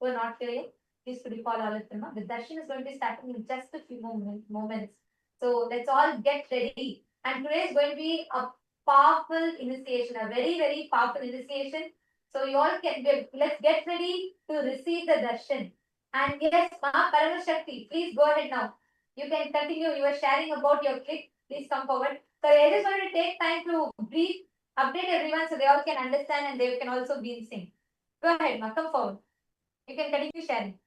who are not here yet, please could you call all of them up? The darshan is going to be starting in just a few moments. So let's all get ready. And today is going to be a powerful initiation, a very, very powerful initiation. So you all let's get ready to receive the darshan. And yes, Ma Paramashakti, please go ahead now. You can continue. You were sharing about your clip. Please come forward. So I just want to take time to brief, update everyone so they all can understand and they can also be in sync. Go ahead, Ma. Come forward. You can continue sharing.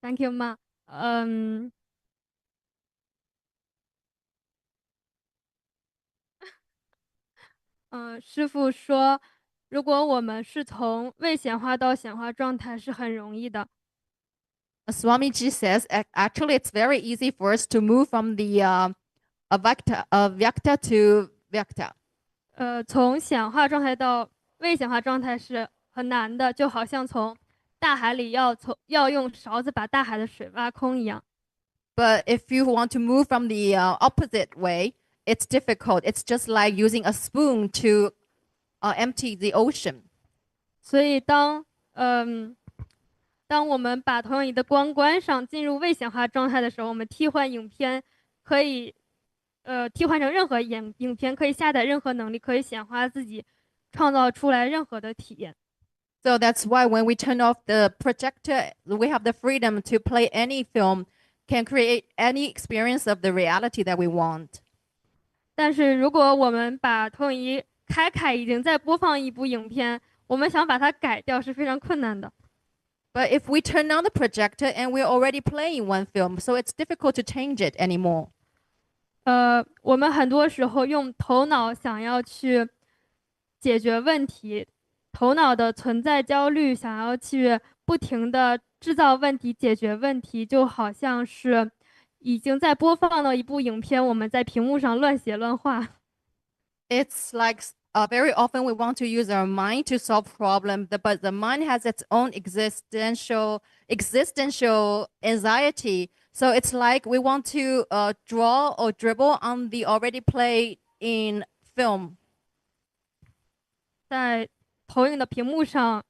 Thank you, Ma. 师父说，如果我们是从未显化到显化状态是很容易的。Swamiji says actually it's very easy for us to move from the vyakta to vyakta. 从显化状态到未显化状态是很难的，就好像从大海里要用勺子把大海的水挖空一样。But if you want to move from the opposite way, it's difficult. It's just like using a spoon to empty the ocean. 所以当我们把投影仪的光关上，进入未显化状态的时候，我们替换影片可以替换成任何影片，可以下载任何能力，可以显化自己，创造出来任何的体验。So that's why when we turn off the projector, we have the freedom to play any film, can create any experience of the reality that we want. 但是如果我们把投影仪开，已经在播放一部影片，我们想把它改掉是非常困难的。But if we turn on the projector and we're already playing one film, so it's difficult to change it anymore. 我们很多时候用头脑想要去解决问题，头脑的存在焦虑，想要去不停的制造问题、解决问题，就好像是已经在播放了一部影片，我们在屏幕上乱写乱画。It's like very often we want to use our mind to solve problems, but the mind has its own existential anxiety. So it's like we want to draw or dribble on the already played in film. 在投影的屏幕上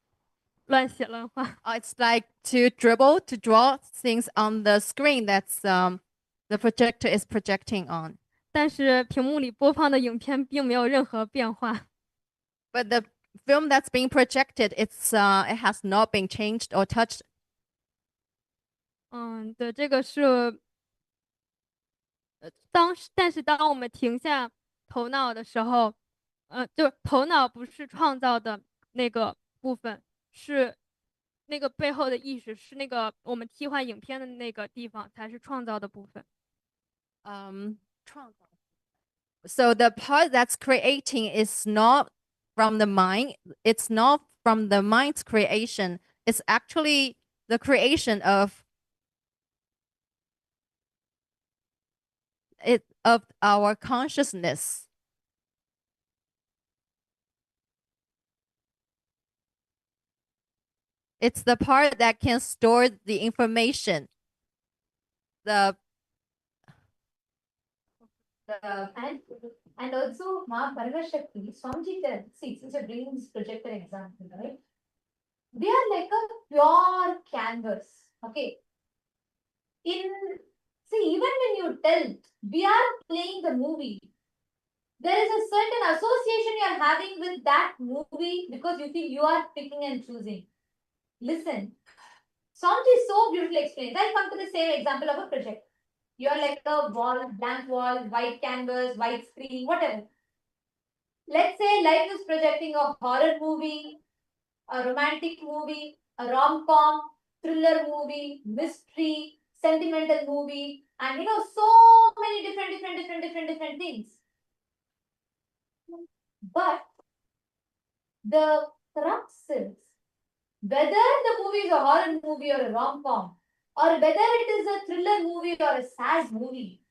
乱写乱画。It's like to dribble, to draw things on the screen that's the projector is projecting on. 但是屏幕里播放的影片并没有任何变化。But the film that's being projected, it has not been changed or touched. 对，这个是但是当我们停下头脑的时候，就是头脑不是创造的那个部分，是那个背后的意识，是那个我们替换影片的那个地方才是创造的部分。So the part that's creating is not from the mind. It's not from the mind's creation. It's actually the creation of our consciousness. It's the part that can store the information. And also, Ma Paramashakti, Swamiji, see, since you're bringing this projector example, right? They are like a pure canvas. Okay. See, even when you tell we are playing the movie, there is a certain association you are having with that movie because you feel you are picking and choosing. Listen, Swamiji so beautifully explained. I'll come to the same example of a project. You are like a wall, blank wall, white canvas, white screen, whatever. Let's say life is projecting a horror movie, a romantic movie, a rom-com, thriller movie, mystery, sentimental movie, and so many different things. But the crux is whether the movie is a horror movie or a rom-com, or whether it is a thriller movie or a sad movie,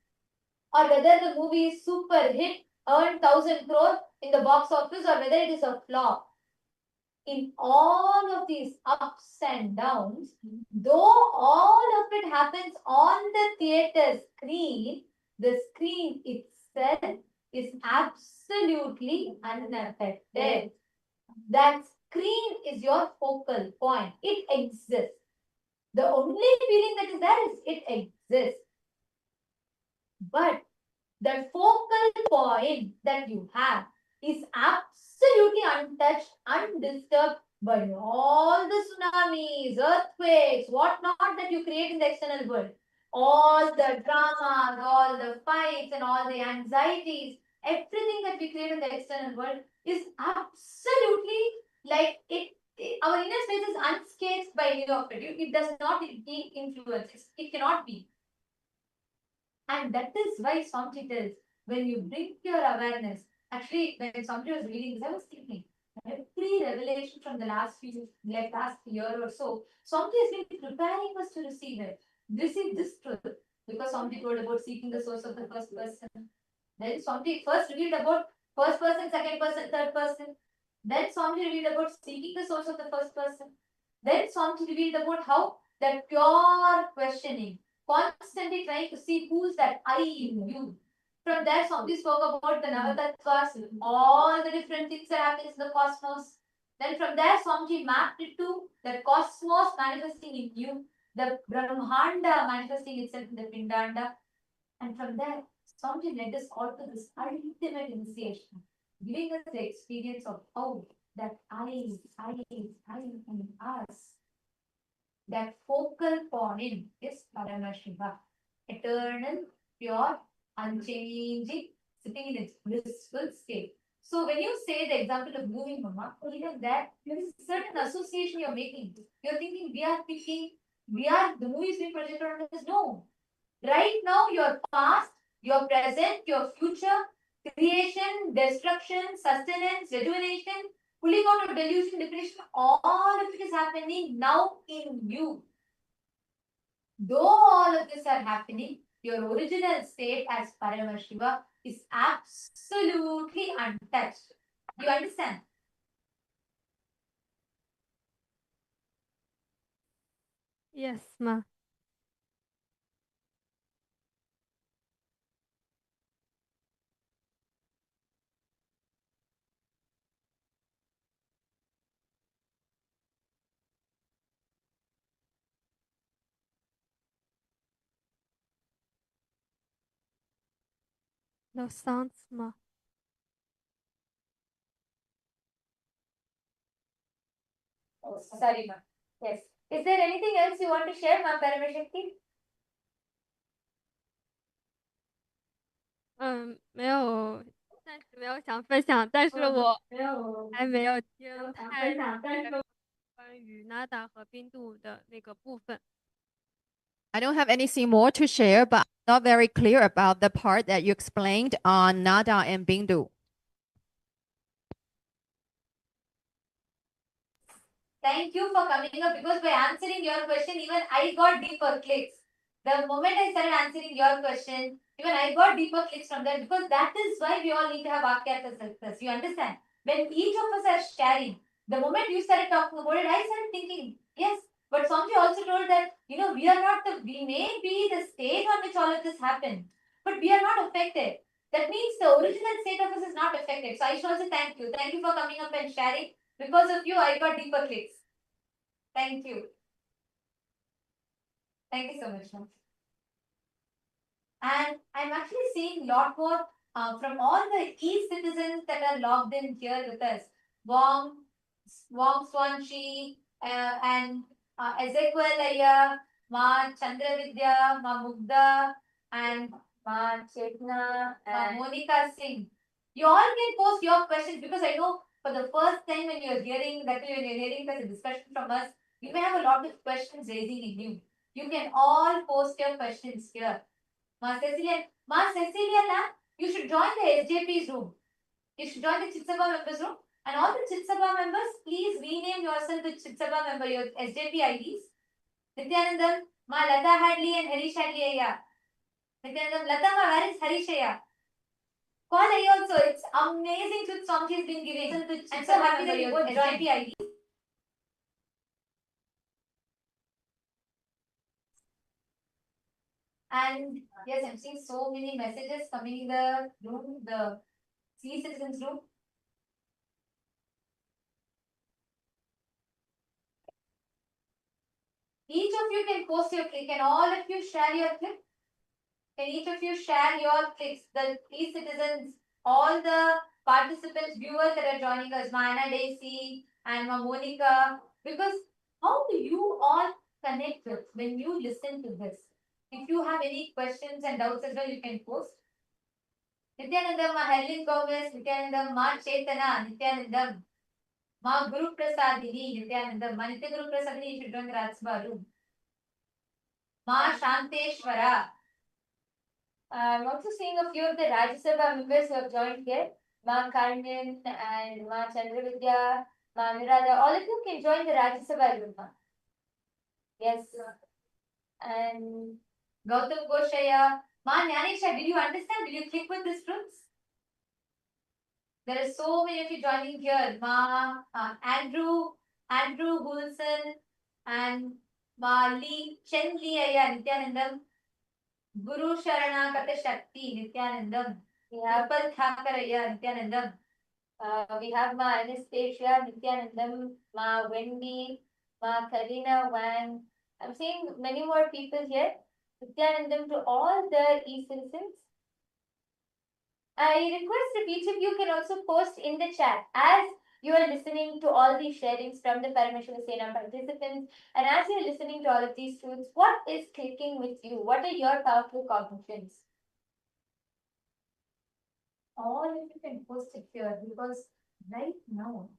or whether the movie is super hit, earned 1,000 crore in the box office, or whether it is a flop. In all of these ups and downs, though all of it happens on the theater screen, the screen itself is absolutely unaffected. That's screen is your focal point. It exists. The only feeling that is there is it exists. But the focal point that you have is absolutely untouched, undisturbed by all the tsunamis, earthquakes, whatnot that you create in the external world. All the dramas, all the fights, and all the anxieties, everything that we create in the external world is absolutely like our inner space is unscathed by any of it. It does not influence. It cannot be. And that is why Swamiji tells, when you bring your awareness, actually, when Swamiji was reading this, I was thinking, every revelation from the last year or so, Swamiji has been preparing us to receive this truth. Because Swamiji told about seeking the source of the first person. Then Swamiji first revealed about first person, second person, third person. Then Swamiji revealed about seeking the source of the first person. Then Swamiji revealed about how that pure questioning, constantly trying to see who's that I in you. From there, Swamiji spoke about the Navatattvas, all the different things that happen in the cosmos. Then from there, Swamiji mapped it to the cosmos manifesting in you, the Brahmanda manifesting itself in the Pindanda. And from there, Swamiji led us all to this ultimate initiation, giving us the experience of how that I in us, that focal point is Paramashiva, eternal, pure, unchanging, sitting in its blissful state. So when you say the example of moving Mama, even that there is a certain association you're making. You're thinking the movie is being projected on us. No. Right now, your past, your present, your future, creation, destruction, sustenance, rejuvenation, pulling out of delusion, depression, all of it is happening now in you. Though all of this are happening, your original state as Paramashiva is absolutely untouched. You understand? Yes, ma. No sounds, ma. Oh, sorry, ma'am. Yes. Is there anything else you want to share, ma'am, Paramashakti? 没有，暂时没有想分享，但是我还没有听太关于 Nada 和冰度的那个部分。 I don't have anything more to share, but I'm not very clear about the part that you explained on Nada and Bindu. Thank you for coming up, because by answering your question, even I got deeper clicks. The moment I started answering your question, even I got deeper clicks from that, because that is why we all need to have Vakyartha success. You understand? When each of us are sharing, the moment you started talking about it, I started thinking, yes, but Swamiji also told that, we may be the state on which all of this happened, but we are not affected. That means the original state of us is not affected. So I should also thank you. Thank you for coming up and sharing. Because of you, I got deeper clicks. Thank you. Thank you so much, ma'am. And I'm actually seeing a lot more from all the e-citizens that are logged in here with us. Wong Swanchi, and Ezekiel Aya, Ma Chandravidya, Ma Mugda, and Ma Chetna, Ma Monica Singh. You all can post your questions, because I know for the first time when you're hearing such a discussion from us, you may have a lot of questions raising in you. You can all post your questions here. Ma Cecilia, you should join the SJP's room. You should join the Chitsabha members room. And all the Chitsabha members, please rename yourself with Chitsabha member, your SJP IDs. Nityanandam, Ma Lata Hadley and Harish Hadley Aya. Nityanandam, Lata Ma, where is Harish Aya? Call Aya also. It's amazing truth Swamiji has been giving. I'm so happy that you both SJP IDs. And yes, I'm seeing so many messages coming in the room, the C citizens room. of you can post your click? Can all of you share your click? Can each of you share your clicks? The e-citizens, all the participants, viewers that are joining us, Mana Daisy and Monica, because how do you all connect with when you listen to this? If you have any questions and doubts as well, you can post. Nityanandam, Ma Helen Gomez, Nityanandam, Ma Chaitana, Nityanandam, Ma Guru Prasadini, Nityanandam, Ma Nitya Guru Prasadini, you should join the Rajsabha room. Ma Shanteshwara. I'm also seeing a few of the Rajya Sabha members who have joined here. Ma Karnan and Ma Chandravidya, Ma Mirada. All of you can join the Rajya Sabha room. Yes. And Gautam Goshaya. Ma Nyanesha, did you understand? Did you click with these rooms? There are so many of you joining here. Ma Andrew Gulson and Ma Lee Chen Lee Aya Nityanandam. Guru Sharana Kata Shakti Nityanandam. We have Pal Thakaraya Nityanandam. We have Ma Anastasia Nityanandam, Ma Wendy, Ma Karina Wang. I'm seeing many more people here. Nityanandam to all the e-citizens. I request if each of you can also post in the chat as you are listening to all these sharings from the Paramashivam Sena participants, and as you are listening to all of these truths, what is clicking with you? What are your powerful cognitions? All of you can post it here, because right now,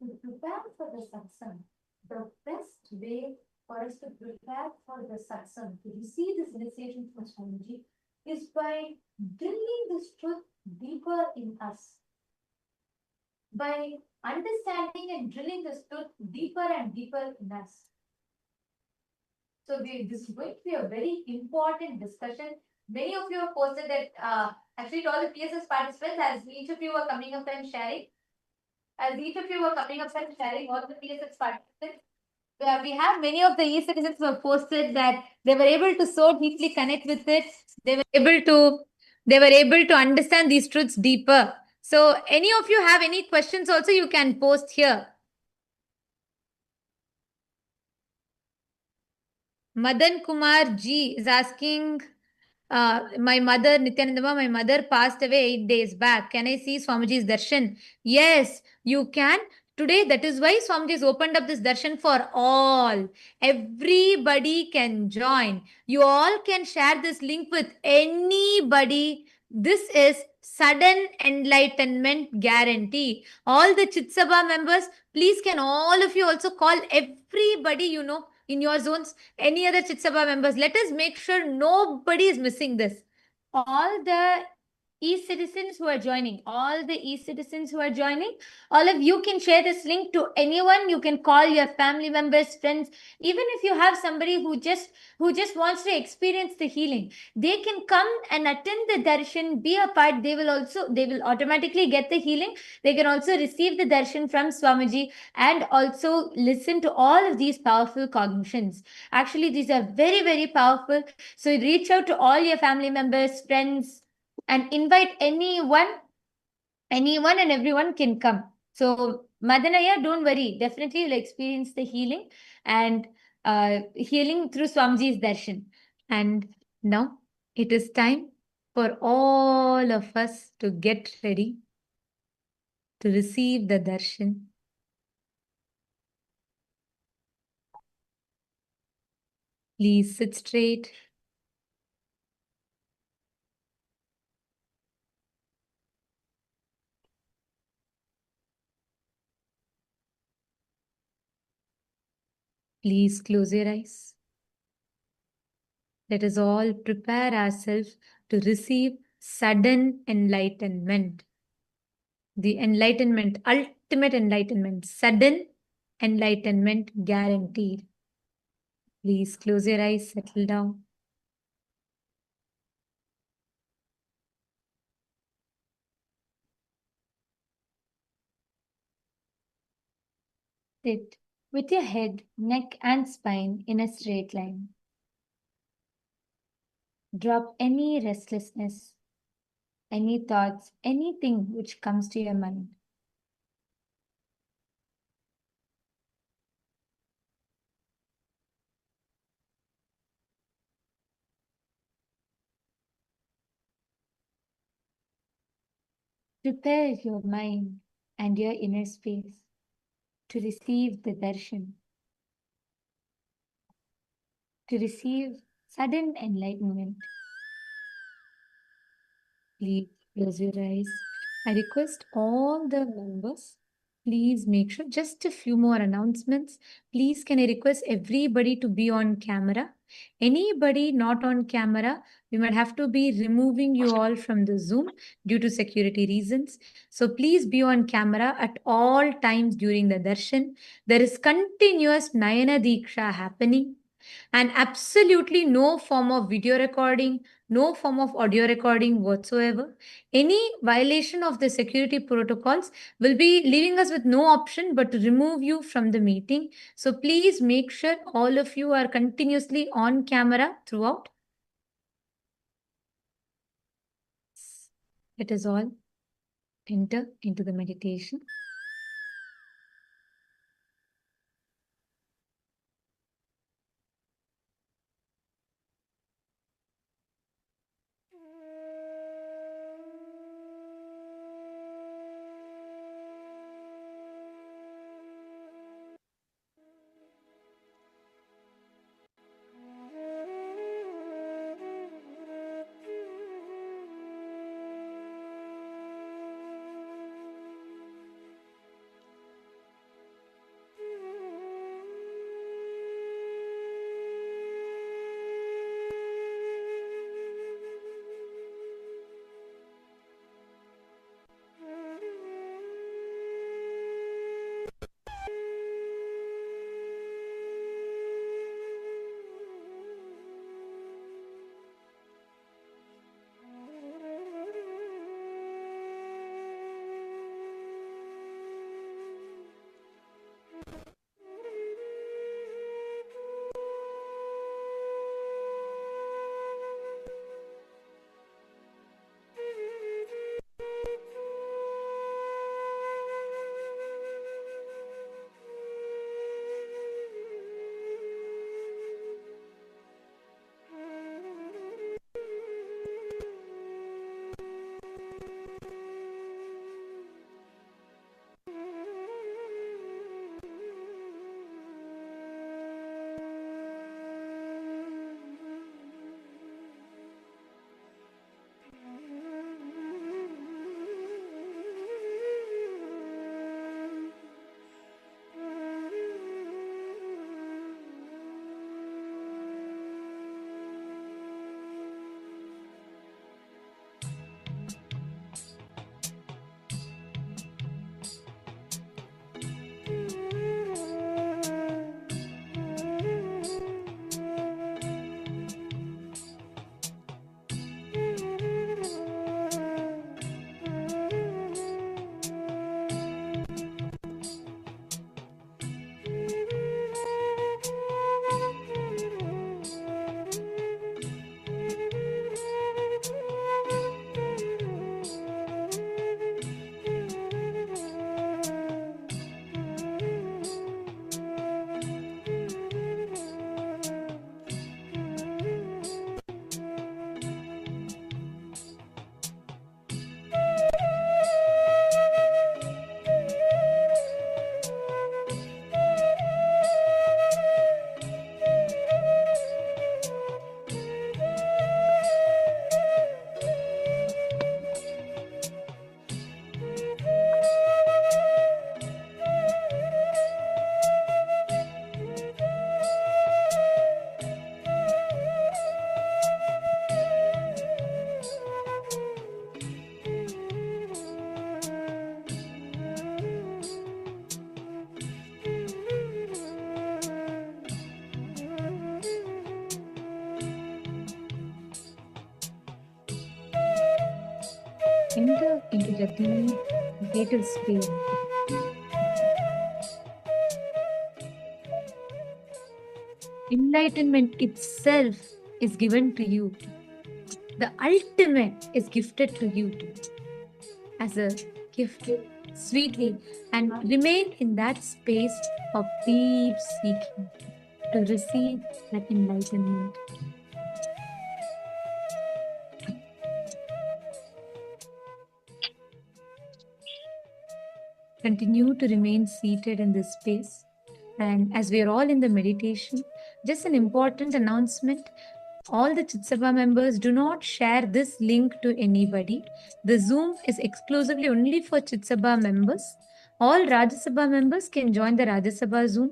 to prepare for the satsang, the best way for us to prepare for the satsang, to receive this initiation from Swamiji, is by drilling this truth deeper in us. By understanding and drilling this truth deeper and deeper in us. So this is going to be a very important discussion. Many of you have posted that actually all the PSS participants, as each of you were coming up and sharing, all the PSS participants, we have many of the e-citizens who have posted that they were able to so deeply connect with it. They were able to understand these truths deeper. So any of you have any questions also, you can post here. Madan Kumar G is asking, my mother, Nityanandama, my mother passed away 8 days back. Can I see Swamiji's darshan? Yes, you can. Today, that is why Swamiji has opened up this darshan for all. Everybody can join. You all can share this link with anybody. This is sudden enlightenment guarantee. All the Chitsabha members, please can all of you also call everybody you know in your zones, any other Chitsabha members. Let us make sure nobody is missing this. All the e-citizens who are joining, all of you can share this link to anyone. You can call your family members, friends, even if you have somebody who just wants to experience the healing, they can come and attend the darshan, be a part. They will automatically get the healing. They can also receive the darshan from Swamiji and also listen to all of these powerful cognitions. Actually, these are very, very powerful. So reach out to all your family members, friends, and invite anyone and everyone can come. So Madanaya, don't worry, definitely you'll experience the healing and healing through Swamiji's darshan. And now it is time for all of us to get ready to receive the darshan. Please sit straight. Please close your eyes. Let us all prepare ourselves to receive sudden enlightenment. The enlightenment, ultimate enlightenment, sudden enlightenment guaranteed. Please close your eyes, settle down. Sit with your head, neck, and spine in a straight line. Drop any restlessness, any thoughts, anything which comes to your mind. Prepare your mind and your inner space to receive the darshan, to receive sudden enlightenment. Please close your eyes. I request all the members, please make sure, just a few more announcements. Please, can I request everybody to be on camera? Anybody not on camera, we might have to be removing you all from the Zoom due to security reasons. So please be on camera at all times during the darshan. There is continuous Nayana Diksha happening, and absolutely no form of video recording, no form of audio recording whatsoever. Any violation of the security protocols will be leaving us with no option but to remove you from the meeting. So please make sure all of you are continuously on camera throughout. Let us all enter into the meditation. Enter into the deep, vital space. Enlightenment itself is given to you. The ultimate is gifted to you as a gift, sweetly, and remain in that space of deep seeking to receive that enlightenment. Continue to remain seated in this space. And as we are all in the meditation, just an important announcement. All the Chitsabha members, do not share this link to anybody. The Zoom is exclusively only for Chitsabha members. All Rajya Sabha members can join the Rajya Sabha Zoom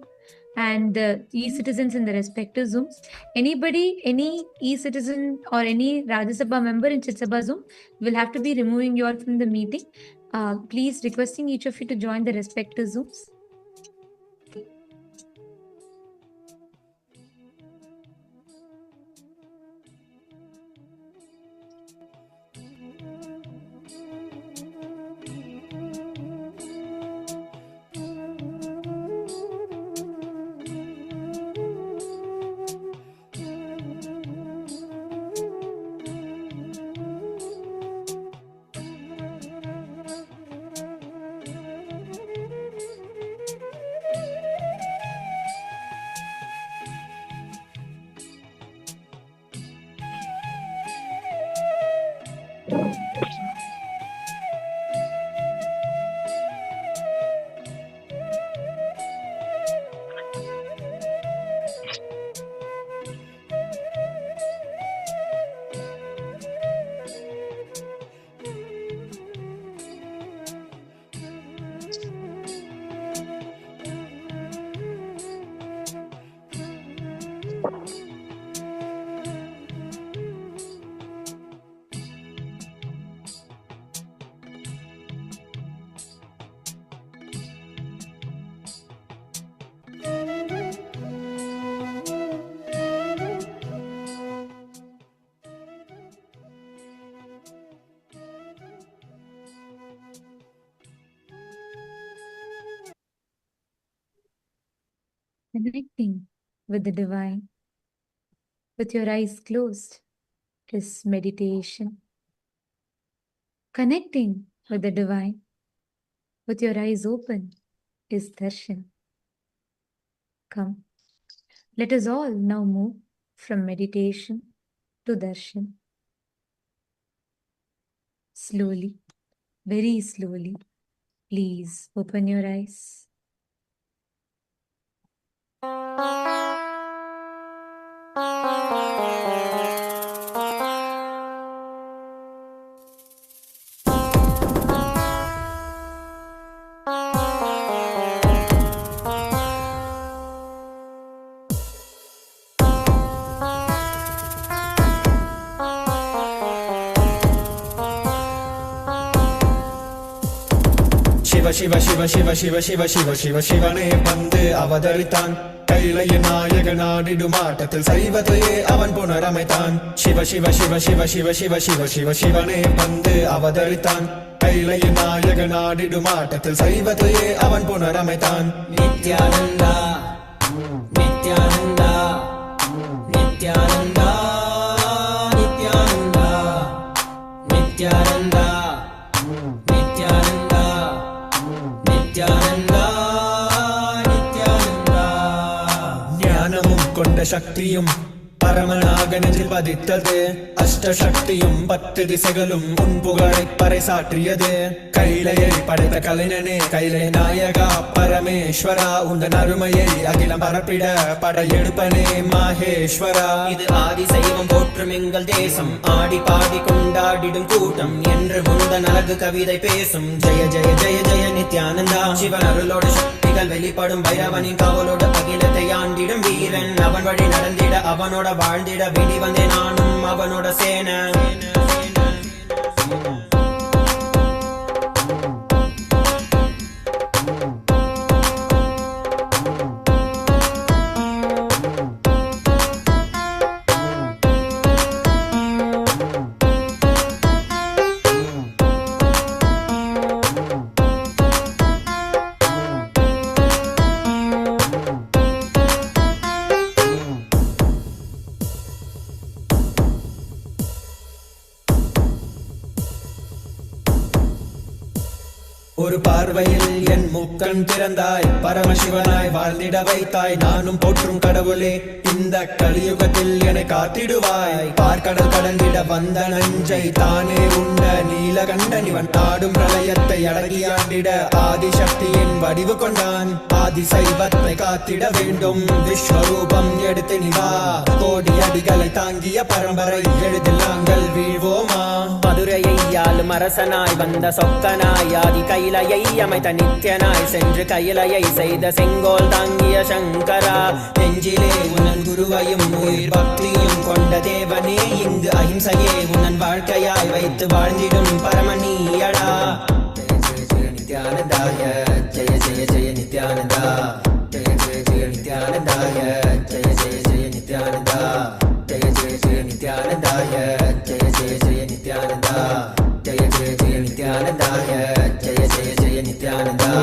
and the e-citizens in the respective Zooms. Anybody, any e-citizen or any Rajya Sabha member in Chitsabha Zoom will have to be removing you all from the meeting. Please requesting each of you to join the respective Zooms. Connecting with the divine, with your eyes closed, is meditation. Connecting with the divine, with your eyes open, is darshan. Come, let us all now move from meditation to darshan. Slowly, very slowly, please open your eyes. Shiva Shiva Shiva Shiva Shiva Shiva Shiva சிவனே வந்து அவதரித்தான் கைலைய நாயக நாடிடுமாட்டத்தில் சைவத்தையே அவன் புனரமைத்தான் சிவ சிவ சிவ சிவ சிவ சிவ சிவ சிவ சிவனே வந்து அவதரித்தான் கைலைய நாயக நாடிடுமாட்டத்தில் சைவத்தையே அவன் புனரமைத்தான் நித்யானந்தா நித்யானந்தா நித்யானந்தா நித்யானந்தா நித்யானந்தா நித்யானந்தா நித்யானந்தா நித்யானந்தா ஞானமும் கொண்ட சக்தியும் பரமனாக நெஞ்சில் பதித்தது அஷ்டசக்தியும் 10 திசைகளும் உன் புகழை பறைசாற்றியது கைலையை படைத்த கலைஞனே கைலை நாயகா பரமேஸ்வரா உந்தன் அருமையை அகிலம் பரப்பிட படையெடுப்பனே மாஹேஸ்வரா இது ஆதி சைவம் போற்றும் எங்கள் தேசம் ஆடி பாடி கொண்டாடிடும் கூட்டம் என்று உந்தன் அழகு கவிதை பேசும் ஜெய ஜெய ஜெய ஜெய நித்யானந்தா சிவன் அருளோட சக்திகள் வெளிப்படும் பைரவனின் காவலோடு அகிலத்தை ஆண்டிடும் வீரன் அவன் வழி நடந்திட அவனோட வாழ்ந்திட வேண்டி வந்தேன் நானும் அவனோட சேன ஒரு பார்வையில் என் முக்கண் திறந்தாய், பரமசிவனாய் வாழ்ந்திட வைத்தாய். நானும் போற்றும் கடவுளே, இந்த கலியுகத்தில் என்னை காத்திடுவாய். பார்க்கடல் கடந்திட வந்த நஞ்சை தானே உண்ட நீலகண்டன் இவன் ஆடும் பிரளயத்தை அடக்கியாண்டிட ஆதிசக்தியின் வடிவு கொண்டான். ஆதி சைவத்தை காத்திட வேண்டும், விஸ்வரூபம் எடுத்து நிவா. கோடி அடிகளை தாங்கிய பரம்பரை எழுதில் நாங்கள் வீழ்வோமா? மதுரையை ஆளும் அரசனாய் வந்த சொக்கனாய், ஆதி கைலையை அமைத்த நித்யனாய், சென்று கைலையை செய்த செங்கோல் தாங்கிய சங்கரா. நெஞ்சிலே உனன் குருவையும் உயிர் பக்தியும் கொண்ட தேவனே, இங்கு அஹிம்சையே உனன் வாழ்க்கையாய் வைத்து வாழ்ந்திடும் பரமணியடா. Jaya Jaya நித்யானந்தாய, Jaya Jaya Jaya Nithyananda. Jaya Jaya Jaya நித்யானந்தாய, Jaya Jaya Jaya Nithyananda. Jaya Jaya Jaya நித்யானந்தாய, Jaya Jaya Jaya Nithyananda. Jaya Jaya Jaya நித்யானந்தாய, Jaya Jaya Jaya Nithyananda.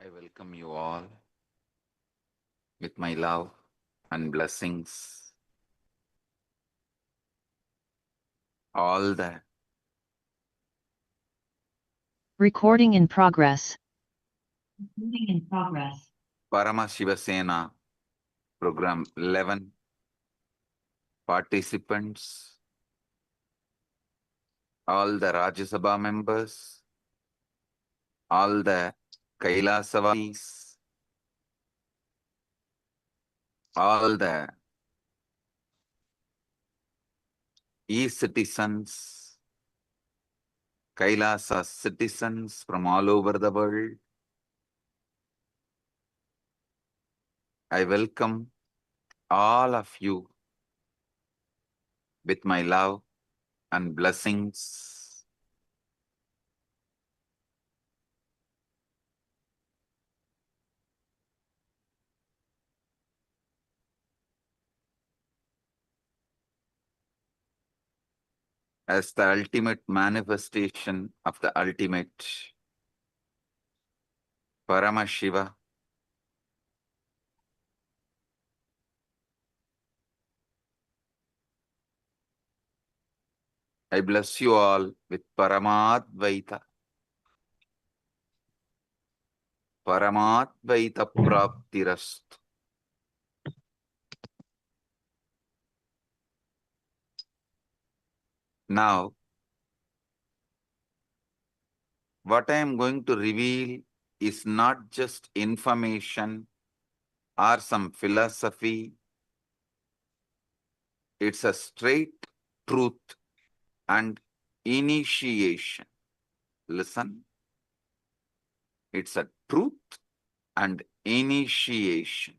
I welcome you all with my love and blessings. All the Recording in progress. Paramashivasena Program 11 participants, all the Rajya Sabha members, all the Kailasavadis, all the e-citizens, Kailasa citizens from all over the world. I welcome all of you with my love and blessings. As the ultimate manifestation of the ultimate, Paramashiva, I bless you all with Paramadvaita. Paramadvaita Praptirastu. Now, what I am going to reveal is not just information or some philosophy. It's a straight truth and initiation. Listen. It's a truth and initiation.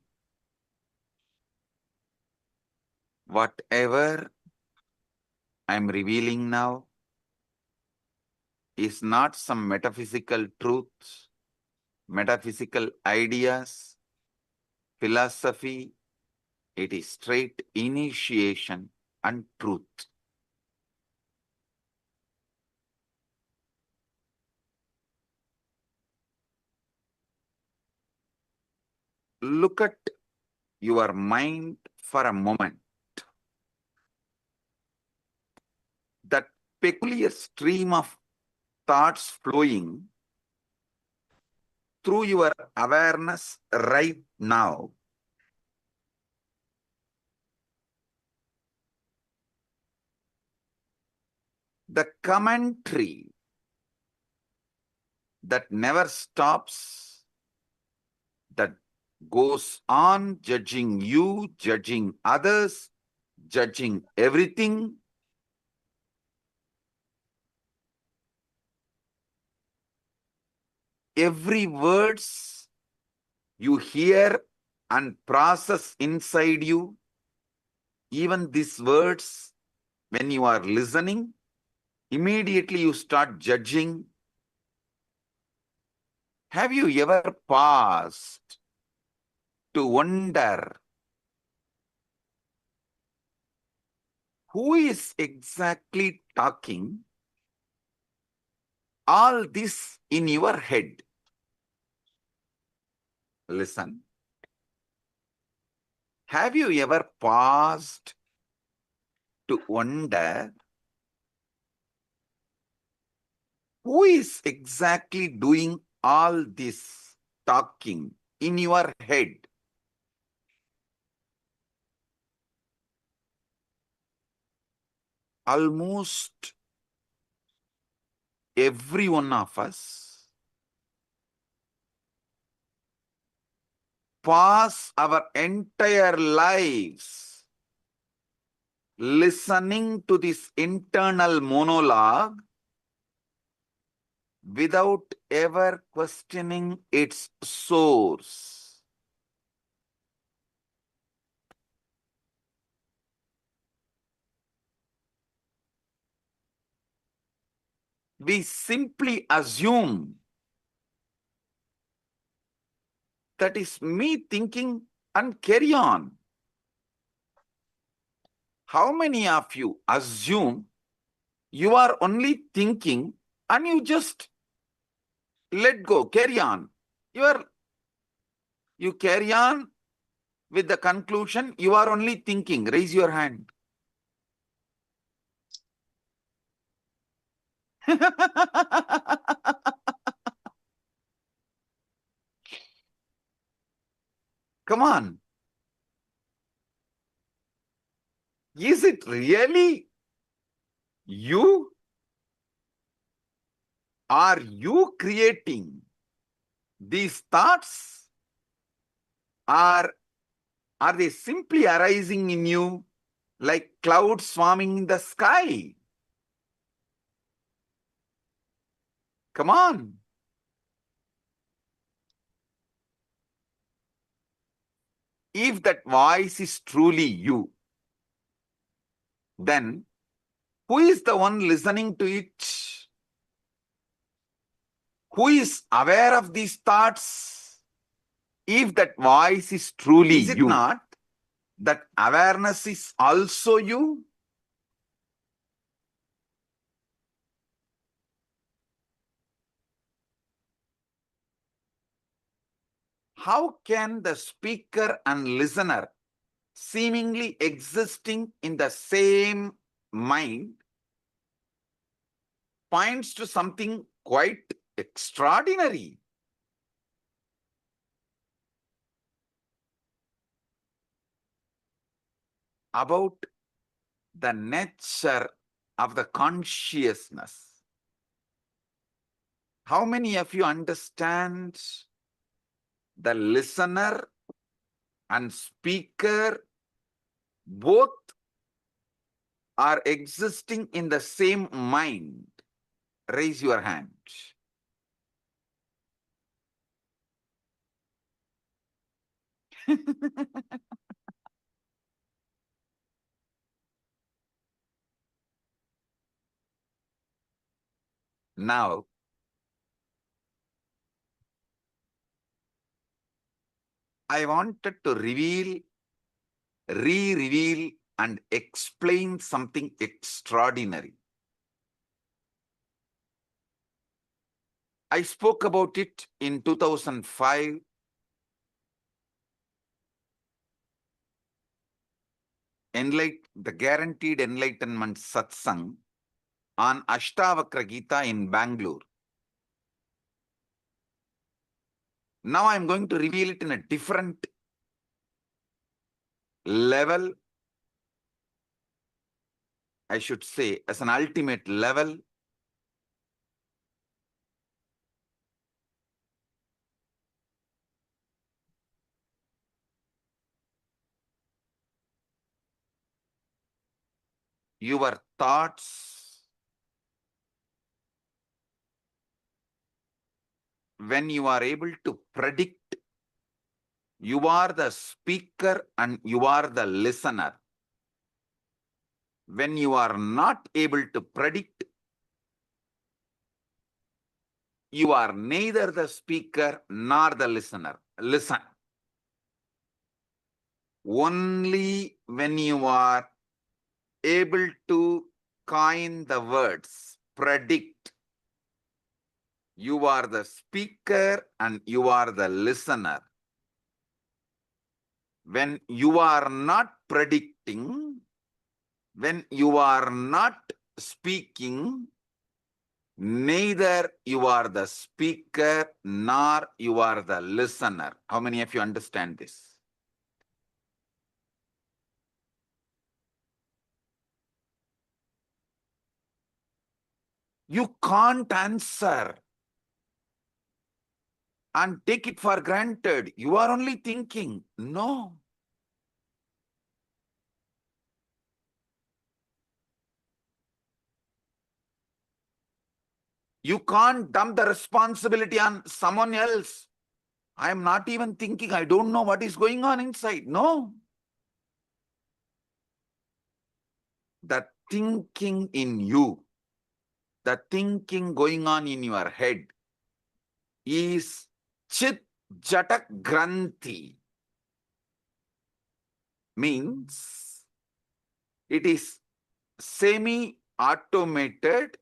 Whatever I'm revealing now is not some metaphysical truths, metaphysical ideas, philosophy. It is straight initiation and truth. Look at your mind for a moment. That peculiar stream of thoughts flowing through your awareness right now. The commentary that never stops, that goes on judging you, judging others, judging everything. Every words you hear and process inside you, even these words, when you are listening, immediately you start judging. Have you ever paused to wonder who is exactly talking all this in your head? Listen. Have you ever paused to wonder who is exactly doing all this talking in your head? Almost every one of us pass our entire lives listening to this internal monologue without ever questioning its source. We simply assume that is me thinking and carry on. How many of you assume you are only thinking and you just let go, carry on? You carry on with the conclusion you are only thinking. Raise your hand. Come on. Is it really you? Are you creating these thoughts? Or are they simply arising in you like clouds swarming in the sky? Come on. If that voice is truly you, then who is the one listening to it? Who is aware of these thoughts? If that voice is truly you, is it not that awareness is also you? How can the speaker and listener seemingly existing in the same mind points to something quite extraordinary? About the nature of the consciousness. How many of you understand the listener and speaker both are existing in the same mind? Raise your hand. Now, I wanted to reveal, re-reveal and explain something extraordinary. I spoke about it in 2005. The Guaranteed Enlightenment Satsang on Ashtavakra Gita in Bangalore. Now I'm going to reveal it in a different level, I should say, as an ultimate level. your thoughts, when you are able to predict, you are the speaker and you are the listener. When you are not able to predict, you are neither the speaker nor the listener. Listen. Only when you are able to coin the words, predict, you are the speaker and you are the listener. When you are not predicting, when you are not speaking, neither you are the speaker nor you are the listener. How many of you understand this? You can't answer and take it for granted. You are only thinking. No. You can't dump the responsibility on someone else. I am not even thinking. I don't know what is going on inside. No. The thinking in you, the thinking going on in your head is Chit Jatak Granthi. Means it is semi-automated,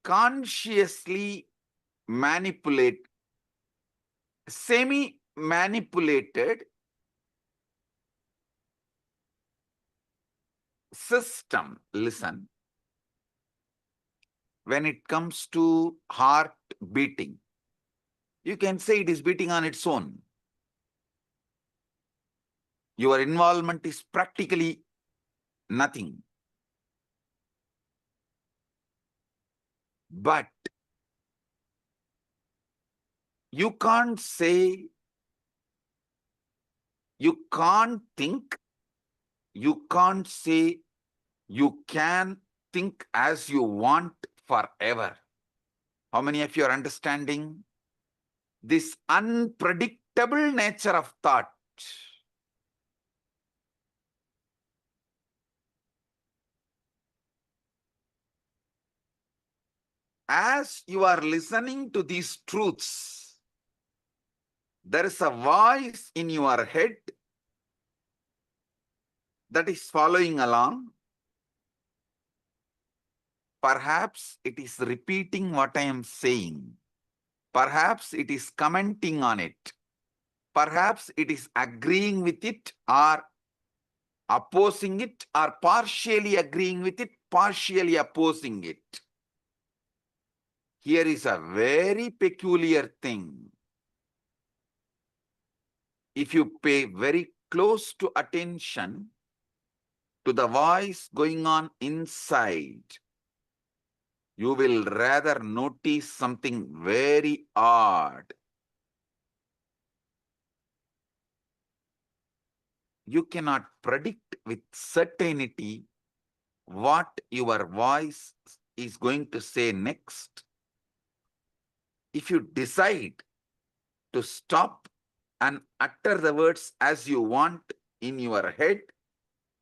consciously semi-manipulated system. Listen. When it comes to heart beating, you can say it is beating on its own. Your involvement is practically nothing. But you can't say, you can't think, you can't say you can think as you want forever. How many of you are understanding this unpredictable nature of thought? As you are listening to these truths, there is a voice in your head that is following along. Perhaps it is repeating what I am saying. Perhaps it is commenting on it. Perhaps it is agreeing with it or opposing it, or partially agreeing with it, partially opposing it. Here is a very peculiar thing. If you pay very close to attention to the voice going on inside, you will rather notice something very odd. You cannot predict with certainty what your voice is going to say next. If you decide to stop and utter the words as you want in your head,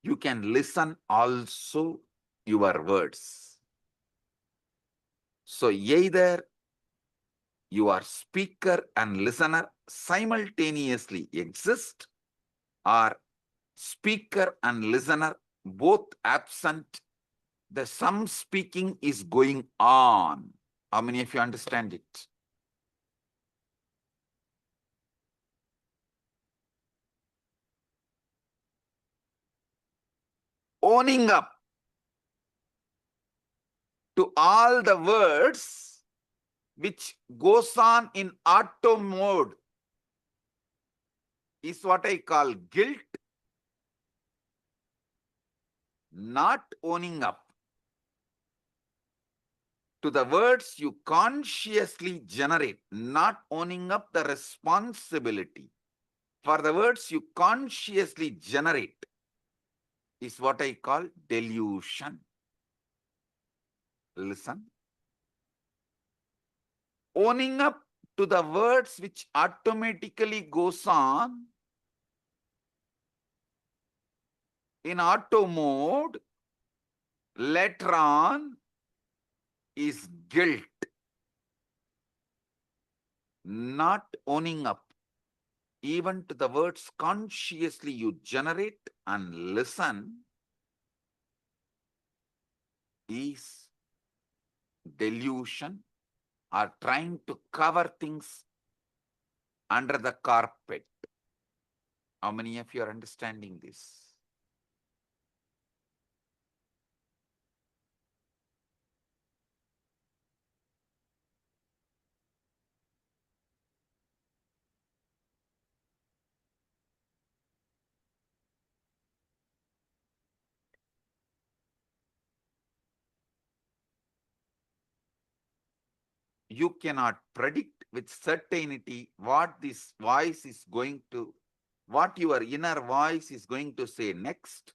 you can listen also your words. So either your speaker and listener simultaneously exist, or speaker and listener both absent, some speaking is going on. How many of you understand it? Owning up to all the words which goes on in auto mode is what I call guilt. Not owning up to the words you consciously generate, not owning up the responsibility for the words you consciously generate, is what I call delusion. Listen. Owning up to the words which automatically goes on in auto mode later on is guilt. Not owning up even to the words consciously you generate and listen is delusion, or trying to cover things under the carpet. How many of you are understanding this? You cannot predict with certainty what this voice is going to, what your inner voice is going to say next.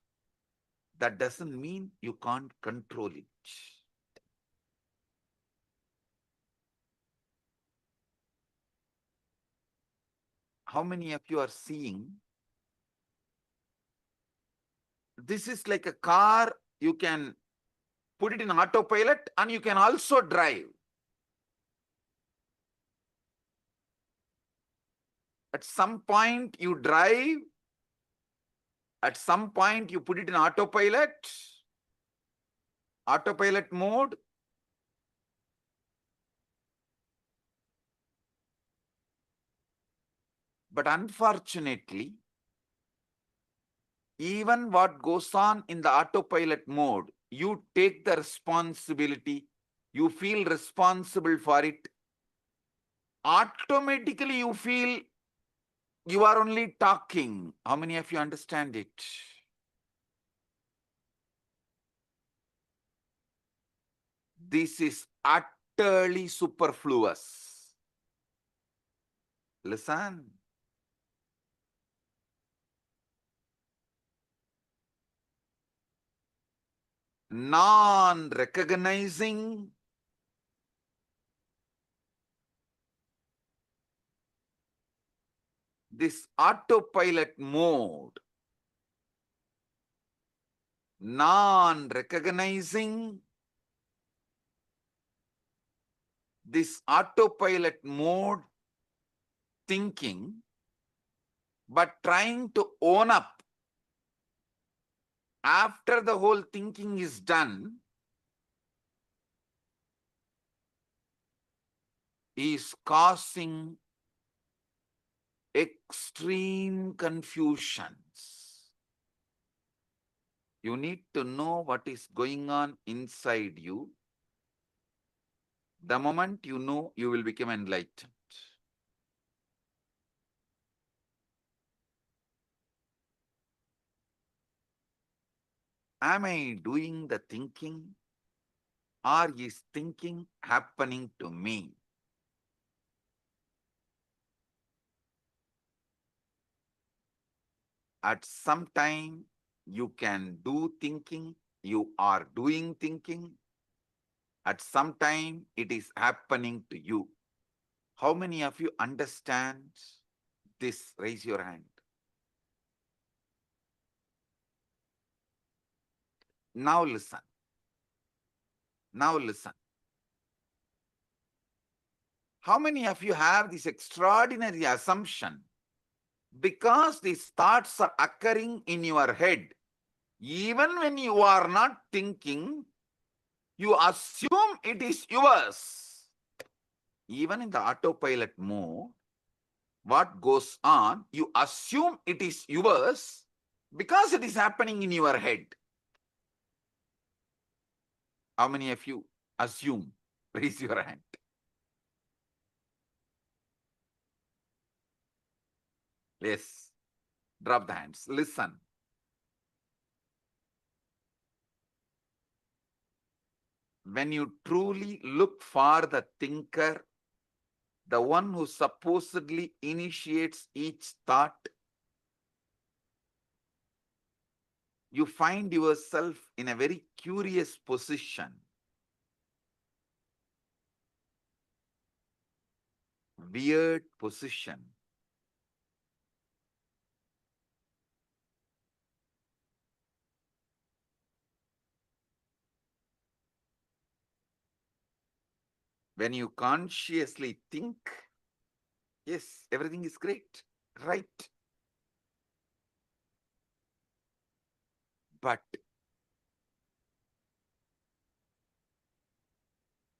That doesn't mean you can't control it. How many of you are seeing? This is like a car, you can put it in autopilot and you can also drive. At some point you drive, at some point you put it in autopilot mode. But unfortunately, even what goes on in the autopilot mode, you take the responsibility, you feel responsible for it. Automatically you feel you are only talking. How many of you understand it? This is utterly superfluous. Listen. Non-recognizing this autopilot mode, non-recognizing this autopilot mode thinking, but trying to own up after the whole thinking is done, is causing extreme confusions. You need to know what is going on inside you. The moment you know, you will become enlightened. Am I doing the thinking, or is thinking happening to me? At some time, you can do thinking, you are doing thinking. At some time, it is happening to you. How many of you understand this? Raise your hand. Now listen. Now listen. How many of you have this extraordinary assumption? Because these thoughts are occurring in your head, even when you are not thinking, you assume it is yours. Even in the autopilot mode, what goes on, you assume it is yours because it is happening in your head. How many of you assume? Raise your hand. Yes. Drop the hands. Listen. When you truly look for the thinker, the one who supposedly initiates each thought, you find yourself in a very curious position. Weird position. When you consciously think, yes, everything is great, right. But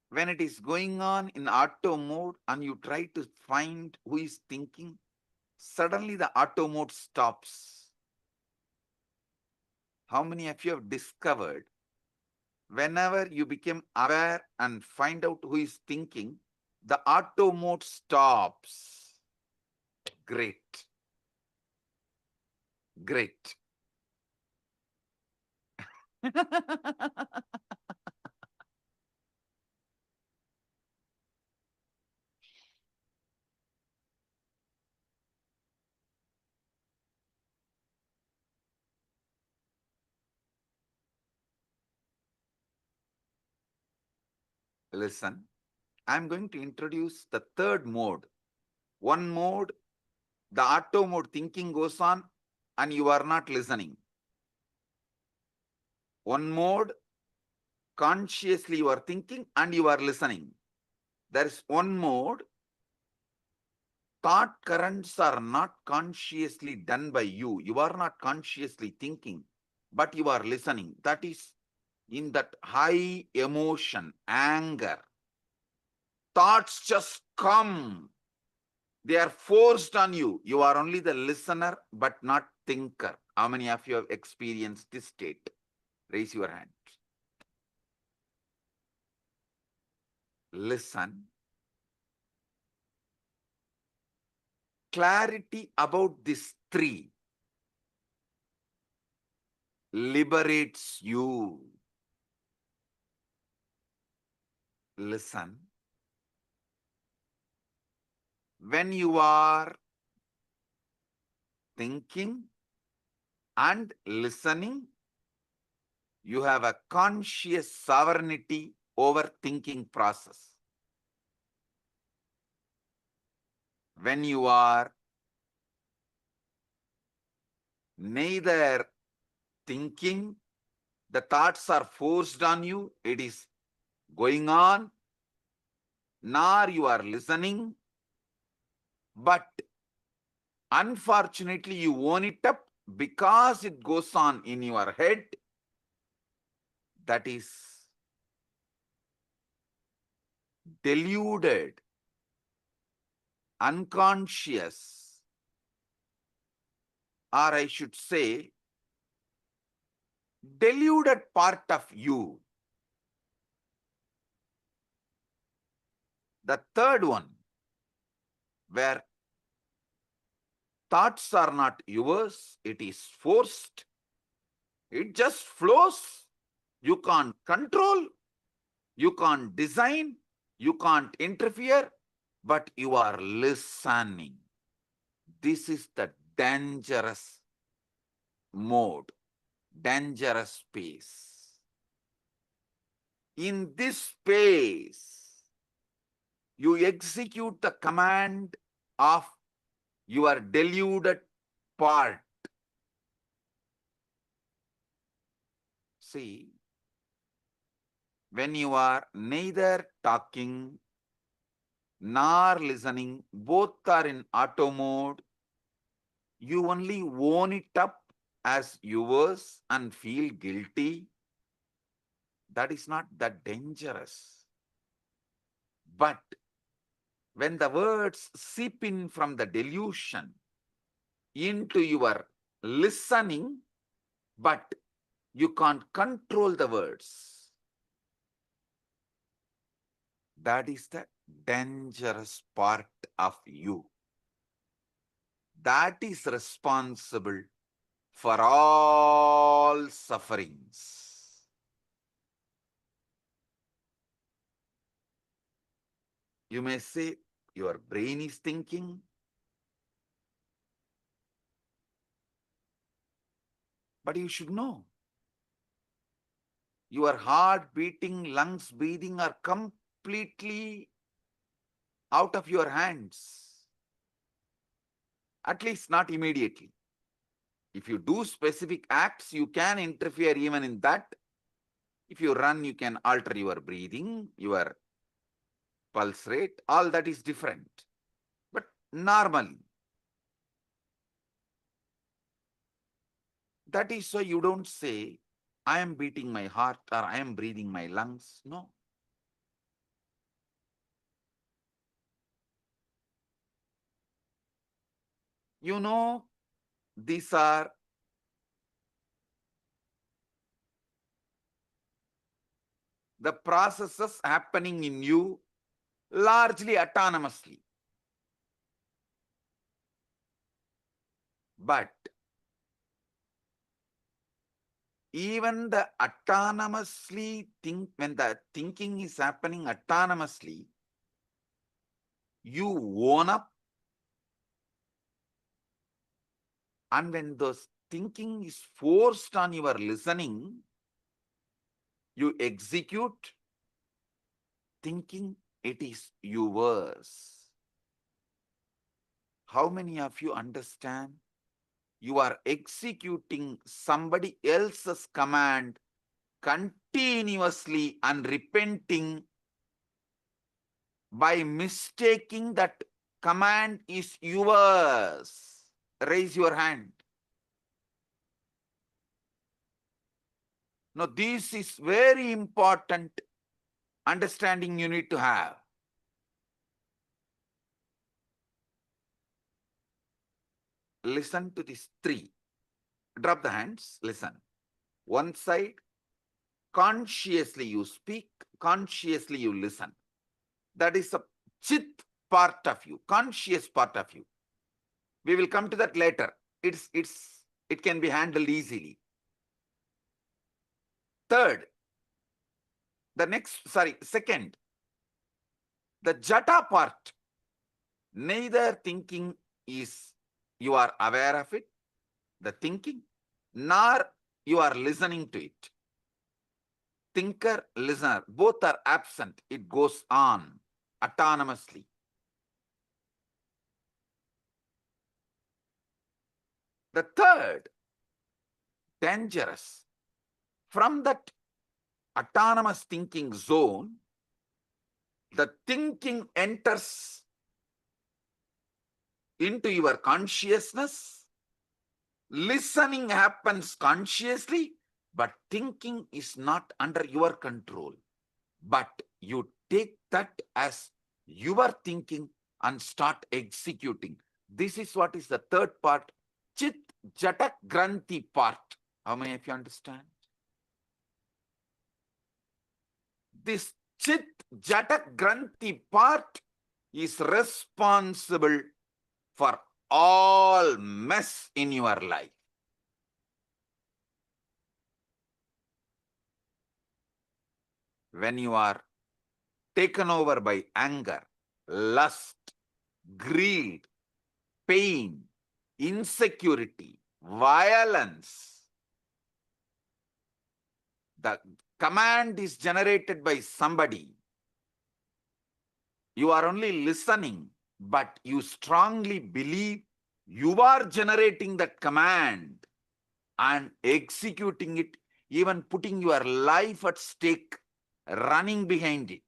when it is going on in auto mode and you try to find who is thinking, suddenly the auto mode stops. How many of you have discovered whenever you become aware and find out who is thinking, the auto mode stops? Great. Great. Listen, I'm going to introduce the third mode. One mode, the auto mode thinking goes on and you are not listening. One mode, consciously you are thinking and you are listening. There is one mode, thought currents are not consciously done by you. You are not consciously thinking, but you are listening. That is in that high emotion, anger. Thoughts just come. They are forced on you. You are only the listener, but not thinker. How many of you have experienced this state? Raise your hand. Listen. Clarity about these three liberates you. Listen. When you are thinking and listening, you have a conscious sovereignty over thinking process. When you are neither thinking, the thoughts are forced on you, it is going on, nor you are listening, but unfortunately you own it up because it goes on in your head. That is deluded, unconscious, or I should say, deluded part of you. The third one, where thoughts are not yours, it is forced. It just flows. You can't control, you can't design, you can't interfere, but you are listening. This is the dangerous mode, dangerous space. In this space, you execute the command of your deluded part. See, when you are neither talking nor listening, both are in auto mode, you only own it up as yours and feel guilty. That is not that dangerous. But when the words seep in from the delusion into your listening, but you can't control the words, that is the dangerous part of you. That is responsible for all sufferings. You may say, your brain is thinking, But you should know. Your heart beating, lungs breathing are completely out of your hands. At least not immediately. If you do specific acts, you can interfere even in that. If you run, you can alter your breathing, your pulse rate, all that is different. But normally, that is why you don't say, I am beating my heart or I am breathing my lungs. No. You know, these are the processes happening in you largely autonomously. But even the autonomously when the thinking is happening autonomously, you own up, and when those thinking is forced on your listening, you execute thinking it is yours. How many of you understand? You are executing somebody else's command continuously and repenting by mistaking that command is yours. Raise your hand. Now, this is very important understanding you need to have. Listen to these three. Drop the hands. Listen. One side, consciously you speak, consciously you listen. That is a chit part of you, conscious part of you. We will come to that later. It can be handled easily. Second, the jata part. Neither thinking is you are aware of it, the thinking, nor you are listening to it. Thinker, listener, both are absent. It goes on autonomously. The third, dangerous. From that autonomous thinking zone, the thinking enters into your consciousness. Listening happens consciously, but thinking is not under your control. But you take that as your thinking and start executing. This is what is the third part, Chit Jatak Granthi part. How many of you understand? This Chit Jatak Granthi part is responsible for all mess in your life. When you are taken over by anger, lust, greed, pain, insecurity, violence, the command is generated by somebody. You are only listening, but you strongly believe you are generating that command and executing it, even putting your life at stake, running behind it.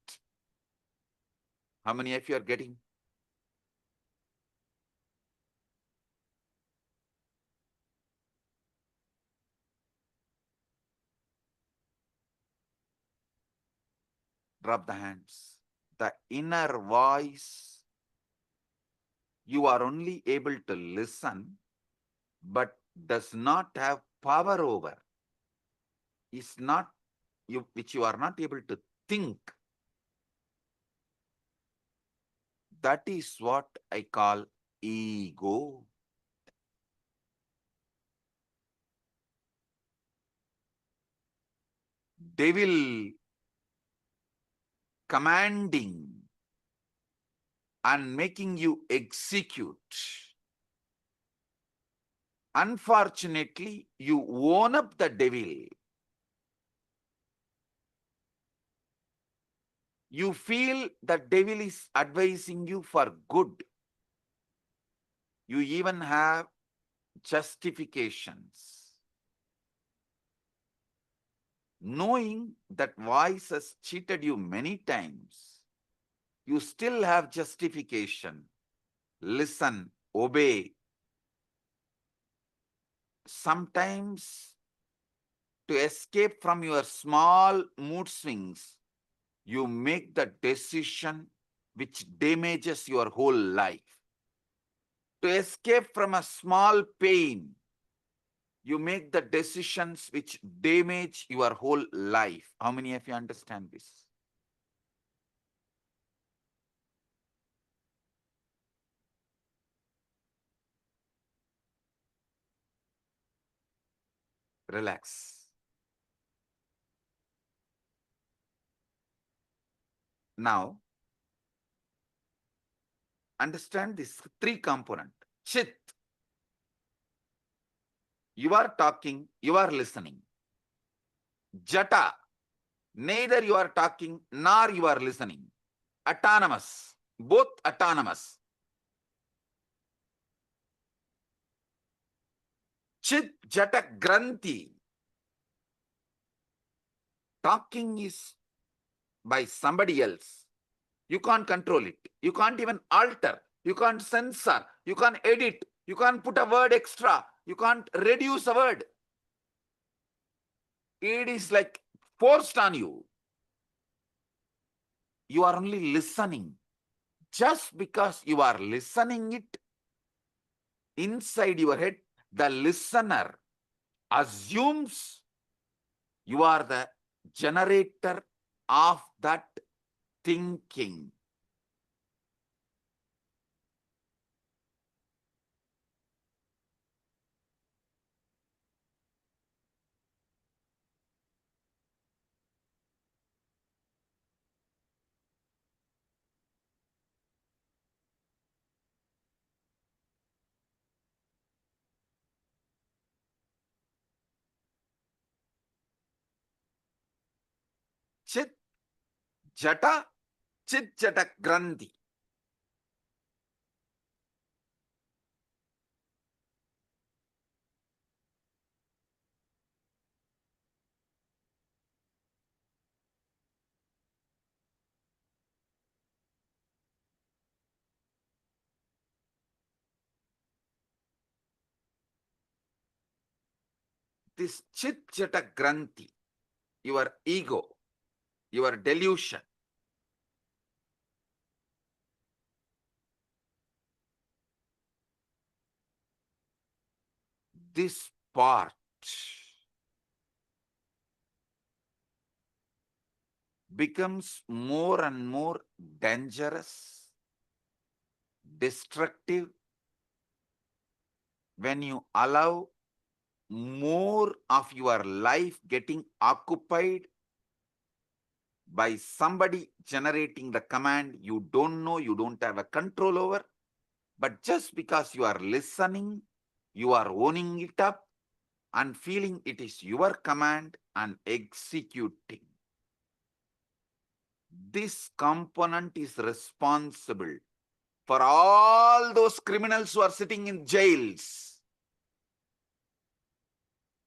How many of you are getting? Drop the hands. The inner voice, you are only able to listen, but does not have power over. Is not you, which you are not able to think. That is what I call ego. Devil commanding and making you execute. unfortunately, you own up the devil. You feel the devil is advising you for good. You even have justifications. Knowing that voice has cheated you many times, you still have justification. Listen, obey. Sometimes, to escape from your small mood swings, you make the decision which damages your whole life. To escape from a small pain, you make the decisions which damage your whole life. How many of you understand this? Relax. Now, understand this three component. Chit. You are talking, you are listening. Jata. Neither you are talking nor you are listening. Autonomous. Both autonomous. Chit Jata Granthi. Talking is by somebody else. You can't control it. You can't even alter. You can't censor. You can't edit. You can't put a word extra. You can't reduce a word. It is like forced on you. You are only listening. Just because you are listening it, inside your head, the listener assumes you are the generator of that thinking. Chit Jata, Chit Jata Granthi. This Chit Jata Granthi, your ego, your delusion, this part becomes more and more dangerous, destructive, when you allow more of your life getting occupied by somebody generating the command you don't know, you don't have a control over, but just because you are listening, you are owning it up and feeling it is your command and executing. This component is responsible for all those criminals who are sitting in jails.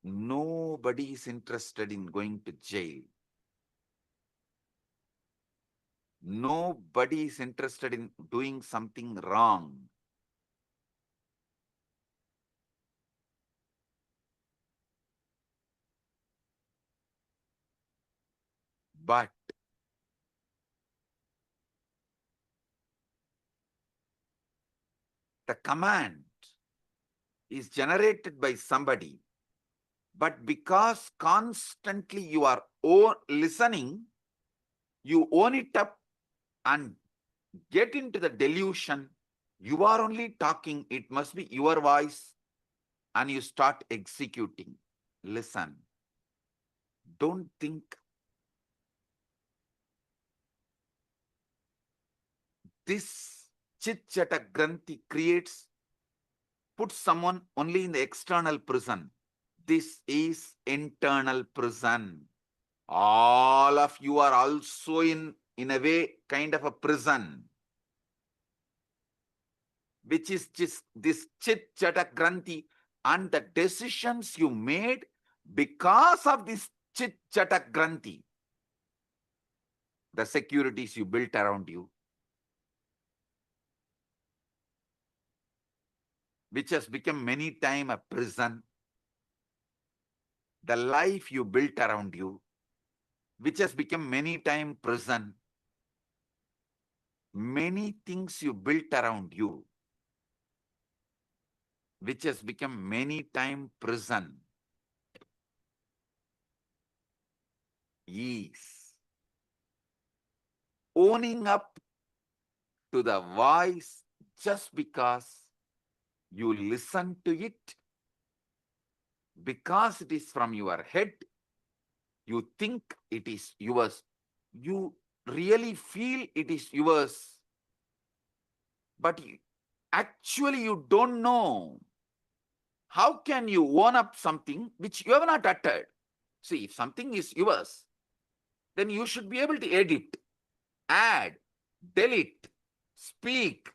Nobody is interested in going to jail. Nobody is interested in doing something wrong. But the command is generated by somebody, but because constantly you are listening, you own it up and get into the delusion. You are only talking, it must be your voice, and you start executing. Listen. Don't think. This Chit Jata Granthi creates put someone only in the external prison. This is internal prison. All of you are also in a way, kind of a prison, which is just this chit chata granthi, and the decisions you made because of this chit chata granthi, the securities you built around you, which has become many times a prison, the life you built around you, which has become many times prison, many things you built around you, which has become many times prison, is owning up to the voice just because you listen to it, because it is from your head, you think it is yours, you really feel it is yours, but actually you don't know. How can you own up something which you have not uttered? See, if something is yours, then you should be able to edit, add, delete, speak.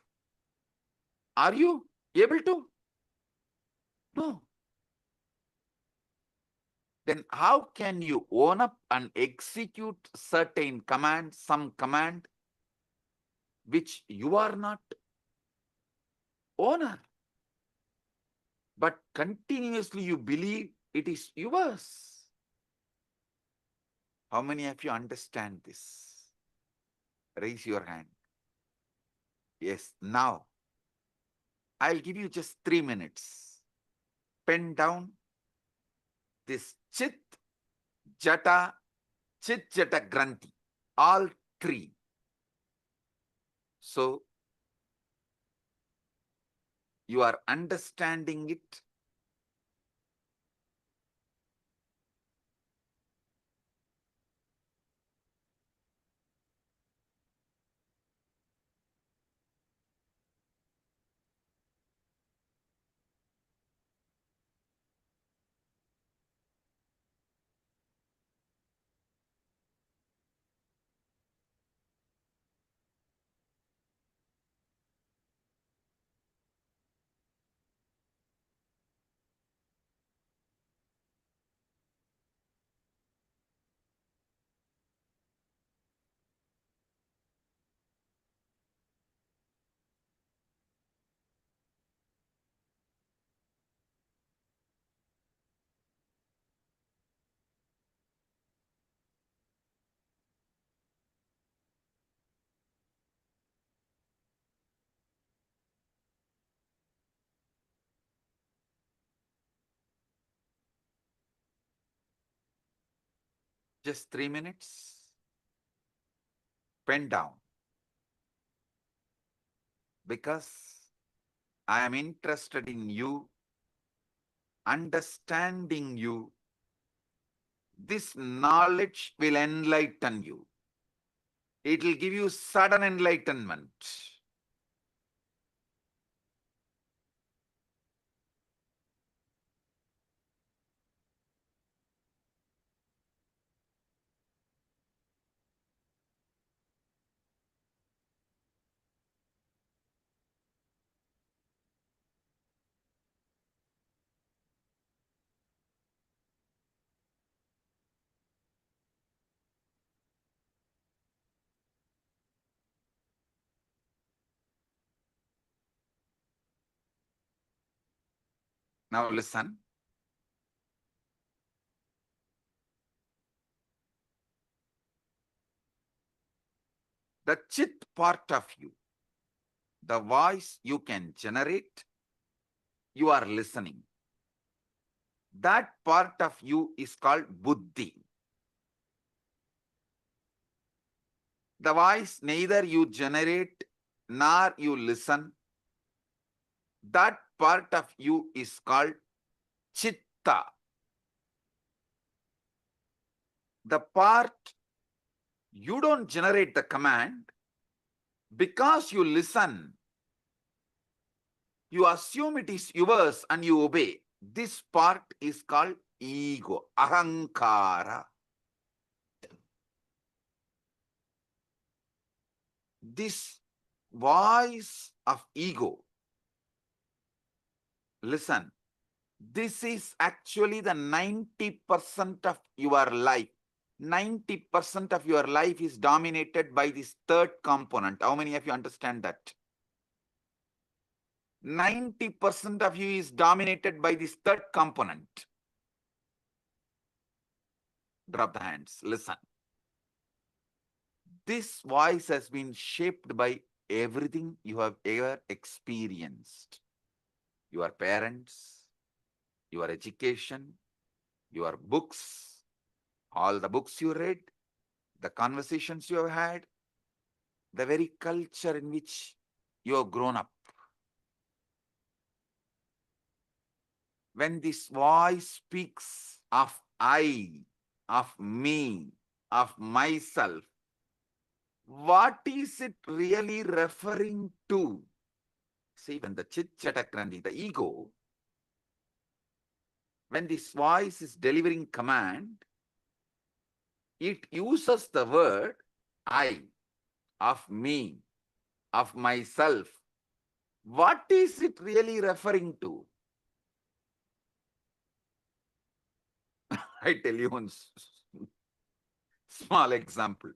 Are you able to? No. Then how can you own up and execute certain command, some command, which you are not owner, but continuously you believe it is yours? How many of you understand this? Raise your hand. Yes, now I'll give you just 3 minutes. Pen down this chit, jata, chit, jata, granthi, all three. So you are understanding it. Just 3 minutes. Pen down. Because I am interested in you, understanding you. This knowledge will enlighten you. It will give you sudden enlightenment. Now listen. The chit part of you, the voice you can generate, you are listening. That part of you is called buddhi. The voice neither you generate nor you listen. That part of you is called chitta. The part you don't generate the command because you listen. You assume it is yours and you obey. This part is called ego, ahankara. This voice of ego, listen, this is actually the 90% of your life. 90% of your life is dominated by this third component. How many of you understand that? 90% of you is dominated by this third component. Drop the hands. Listen. This voice has been shaped by everything you have ever experienced. Your parents, your education, your books, all the books you read, the conversations you have had, the very culture in which you have grown up. When this voice speaks of I, of me, of myself, what is it really referring to? See, when the chit-chatakrandi, the ego, when this voice is delivering command, it uses the word I, of me, of myself. What is it really referring to? I tell you one small example.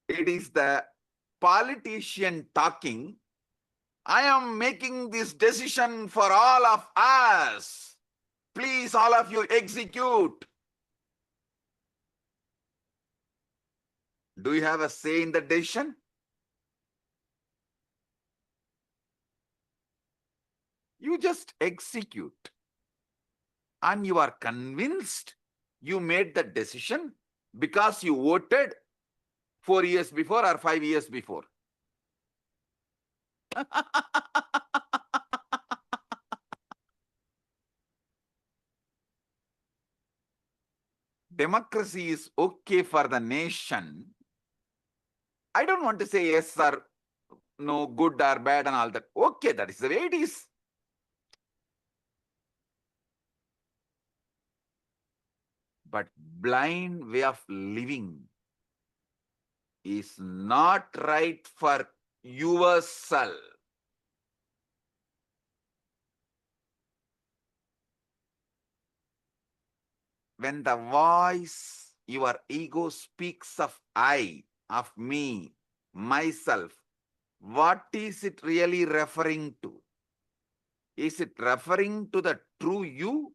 It is the politician talking, I am making this decision for all of us. Please, all of you, execute. Do you have a say in the decision? You just execute. And you are convinced you made the decision because you voted 4 years before or 5 years before. Democracy is okay for the nation. I don't want to say yes or no, good or bad and all that. Okay, that is the way it is. But blind way of living is not right for yourself. When the voice, your ego speaks of I, of me, myself, what is it really referring to? Is it referring to the true you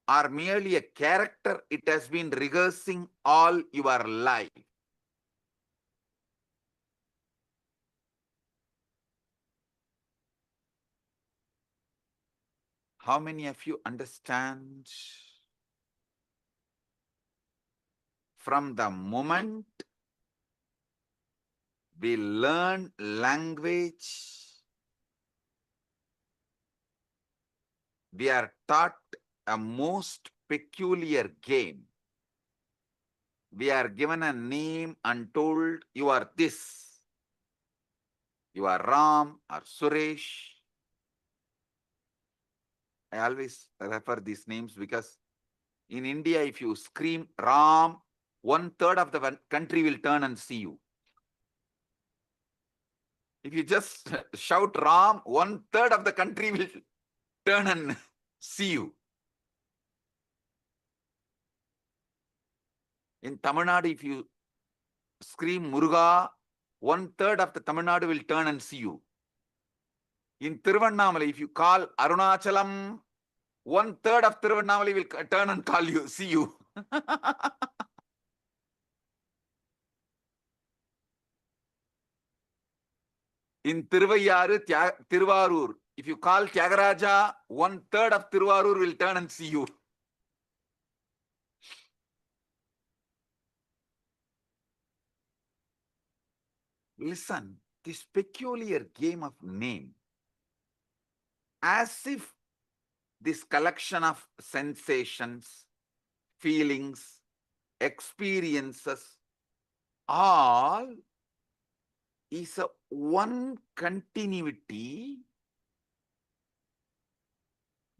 or merely a character it has been rehearsing all your life? How many of you understand? From the moment we learn language, we are taught a most peculiar game. We are given a name and told, you are this. You are Ram or Suresh. I always refer these names because in India, if you scream Ram, 1/3 of the country will turn and see you. If you just shout Ram, 1/3 of the country will turn and see you. In Tamil Nadu, if you scream Muruga, 1/3 of the Tamil Nadu will turn and see you. In Tiruvannamalai, if you call Arunachalam, 1/3 of Tiruvannamalai will turn and call you, see you. In Tiruvarur, if you call Tyagaraja, 1/3 of Tiruvarur will turn and see you. Listen, this peculiar game of name, as if this collection of sensations, feelings, experiences, all is a one continuity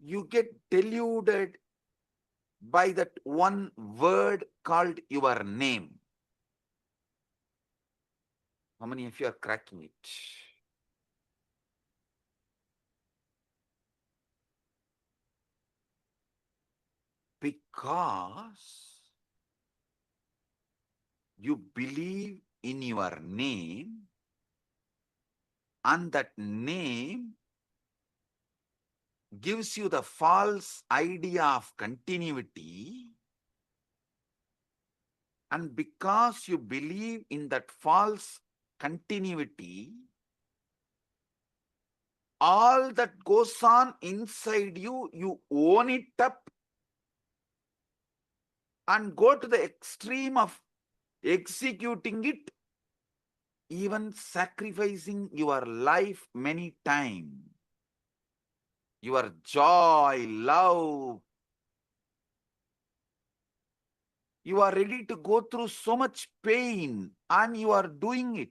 you get deluded by that one word called your name. How many of you are cracking it? Because you believe in your name, and that name gives you the false idea of continuity, and because you believe in that false continuity, all that goes on inside you, you own it up and go to the extreme of executing it, even sacrificing your life many times. Your joy, love, you are ready to go through so much pain and you are doing it.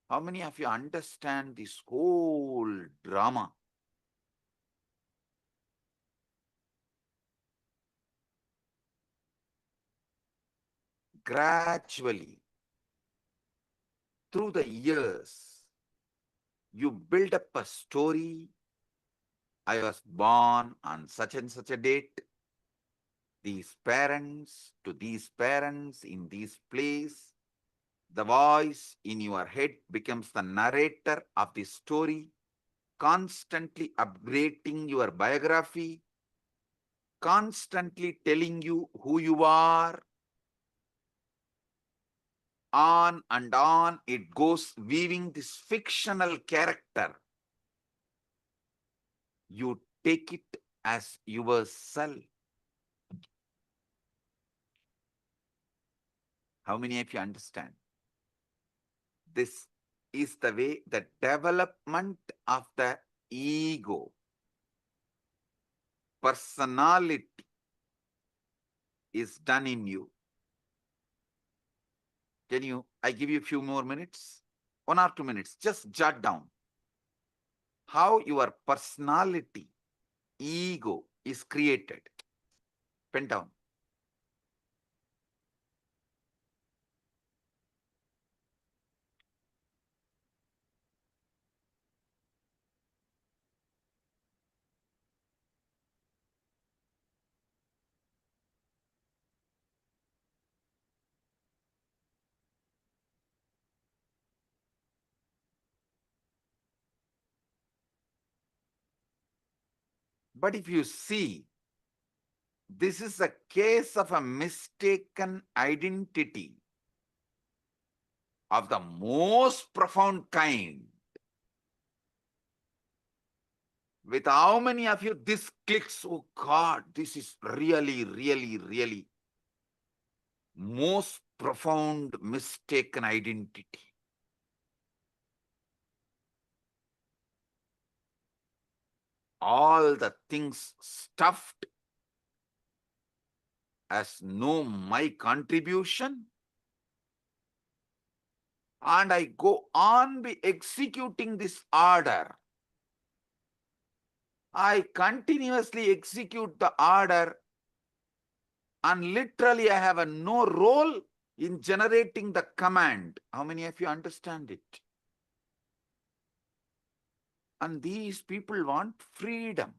How many of you understand this whole drama? Gradually, through the years, you build up a story. I was born on such and such a date. These parents to these parents in this place. The voice in your head becomes the narrator of the story, constantly upgrading your biography, constantly telling you who you are. On and on it goes, weaving this fictional character. You take it as yourself. How many of you understand? This is the way the development of the ego, personality is done in you. I give you a few more minutes, 1 or 2 minutes, just jot down how your personality, ego is created. Pen down. But if you see, this is a case of a mistaken identity of the most profound kind. With how many of you this clicks? Oh God, this is really, really, really most profound mistaken identity. All the things stuffed as no my contribution, and I go on be executing this order. I continuously execute the order, and literally I have no role in generating the command. How many of you understand it? And these people want freedom.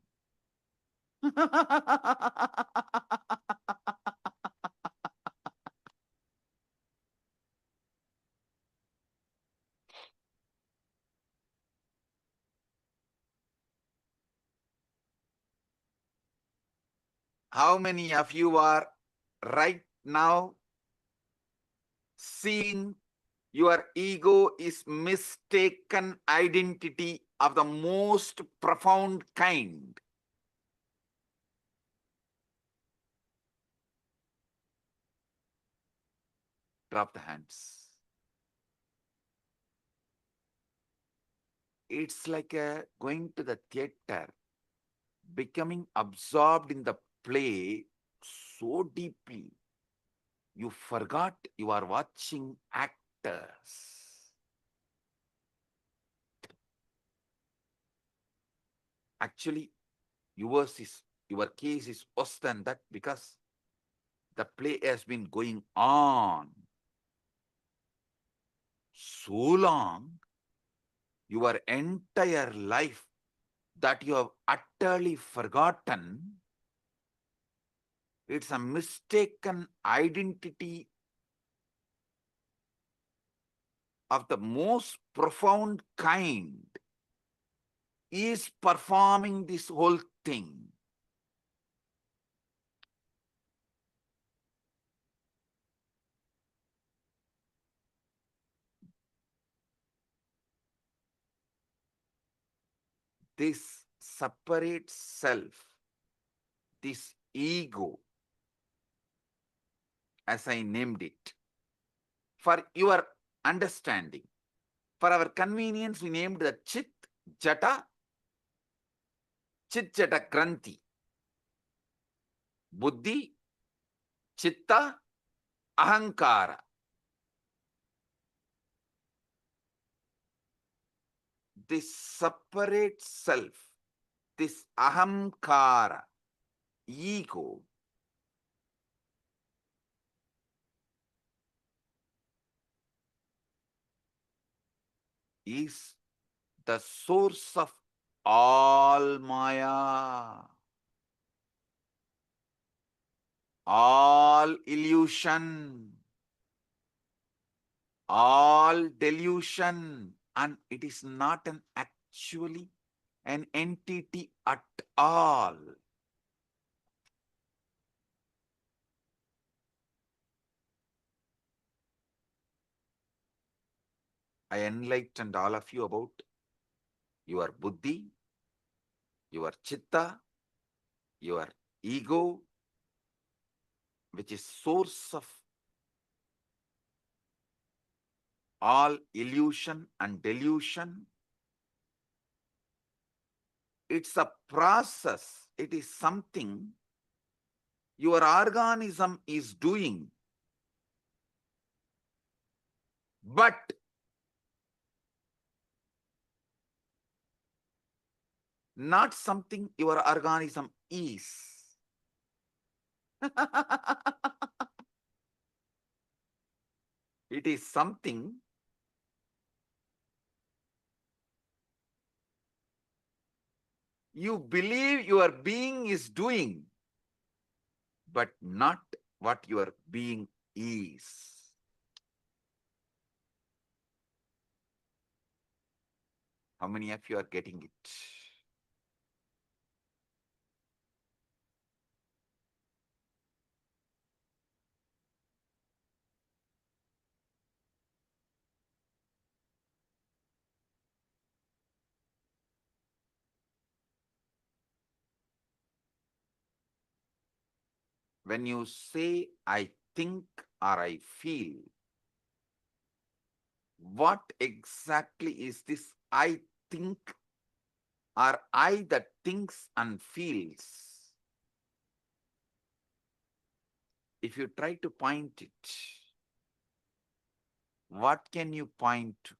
How many of you are right now seeing your ego is mistaken identity of the most profound kind? Drop the hands. It's like going to the theater, becoming absorbed in the play so deeply, you forgot you are watching actors. Actually, your case is worse than that because the play has been going on so long, your entire life, that you have utterly forgotten. It's a mistaken identity of the most profound kind is performing this whole thing. This separate self, this ego, as I named it, for your understanding, for our convenience, we named the Chit Jata Granthi. Buddhi, Chitta, Ahankara. This separate self, this Ahamkara, ego, is the source of all Maya, all illusion, all delusion, and it is not actually an entity at all. I enlightened all of you about your buddhi, your chitta, your ego, which is source of all illusion and delusion. It's a process. It is something your organism is doing. But not something your organism is. It is something you believe your being is doing, but not what your being is. How many of you are getting it? When you say, I think or I feel, what exactly is this I think or I that thinks and feels? If you try to point it, what can you point to?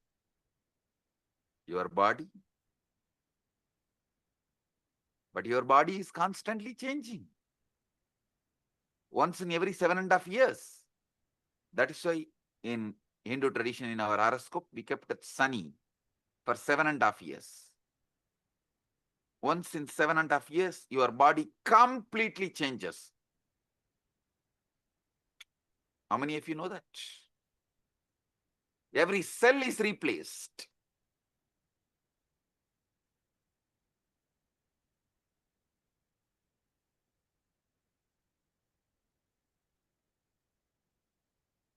Your body? But your body is constantly changing. Once in every 7.5 years. That is why in Hindu tradition, in our horoscope, we kept it sunny for 7.5 years. Once in 7.5 years, your body completely changes. How many of you know that? Every cell is replaced.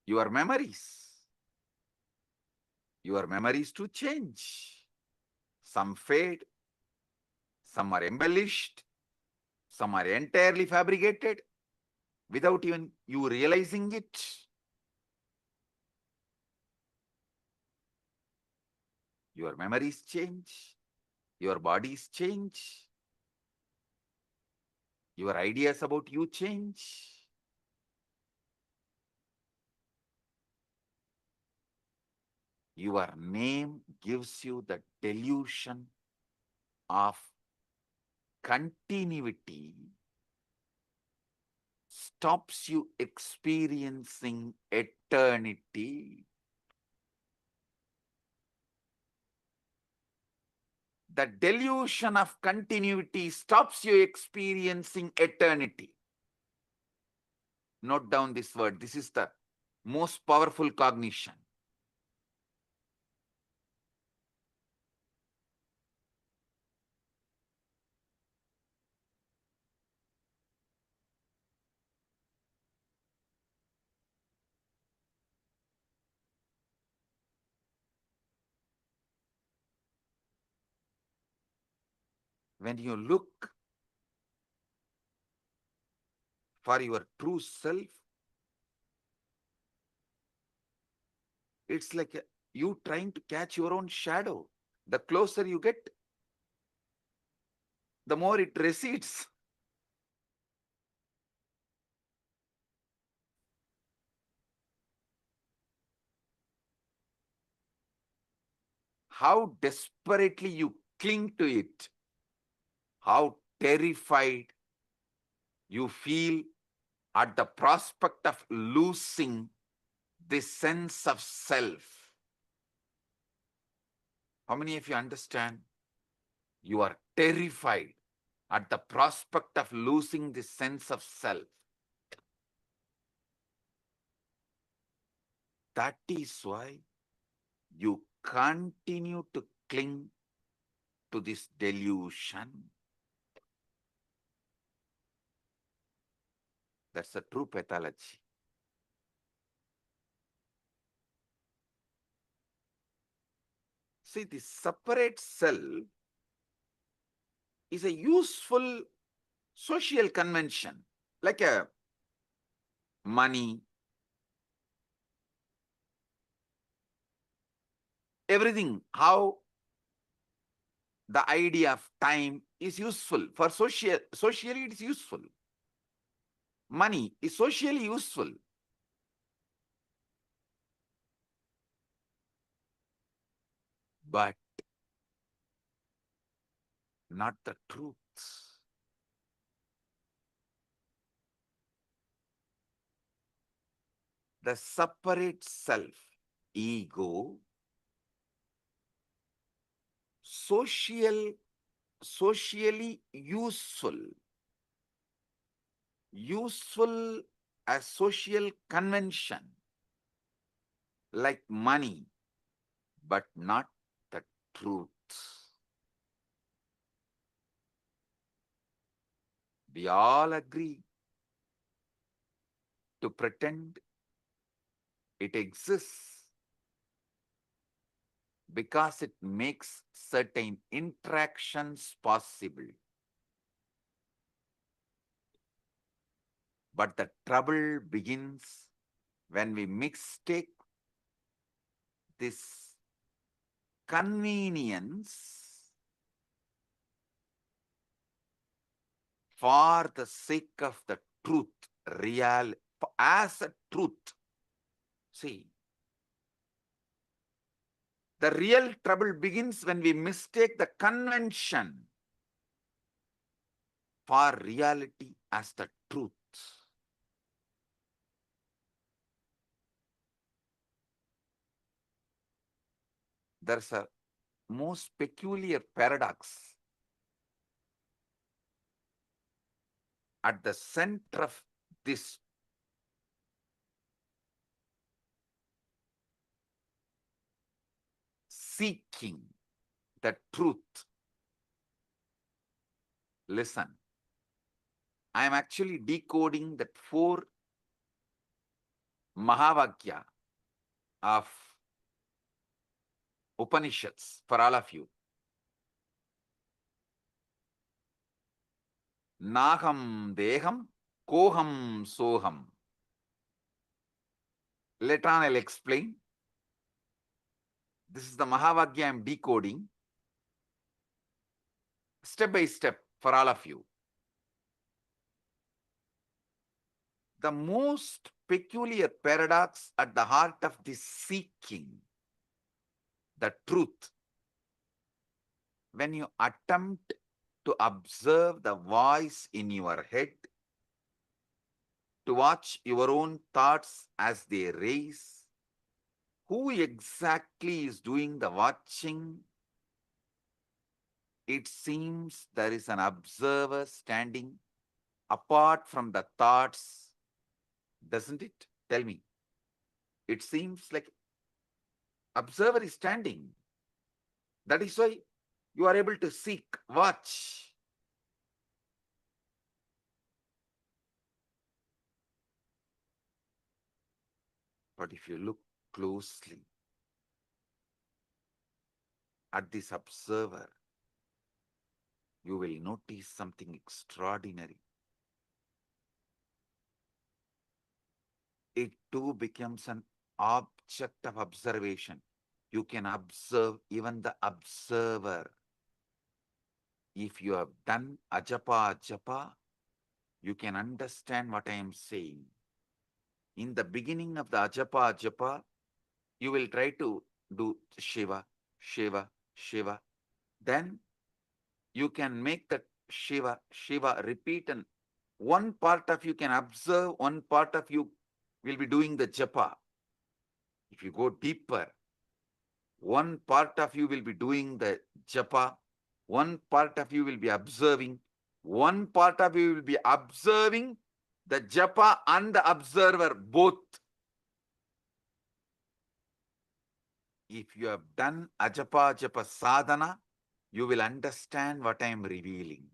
Your memories to change. Some fade, some are embellished, some are entirely fabricated without even you realizing it. Your memories change, your bodies change, your ideas about you change. Your name gives you the delusion of continuity stops you experiencing eternity. The delusion of continuity stops you experiencing eternity. Note down this word. This is the most powerful cognition. When you look for your true self, it's like you trying to catch your own shadow. The closer you get, the more it recedes. How desperately you cling to it, how terrified you feel at the prospect of losing this sense of self. How many of you understand? You are terrified at the prospect of losing this sense of self. That is why you continue to cling to this delusion. That's the true pathology. See, the separate self is a useful social convention, like a money, everything, how the idea of time is useful. For socially it is useful. Money is socially useful. But not the truth. The separate self, ego, socially useful as social convention, like money, but not the truth. We all agree to pretend it exists because it makes certain interactions possible. But the trouble begins when we mistake this convenience for the sake of the truth, real, as a truth. See, the real trouble begins when we mistake the convention for reality as the truth. There's a most peculiar paradox at the center of this seeking the truth. Listen, I am actually decoding that 4 Mahavakya of Upanishads for all of you. Naham deham, koham soham. Later on I'll explain. This is the Mahavakya I am decoding step by step for all of you. The most peculiar paradox at the heart of this seeking the truth, when you attempt to observe the voice in your head, to watch your own thoughts as they raise. Who exactly is doing the watching? It seems there is an observer standing apart from the thoughts, doesn't it? Tell me. It seems like observer is standing. That is why you are able to seek, watch. But if you look closely at this observer, you will notice something extraordinary. It too becomes an object of observation. You can observe even the observer. If you have done ajapa, you can understand what I am saying. In the beginning of the ajapa, you will try to do Shiva, Shiva, Shiva. Then you can make that Shiva, Shiva repeat, and one part of you can observe, one part of you will be doing the japa. If you go deeper, one part of you will be doing the japa, one part of you will be observing, one part of you will be observing the japa and the observer both. If you have done ajapa japa sadhana, you will understand what I am revealing.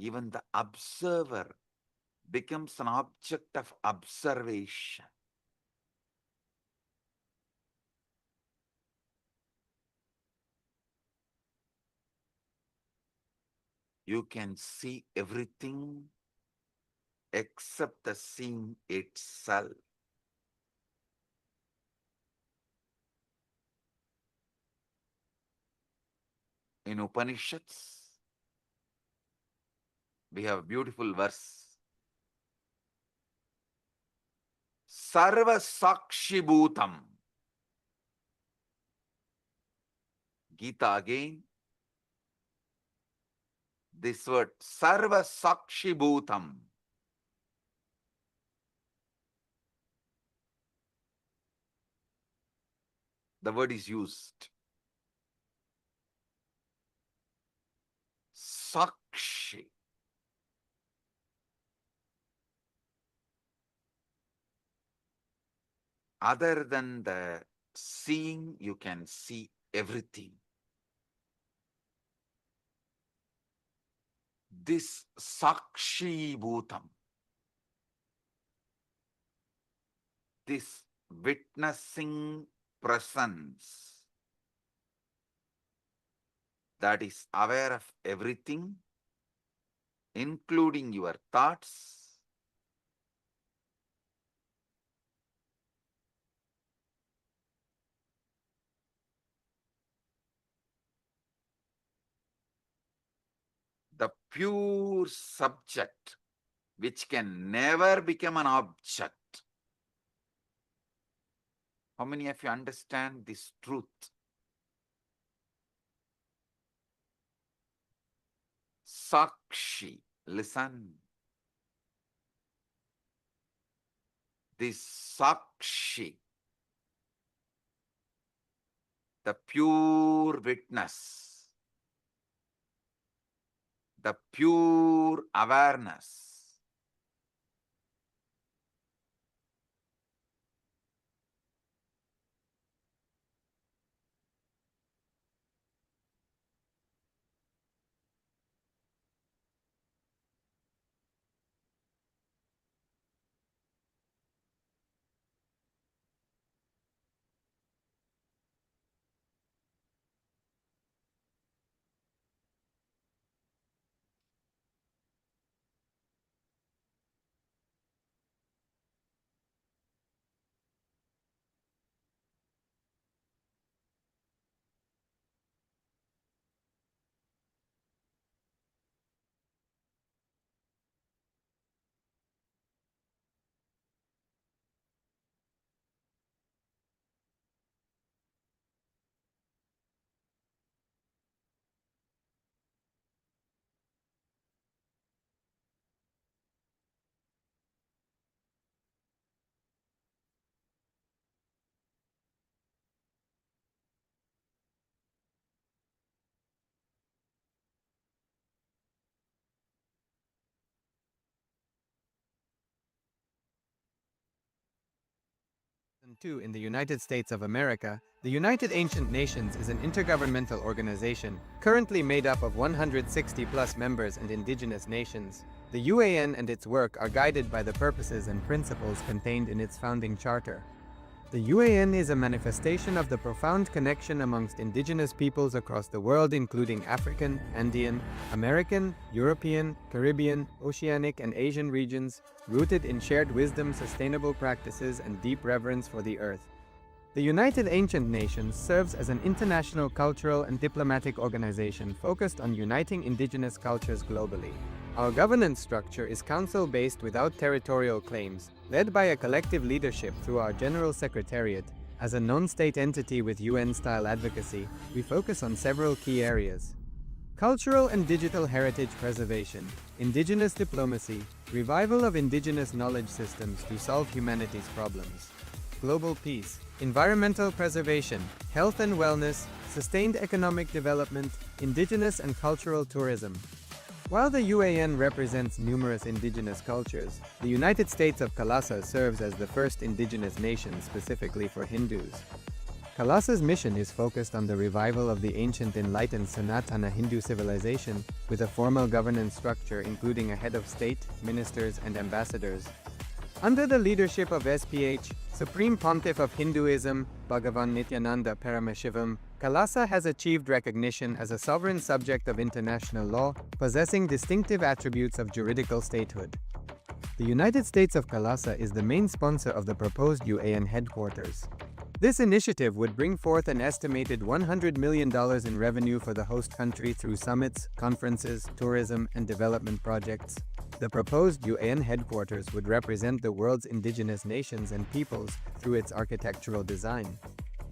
Even the observer becomes an object of observation. You can see everything except the seeing itself. In Upanishads, we have a beautiful verse. Sarva Sakshi Bhutam. Gita again. This word, Sarva Sakshi Bhutam. The word is used. Sakshi. Other than the seeing, you can see everything. This Sakshi Bhutam, this witnessing presence that is aware of everything, including your thoughts, the pure subject, which can never become an object. How many of you understand this truth? Sakshi, listen. This Sakshi, the pure witness, the pure awareness, II in the United States of America, the United Ancient Nations is an intergovernmental organization currently made up of 160 plus members and indigenous nations. The UAN and its work are guided by the purposes and principles contained in its founding charter. The UAN is a manifestation of the profound connection amongst indigenous peoples across the world, including African, Andean, American, European, Caribbean, Oceanic, and Asian regions, rooted in shared wisdom, sustainable practices, and deep reverence for the earth. The United Ancient Nations serves as an international cultural and diplomatic organization focused on uniting indigenous cultures globally. Our governance structure is council-based without territorial claims, led by a collective leadership through our General Secretariat. As a non-state entity with UN-style advocacy, we focus on several key areas: cultural and digital heritage preservation, indigenous diplomacy, revival of indigenous knowledge systems to solve humanity's problems, global peace, environmental preservation, health and wellness, sustained economic development, indigenous and cultural tourism. While the UAN represents numerous indigenous cultures, the United States of Kailasa serves as the first indigenous nation specifically for Hindus. Kailasa's mission is focused on the revival of the ancient enlightened Sanatana Hindu civilization with a formal governance structure including a head of state, ministers, and ambassadors. Under the leadership of SPH, Supreme Pontiff of Hinduism, Bhagavan Nityananda Paramashivam, Kailasa has achieved recognition as a sovereign subject of international law, possessing distinctive attributes of juridical statehood. The United States of Kailasa is the main sponsor of the proposed UAN headquarters. This initiative would bring forth an estimated $100 million in revenue for the host country through summits, conferences, tourism, and development projects. The proposed UAN headquarters would represent the world's indigenous nations and peoples through its architectural design.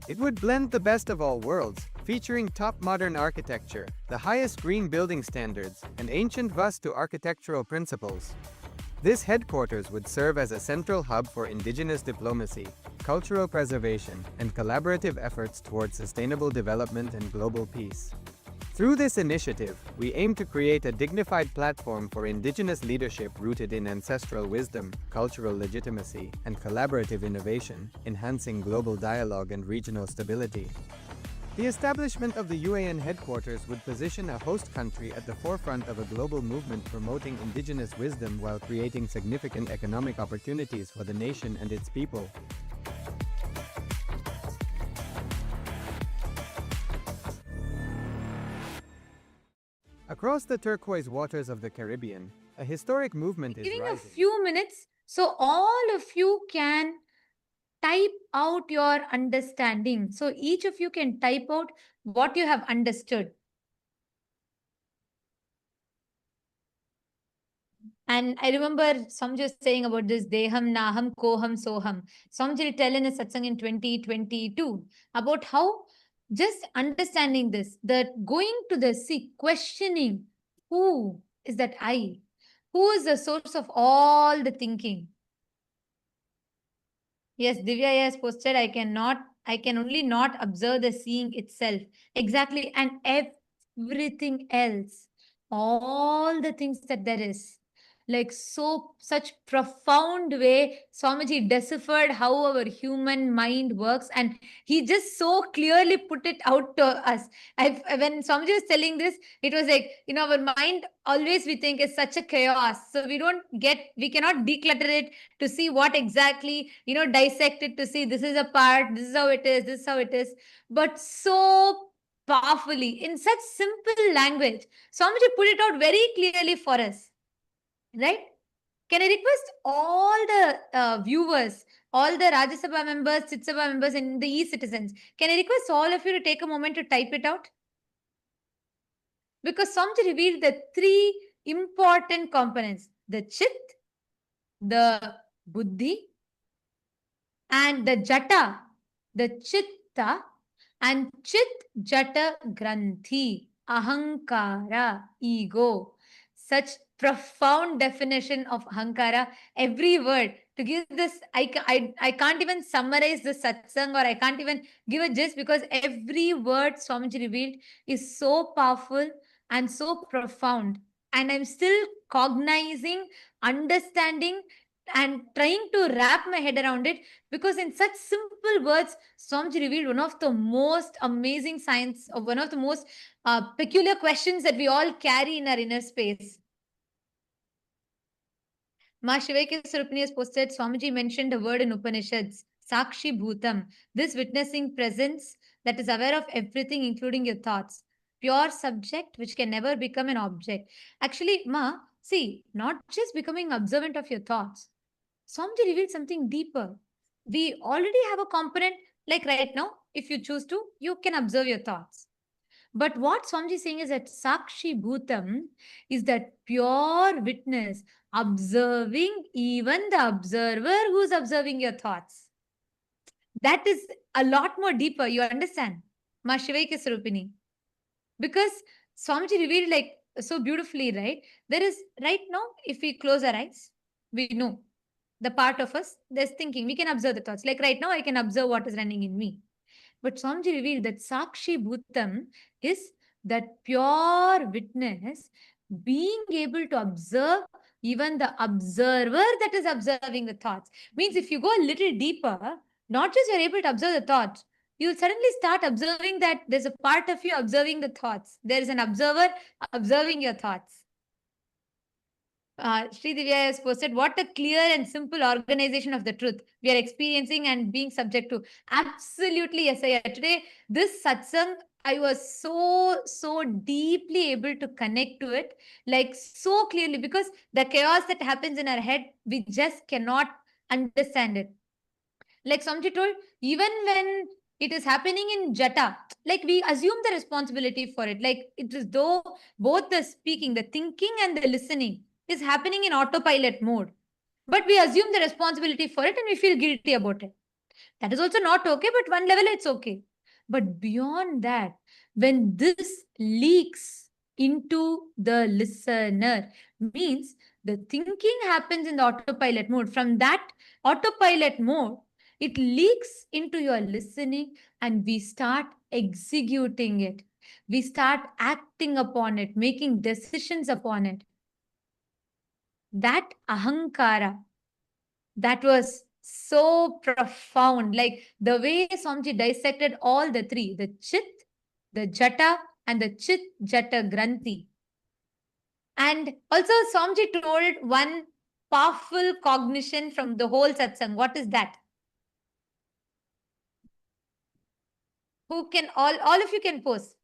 It would blend the best of all worlds, featuring top modern architecture, the highest green building standards, and ancient Vastu architectural principles. This headquarters would serve as a central hub for indigenous diplomacy, cultural preservation, and collaborative efforts towards sustainable development and global peace. Through this initiative, we aim to create a dignified platform for indigenous leadership rooted in ancestral wisdom, cultural legitimacy, and collaborative innovation, enhancing global dialogue and regional stability. The establishment of the UAN headquarters would position a host country at the forefront of a global movement promoting indigenous wisdom while creating significant economic opportunities for the nation and its people. Across the turquoise waters of the Caribbean, a historic movement is Giving rising. a few minutes so all of you can type out your understanding. So each of you can type out what you have understood. And I remember Samji saying about this Deham, Naham, Koham, Soham. Samji tell in a satsang in 2022 about how just understanding this, that going to the sea, questioning who is that I? Who is the source of all the thinking? Yes, Divya has posted, I can only not observe the seeing itself. Exactly. And everything else, all the things that there is. Like such profound way, Swamiji deciphered how our human mind works, and he just so clearly put it out to us. When Swamiji was telling this, it was like, our mind always we think is such a chaos. So we cannot declutter it to see what exactly, dissect it to see this is a part, this is how it is, this is how it is. But so powerfully, in such simple language, Swamiji put it out very clearly for us. Right? Can I request all the viewers, all the Rajya Sabha members, Chit Sabha members, and the e-citizens, can I request all of you to take a moment to type it out? Because Swamiji revealed the three important components: the Chit, the Buddhi, and the Jata, the Chitta, and Chit Jata Granthi, Ahankara, ego. Such profound definition of Ahankara, every word. To give this, I can't even summarize the satsang, or I can't even give a gist, because every word Swamiji revealed is so powerful and so profound. And I'm still cognizing, understanding, and trying to wrap my head around it, because in such simple words, Swamiji revealed one of the most amazing science, or one of the most peculiar questions that we all carry in our inner space. Ma Shivaika Sarupani has posted, Swamiji mentioned a word in Upanishads, Sakshi Bhutam, this witnessing presence that is aware of everything, including your thoughts. Pure subject which can never become an object. Actually, Ma, see, not just becoming observant of your thoughts. Swamiji revealed something deeper. We already have a component, like right now, if you choose to, you can observe your thoughts. But what Swamiji is saying is that Sakshi Bhutam is that pure witness, observing even the observer who's observing your thoughts. That is a lot more deeper, you understand? Ma Shivaika Sarupini. Because Swamiji revealed like so beautifully, right? There is, right now, if we close our eyes, we know the part of us that's thinking, we can observe the thoughts. Like right now, I can observe what is running in me. But Swamiji revealed that Sakshi Bhutam is that pure witness being able to observe even the observer that is observing the thoughts. Means if you go a little deeper, not just you're able to observe the thoughts, you'll suddenly start observing that there's a part of you observing the thoughts. There is an observer observing your thoughts. Sri Divya has posted, what a clear and simple organization of the truth we are experiencing and being subject to. Absolutely, yes, I today, this satsang, I was so deeply able to connect to it, like so clearly, because the chaos that happens in our head, we just cannot understand it. Like Samji told, even when it is happening in Jata, like we assume the responsibility for it. Like it is though both the speaking, the thinking and the listening is happening in autopilot mode. But we assume the responsibility for it and we feel guilty about it. That is also not okay, but one level it's okay. But beyond that, when this leaks into the listener, means the thinking happens in the autopilot mode. From that autopilot mode, it leaks into your listening and we start executing it. We start acting upon it, making decisions upon it. That ahankara, that was so profound. Like the way Swamiji dissected all the three, the Chit, the Jata, and the Chit Jata Granthi. And also Swamiji told one powerful cognition from the whole satsang. What is that? Who can, all of you can post.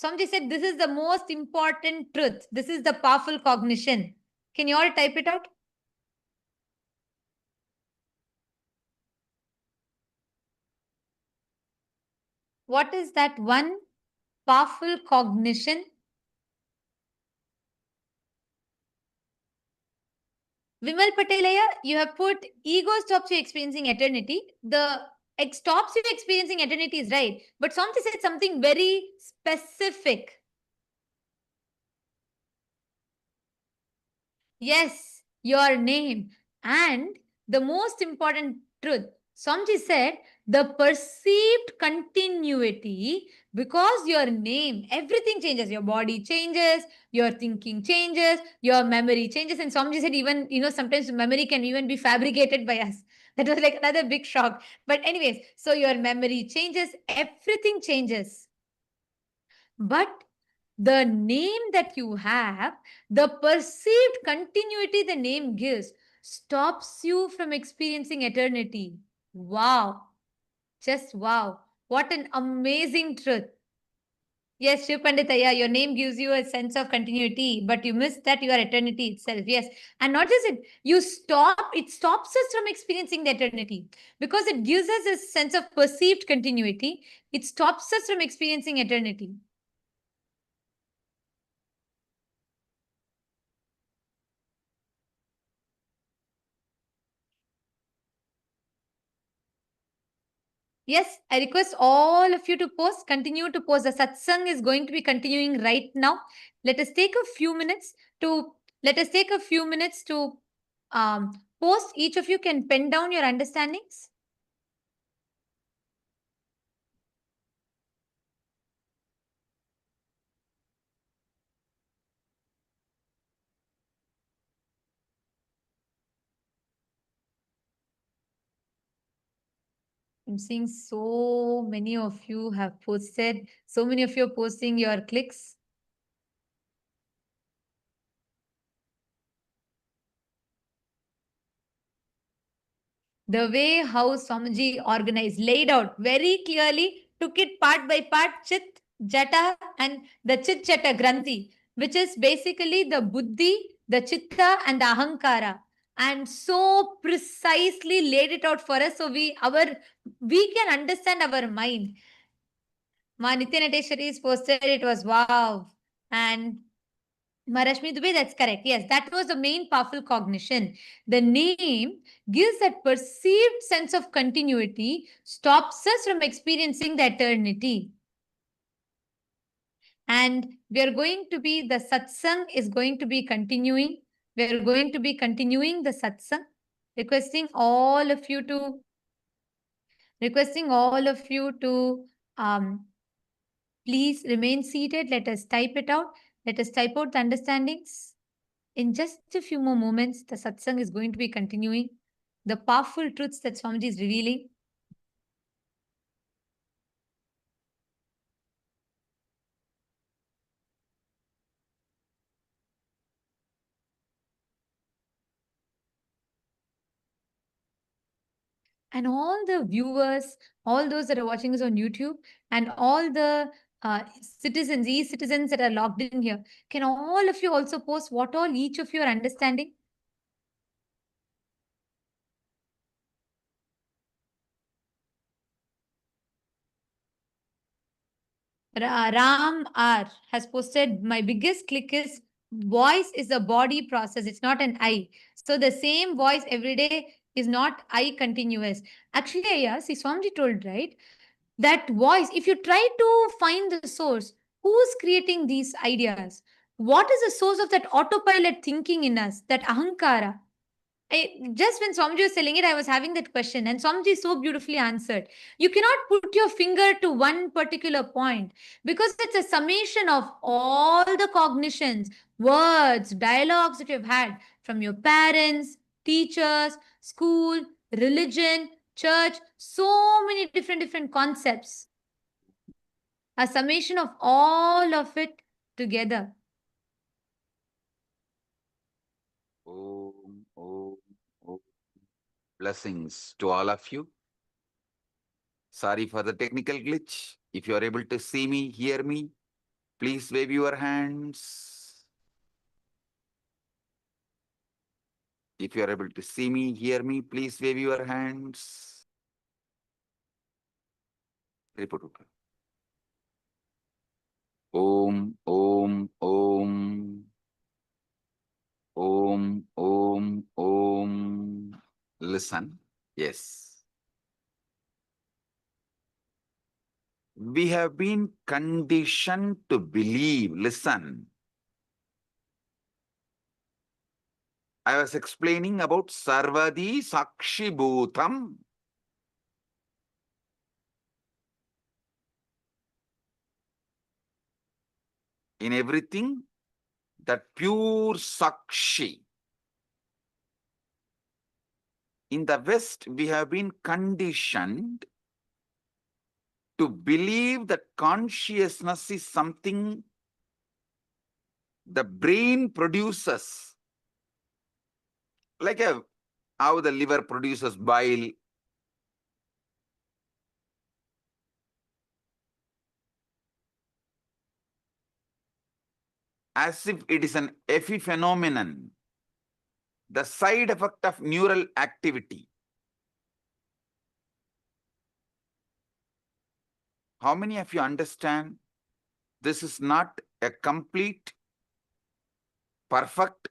Swamiji said, this is the most important truth. This is the powerful cognition. Can you all type it out? What is that one powerful cognition? Vimal Patelaya, you have put ego stops you experiencing eternity. The stops you experiencing eternity is right. But Swamiji said something very specific. Yes, your name. And the most important truth, Swamiji said, the perceived continuity, because your name, everything changes. Your body changes, your thinking changes, your memory changes. And Swamiji said even, sometimes memory can even be fabricated by us. That was like another big shock. But anyways, so your memory changes, everything changes. But the name that you have, the perceived continuity the name gives, stops you from experiencing eternity. Wow. Just wow. What an amazing truth. Yes, Shiv Panditaya, your name gives you a sense of continuity, but you miss that you are eternity itself. Yes. And not just it, it stops us from experiencing the eternity because it gives us a sense of perceived continuity. It stops us from experiencing eternity. Yes, I request all of you to post, continue to post. The satsang is going to be continuing right now. Let us take a few minutes to post. Each of you can pen down your understandings. I'm seeing so many of you have posted. So many of you are posting your clicks. The way how Swamiji organized, laid out very clearly, took it part by part, Chit, Jata, and the Chit Jata Granthi, which is basically the Buddhi, the Chitta, and the Ahankara. And so precisely laid it out for us so we can understand our mind. Ma Nityanateshwari is posted, it was wow. And Marashmi Dubey, that's correct. Yes, that was the main powerful cognition. The name gives that perceived sense of continuity, stops us from experiencing the eternity. And we are going to be, the satsang is going to be continuing. We are going to be continuing the satsang, requesting all of you to please remain seated. Let us type it out. Let us type out the understandings. In just a few more moments, the satsang is going to be continuing. The powerful truths that Swamiji is revealing. And all the viewers, all those that are watching us on YouTube, and all the citizens, e-citizens that are logged in here, can all of you also post what all each of you are understanding? Ram R has posted, my biggest click is voice is a body process. It's not an I. So the same voice every day is not I continuous. Actually, yeah, see, Swamiji told, right? That voice, if you try to find the source, who's creating these ideas? What is the source of that autopilot thinking in us, that ahankara? Just when Swamiji was telling it, I was having that question, and Swamiji so beautifully answered. You cannot put your finger to one particular point because it's a summation of all the cognitions, words, dialogues that you've had from your parents, teachers, school, religion, church, so many different concepts. A summation of all of it together. Om, om, om. Blessings to all of you. Sorry for the technical glitch. If you are able to see me, hear me, please wave your hands. If you are able to see me, hear me, please wave your hands. Report. Om, om, om. Om, om, om. Listen. Yes. We have been conditioned to believe. Listen. I was explaining about Sarvadi Sakshi Bhutam. In everything, that pure Sakshi. In the West, we have been conditioned to believe that consciousness is something the brain produces. Like how the liver produces bile. As if it is an epiphenomenon, the side effect of neural activity. How many of you understand this is not a complete, perfect,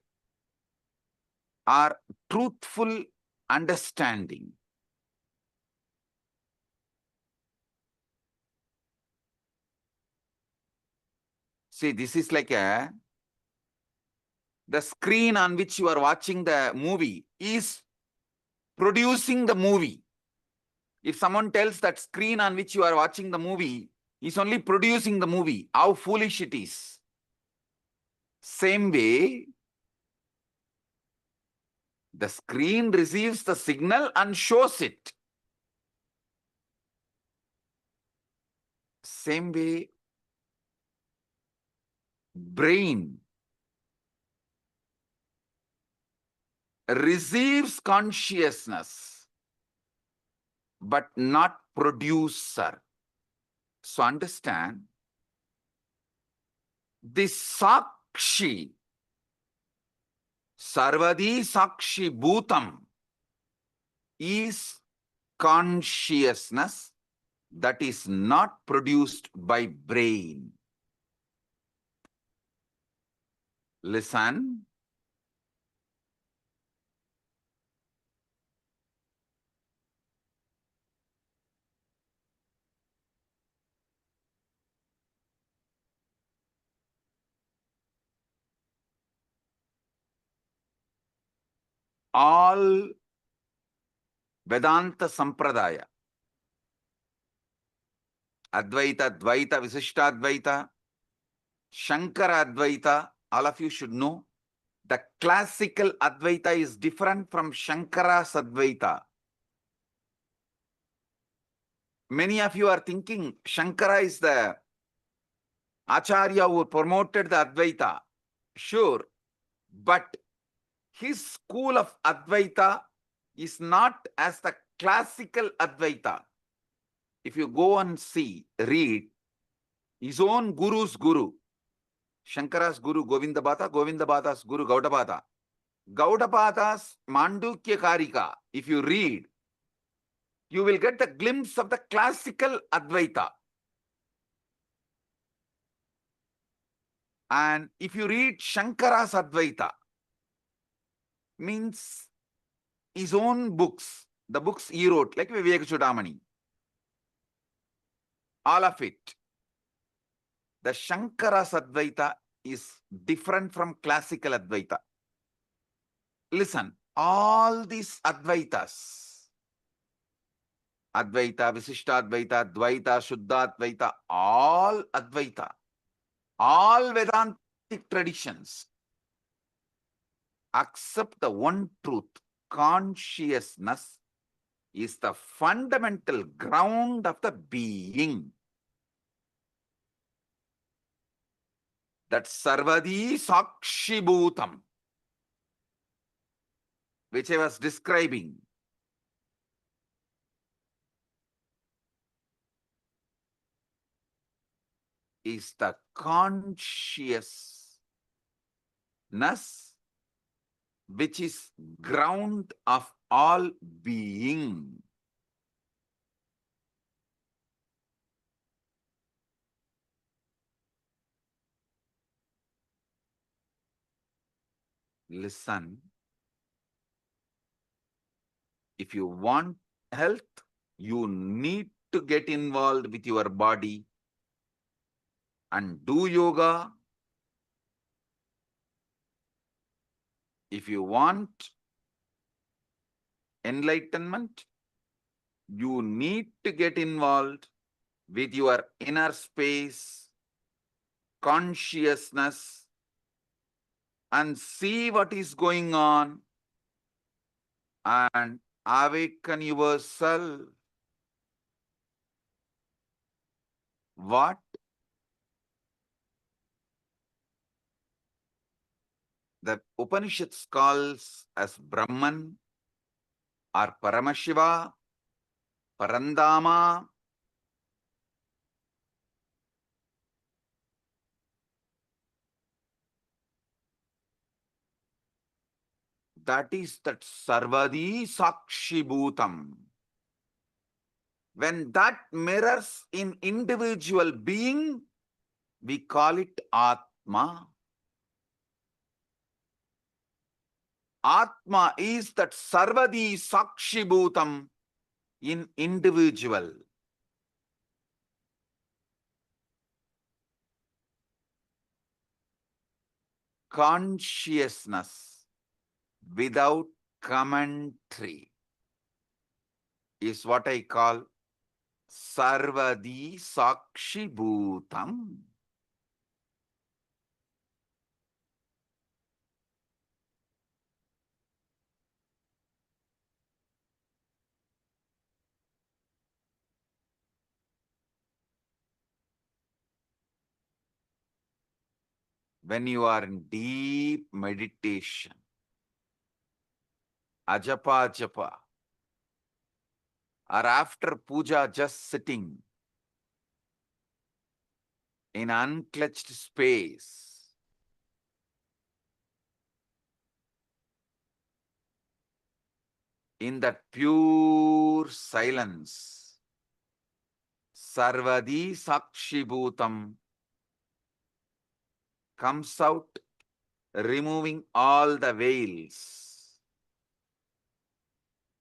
or truthful understanding? See, this is like the screen on which you are watching the movie is producing the movie. If someone tells that screen on which you are watching the movie is only producing the movie, how foolish it is. Same way, the screen receives the signal and shows it. Same way, brain receives consciousness, but not producer. So understand, this Sakshi, Sarvadi Sakshi Bhutam, is consciousness that is not produced by brain. Listen. All Vedanta Sampradaya, Advaita, Dvaita, Visishtadvaita, Shankara Advaita, all of you should know, the classical Advaita is different from Shankara's Advaita. Many of you are thinking Shankara is the Acharya who promoted the Advaita. Sure, but his school of Advaita is not as the classical Advaita. If you go and see, read, his own guru's guru, Shankara's guru Govindabhata, Govindabhata's guru Gaudabhata. Gaudabhata's Mandukya Karika, if you read, you will get the glimpse of the classical Advaita. And if you read Shankara's Advaita, means his own books, the books he wrote, like Viveka Chudamani, all of it. The Shankara's Advaita is different from classical Advaita. Listen, all these Advaitas, Advaita, Visishtadvaita, Dvaita, Shuddhadvaita, all Advaita, all Vedantic traditions accept the one truth. Consciousness is the fundamental ground of the being. That Sarvadi Sakshi Bhutam, which I was describing, is the consciousness which is ground of all being. Listen, if you want health, you need to get involved with your body and do yoga. If you want enlightenment, you need to get involved with your inner space, consciousness, and see what is going on and awaken yourself. What? The Upanishads calls as Brahman or Paramashiva, Parandama. That is that Sarvadi Sakshi Bhutam. When that mirrors in individual being, we call it Atma. Atma is that Sarvadi Sakshi Bhutam in individual. Consciousness without commentary is what I call Sarvadi Sakshi Bhutam. when you are in deep meditation, ajapa japa, or after puja just sitting in unclutched space, in that pure silence, sarvadi sakshibhutam comes out, removing all the veils,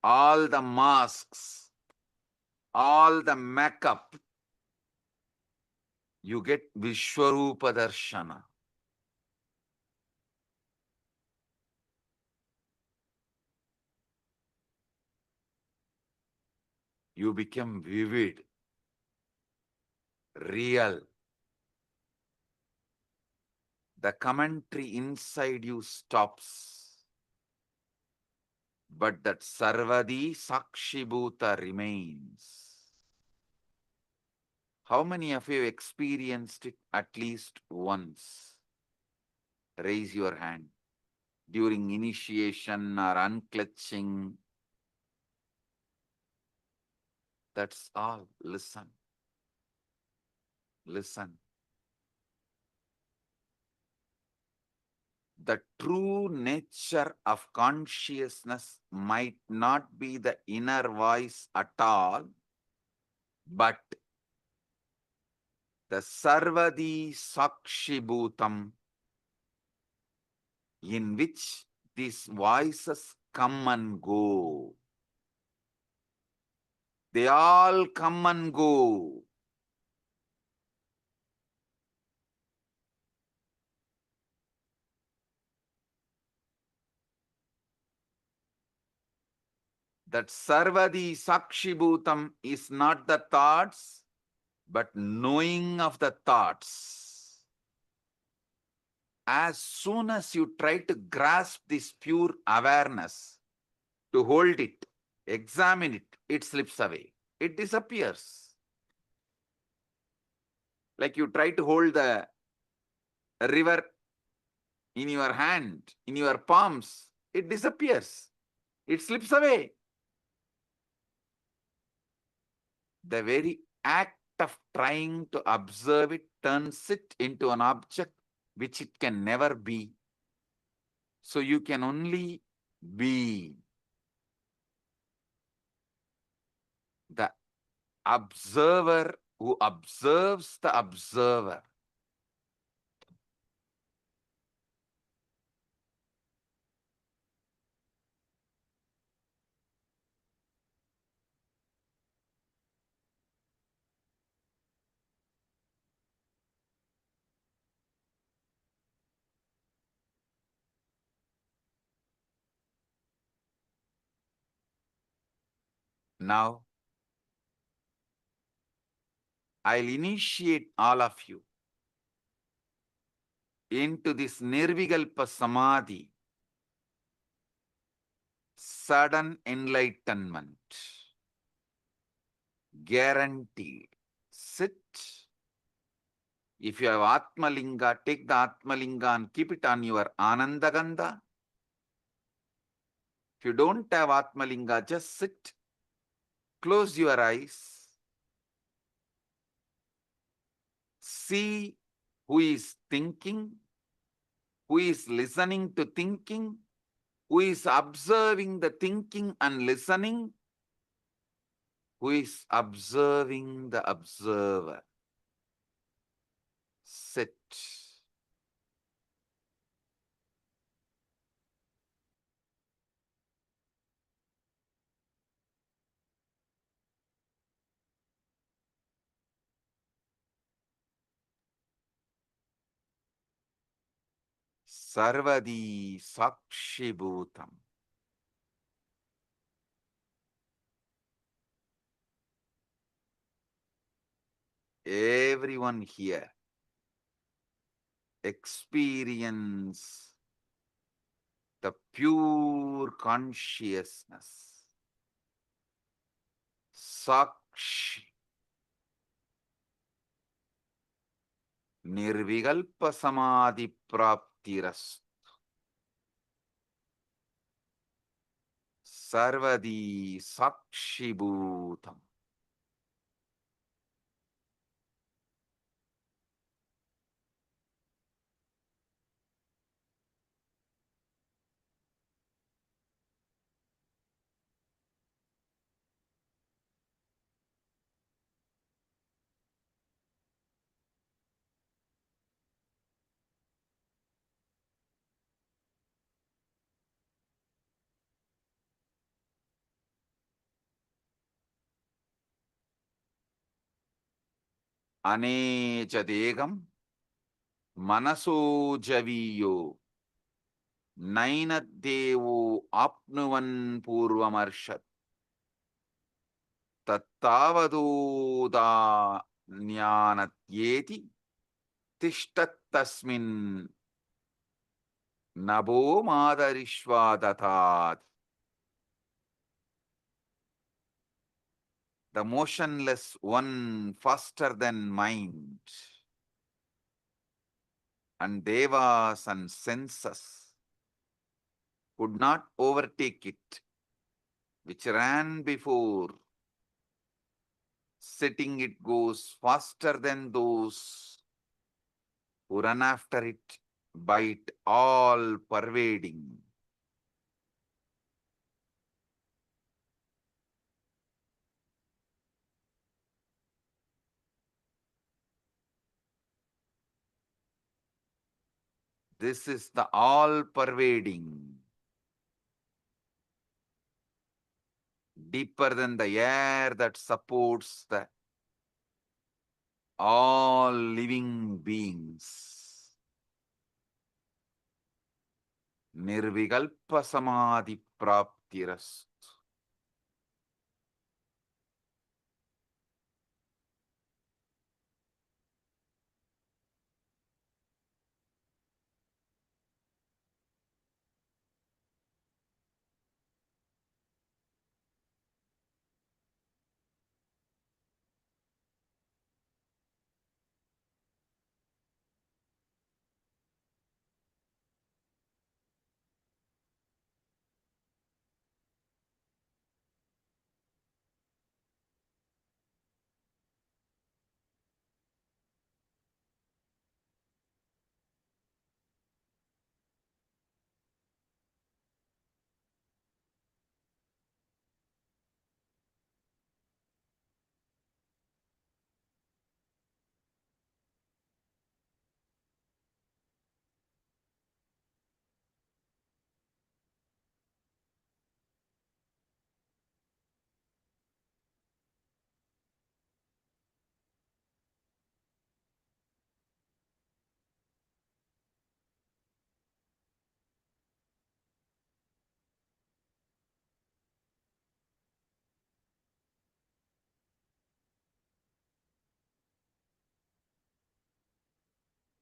all the masks, all the makeup. You get Vishwarupa Darshana. You become vivid, real. The commentary inside you stops, but that Sarvadi Sakshibhuta remains. How many of you experienced it at least once? Raise your hand. During initiation or unclutching. That's all. Listen. Listen. The true nature of consciousness might not be the inner voice at all, but the Sarvadi Sakshibhutam, in which these voices come and go. They all come and go. That Sarvadi Sakshibhutam is not the thoughts, but knowing of the thoughts. As soon as you try to grasp this pure awareness, to hold it, examine it, it slips away. It disappears. Like you try to hold the river in your hand, in your palms, it disappears. It slips away. The very act of trying to observe it turns it into an object which it can never be. So you can only be. The observer who observes the observer. Now, I'll initiate all of you into this Nirvikalpa Samadhi, sudden enlightenment, guaranteed. Sit. If you have Atmalinga, take the Atmalinga and keep it on your Anandagandha. If you don't have Atmalinga, just sit. Close your eyes. See who is thinking, who is listening to thinking, who is observing the thinking and listening, who is observing the observer. Sit. Sarvadi Sakshibhutam. Everyone here experience the pure consciousness. Sakshi. Nirvikalpa samadhi praptiras. Sarvadi sakshibhutam. Anecha degam manaso javiyo nainaddevo apnuvan purvamarshat tattavadoda jnanatyeti tishtattasmin nabo madarishvadatat. The motionless one faster than mind, and devas and senses could not overtake it, which ran before. Setting it goes faster than those who run after it, by it all pervading. This is the all pervading, deeper than the air that supports the all living beings. Nirvikalpa samadhi praptiras.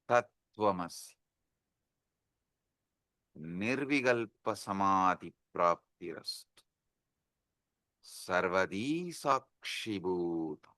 Tattvamasi. Nirvikalpa samadhi praptiras. Sarvadi sakshibhutam.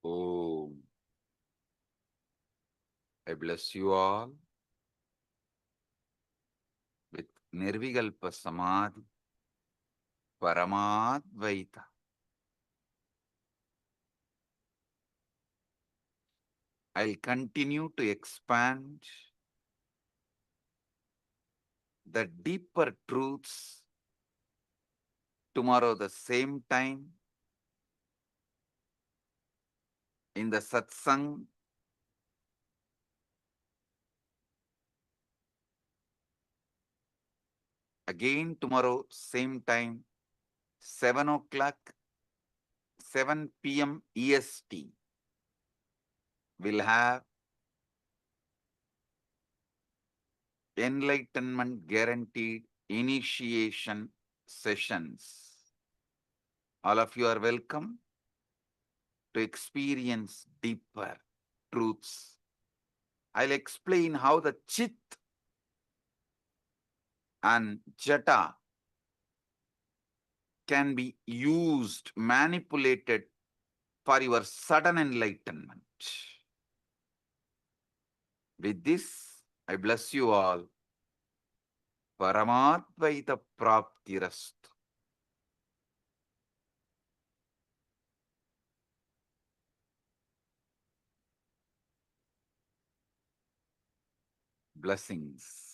Oh, I bless you all with Nirvikalpa Samadhi, Paramadvaita. I'll continue to expand the deeper truths tomorrow the same time in the satsang. Again tomorrow same time, 7 o'clock, 7 p.m. EST. We'll have enlightenment guaranteed initiation sessions. All of you are welcome to experience deeper truths. I'll explain how the Chit and Jata can be used, manipulated for your sudden enlightenment. With this, I bless you all. Paramadvaita Praptirastu. Blessings.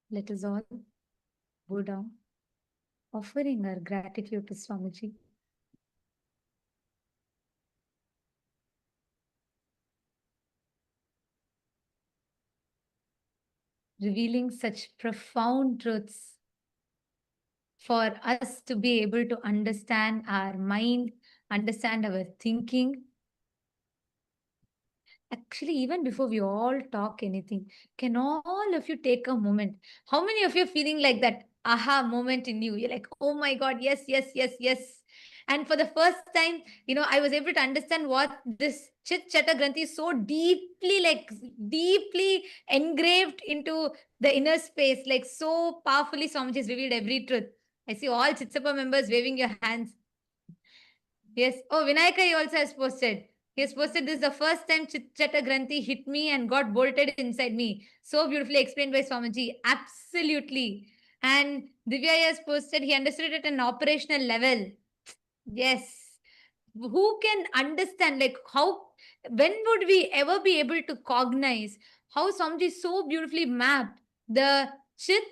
Let us all go down, offering our gratitude to Swamiji. Revealing such profound truths for us to be able to understand our mind, understand our thinking. Actually, even before we all talk anything, can all of you take a moment? How many of you are feeling like that aha moment in you? You're like, oh my God, yes, yes, yes, yes. And for the first time, I was able to understand what this Chit Chata Granthi is so deeply engraved into the inner space, like so powerfully Swamiji has revealed every truth. I see all Chitsapa members waving your hands. Yes. Oh, Vinayaka he also has posted. He has posted, this is the first time Chit-Chata Granthi hit me and got bolted inside me. So beautifully explained by Swamiji. Absolutely. And Divya has posted, he understood it at an operational level. Yes. Who can understand, like, when would we ever be able to cognize how Swamiji so beautifully mapped the Chit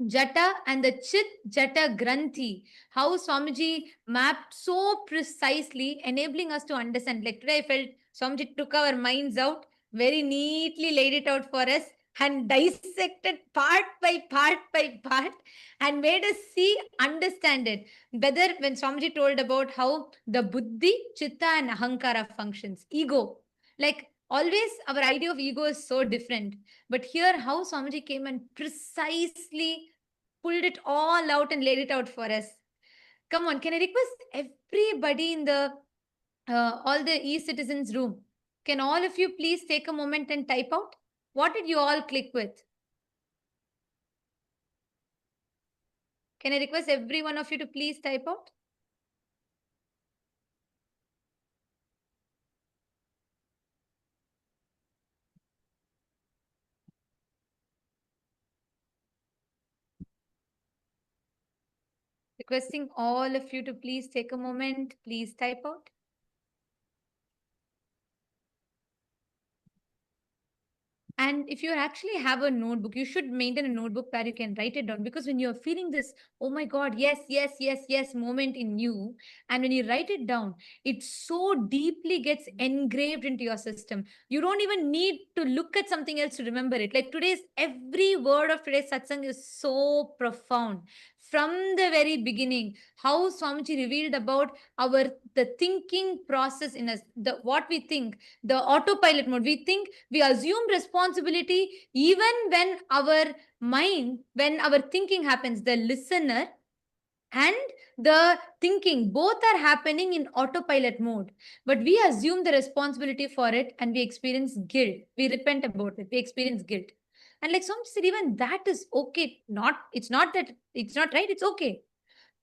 Jata and the Chit Jata Granthi, how Swamiji mapped so precisely, enabling us to understand. Like today, I felt Swamiji took our minds out, very neatly laid it out for us, and dissected part by part, and made us see, understand it. Whether when Swamiji told about how the Buddhi, Chitta, and Ahankara functions, ego, like always, our idea of ego is so different. But here, how Swamiji came and precisely pulled it all out and laid it out for us. Come on, can I request everybody in the all the e-citizens room? Can all of you please take a moment and type out? What did you all click with? Can I request every one of you to please type out? Requesting all of you to please take a moment, please type out. And if you actually have a notebook, you should maintain a notebook where you can write it down, because when you're feeling this, oh my God, yes, yes, yes, yes moment in you, and when you write it down, it so deeply gets engraved into your system. You don't even need to look at something else to remember it. Like every word of today's satsang is so profound. From the very beginning, how Swamiji revealed about the thinking process in us, what we think, the autopilot mode. We think, we assume responsibility even when our mind, when our thinking happens. The listener and the thinking, both are happening in autopilot mode. But we assume the responsibility for it and we experience guilt. We repent about it. We experience guilt. And like some said, even that is okay. It's not that it's not right, it's okay.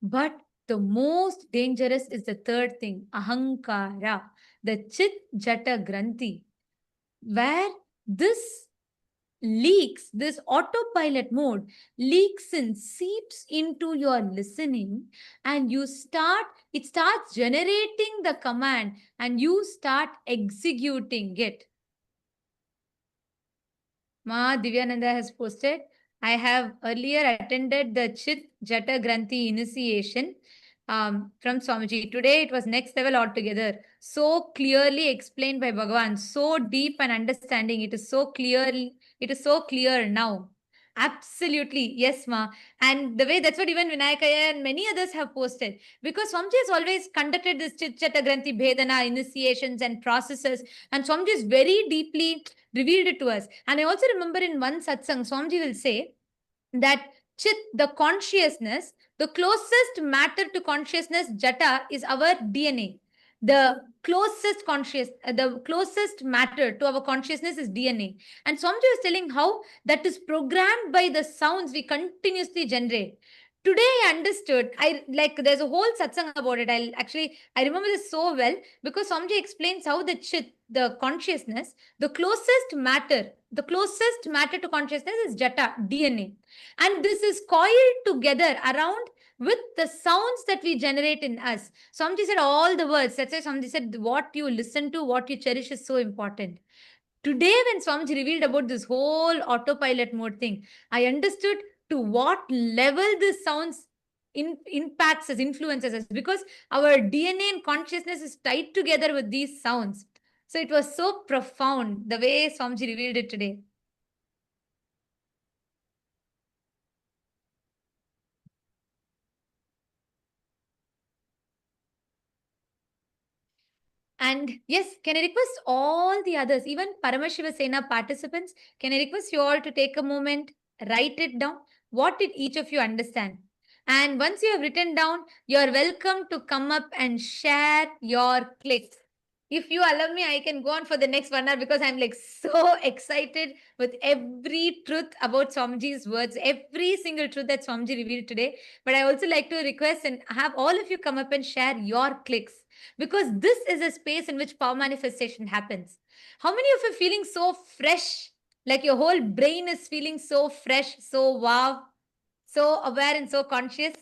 But the most dangerous is the third thing, ahankara, the chit jata granthi, where this leaks, this autopilot mode leaks and seeps into your listening, and it starts generating the command and you start executing it. Ma Divyananda has posted, I have earlier attended the Chit Jata Granthi initiation from Swamiji. Today it was next level altogether. So clearly explained by Bhagavan. So deep and understanding. It is so clear now. Absolutely. Yes, Ma. And the way that's what even Vinayakaya and many others have posted. Because Swamiji has always conducted this Chit Jata Granthi Bhedana initiations and processes. And Swamiji is very deeply revealed it to us. And I also remember in one satsang, Swamiji will say that Chit, the consciousness, the closest matter to consciousness, Jata, is our DNA. The closest matter to our consciousness is DNA. And Swamiji was telling how that is programmed by the sounds we continuously generate. Today I understood, there's a whole satsang about it. I remember this so well because Swamiji explains how the Chit, the consciousness, the closest matter to consciousness is Jata, DNA. And this is coiled together around with the sounds that we generate in us. Swamiji said all the words. That's why Swamiji said what you listen to, what you cherish is so important. Today, when Swamiji revealed about this whole autopilot mode thing, I understood to what level this sounds impacts us, influences us, because our DNA and consciousness is tied together with these sounds. So it was so profound the way Swamiji revealed it today. And yes, can I request all the others, even Paramashiva Sena participants, can I request you all to take a moment, write it down? What did each of you understand? And once you have written down, you're welcome to come up and share your clicks. If you allow me, I can go on for the next 1 hour because I'm like so excited with every truth about Swamiji's words, every single truth that Swamiji revealed today. But I also like to request and have all of you come up and share your clicks, because this is a space in which power manifestation happens. How many of you are feeling so fresh? Like your whole brain is feeling so fresh, so wow, so aware and so conscious?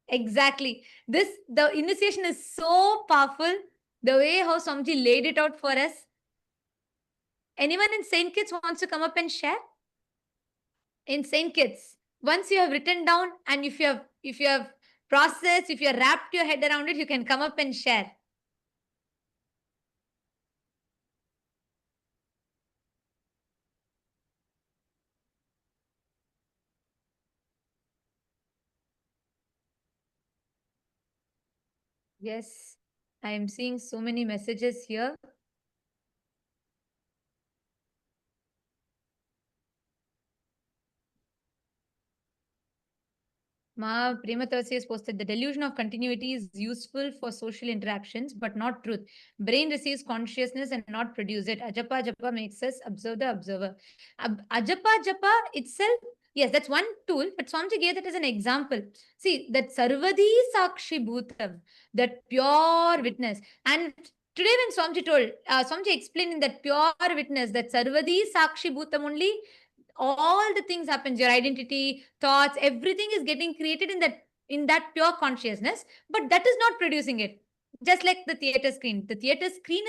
Exactly. The initiation is so powerful. The way how Swamiji laid it out for us. Anyone in Saint Kitts wants to come up and share? In Saint Kitts, once you have written down and if you have processed, if you have wrapped your head around it, you can come up and share. Yes, I am seeing so many messages here. Ma Prematavasi has posted, the delusion of continuity is useful for social interactions, but not truth. Brain receives consciousness and not produce it. Ajapa Japa makes us observe the observer. Ajapa Japa itself, yes, that's one tool, but Swamiji gave that as an example. See, that Sarvadi Sakshi Bhutam, that pure witness. And today when Swamiji told, Swamiji explained in that pure witness, that Sarvadi Sakshi Bhutam only, all the things happens, your identity, thoughts, everything is getting created in that pure consciousness, but that is not producing it. Just like the theater screen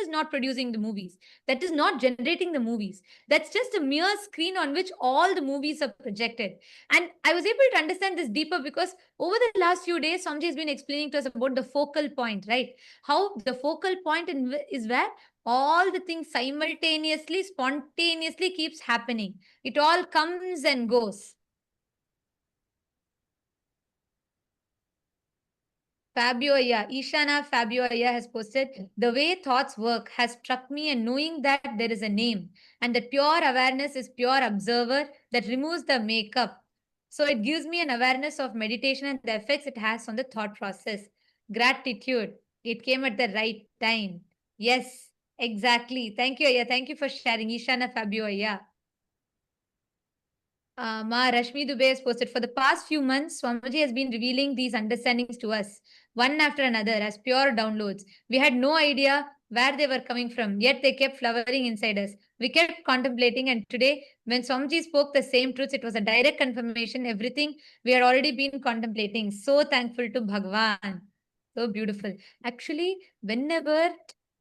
is not producing the movies, that is not generating the movies, that's just a mere screen on which all the movies are projected. And I was able to understand this deeper because over the last few days Swamiji has been explaining to us about the focal point, right? How the focal point is where all the things simultaneously, spontaneously keeps happening. It all comes and goes. Fabio Aya, Ishana Fabio Aya has posted, the way thoughts work has struck me, and knowing that there is a name and that pure awareness is pure observer that removes the makeup. So it gives me an awareness of meditation and the effects it has on the thought process. Gratitude. It came at the right time. Yes, exactly. Thank you, Aya. Thank you for sharing. Ishana Fabio, Aya. Ma Rashmi Dubey has posted, for the past few months, Swamiji has been revealing these understandings to us, one after another, as pure downloads. We had no idea where they were coming from, yet they kept flowering inside us. We kept contemplating, and today, when Swamiji spoke the same truths, it was a direct confirmation, everything we had already been contemplating. So thankful to Bhagavan. So beautiful. Actually, whenever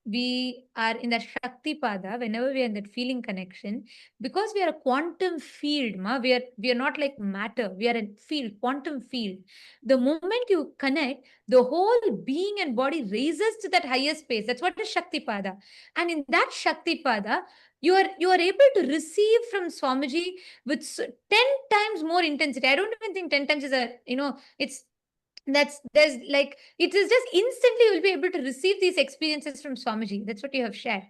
we are in that Shakti Pada, whenever we are in that feeling connection, because we are a quantum field, we are not like matter, we are a field, quantum field. The moment you connect, the whole being and body raises to that higher space. That's what is Shakti Pada. And in that Shakti Pada, you are able to receive from Swamiji with 10 times more intensity. I don't even think 10 times is it's there's like, it is just instantly you'll be able to receive these experiences from Swamiji. That's what you have shared.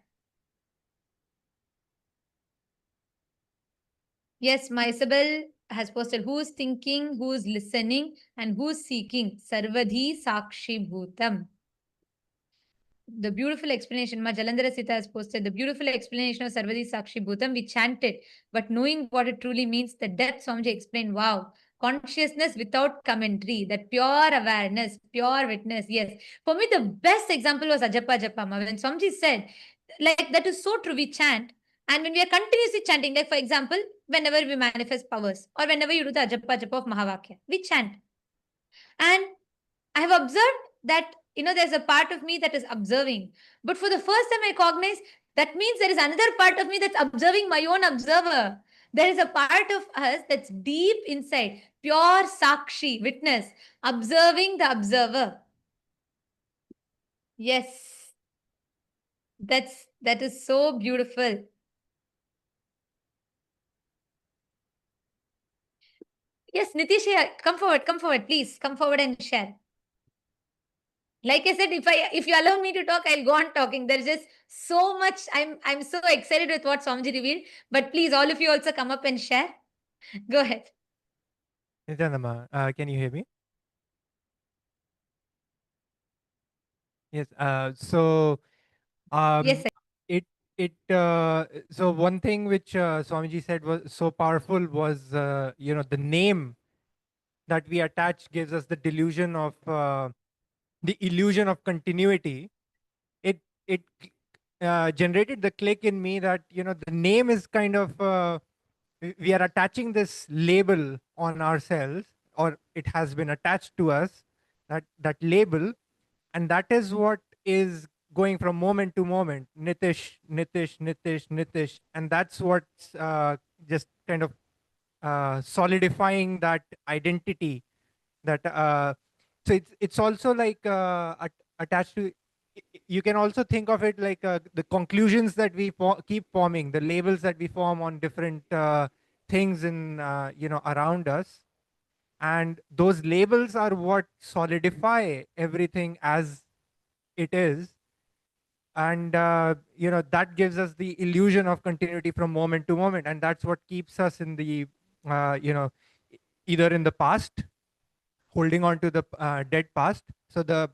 Yes, my Isabel has posted, who's thinking, who's listening, and who's seeking. Sarvadhi Sakshi Bhutam. The beautiful explanation, Ma Jalandhara Sita has posted, the beautiful explanation of Sarvadhi Sakshi Bhutam. We chanted, but knowing what it truly means, the depth Swamiji explained. Wow. Consciousness without commentary, that pure awareness, pure witness. Yes. For me, the best example was Ajapa Japama. When Swamiji said, like, that is so true, we chant. And when we are continuously chanting, like for example, whenever we manifest powers or whenever you do the Ajapa Japa of Mahavakya, we chant. And I have observed that, there's a part of me that is observing. But for the first time, I cognize that means there is another part of me that's observing my own observer. There is a part of us that's deep inside, pure Sakshi, witness, observing the observer. Yes, that is so beautiful. Yes, Nitish, come forward, please. Come forward and share. Like I said, if you allow me to talk, I'll go on talking. There's just so much. I'm so excited with what Swamiji revealed. But please, all of you also come up and share. Go ahead. Nityananda, can you hear me? Yes. Yes, sir. So one thing which Swamiji said was so powerful was the name that we attach gives us the delusion of the illusion of continuity. It generated the click in me that the name is kind of we are attaching this label on ourselves, or it has been attached to us, that label, and that is what is going from moment to moment, Nitish, Nitish, Nitish, Nitish, and that's what's just kind of solidifying that identity. That so it's also like attached to. You can also think of it like the conclusions that we keep forming, the labels that we form on different things in around us, and those labels are what solidify everything as it is. And that gives us the illusion of continuity from moment to moment, and that's what keeps us in the either in the past, holding on to the dead past. So the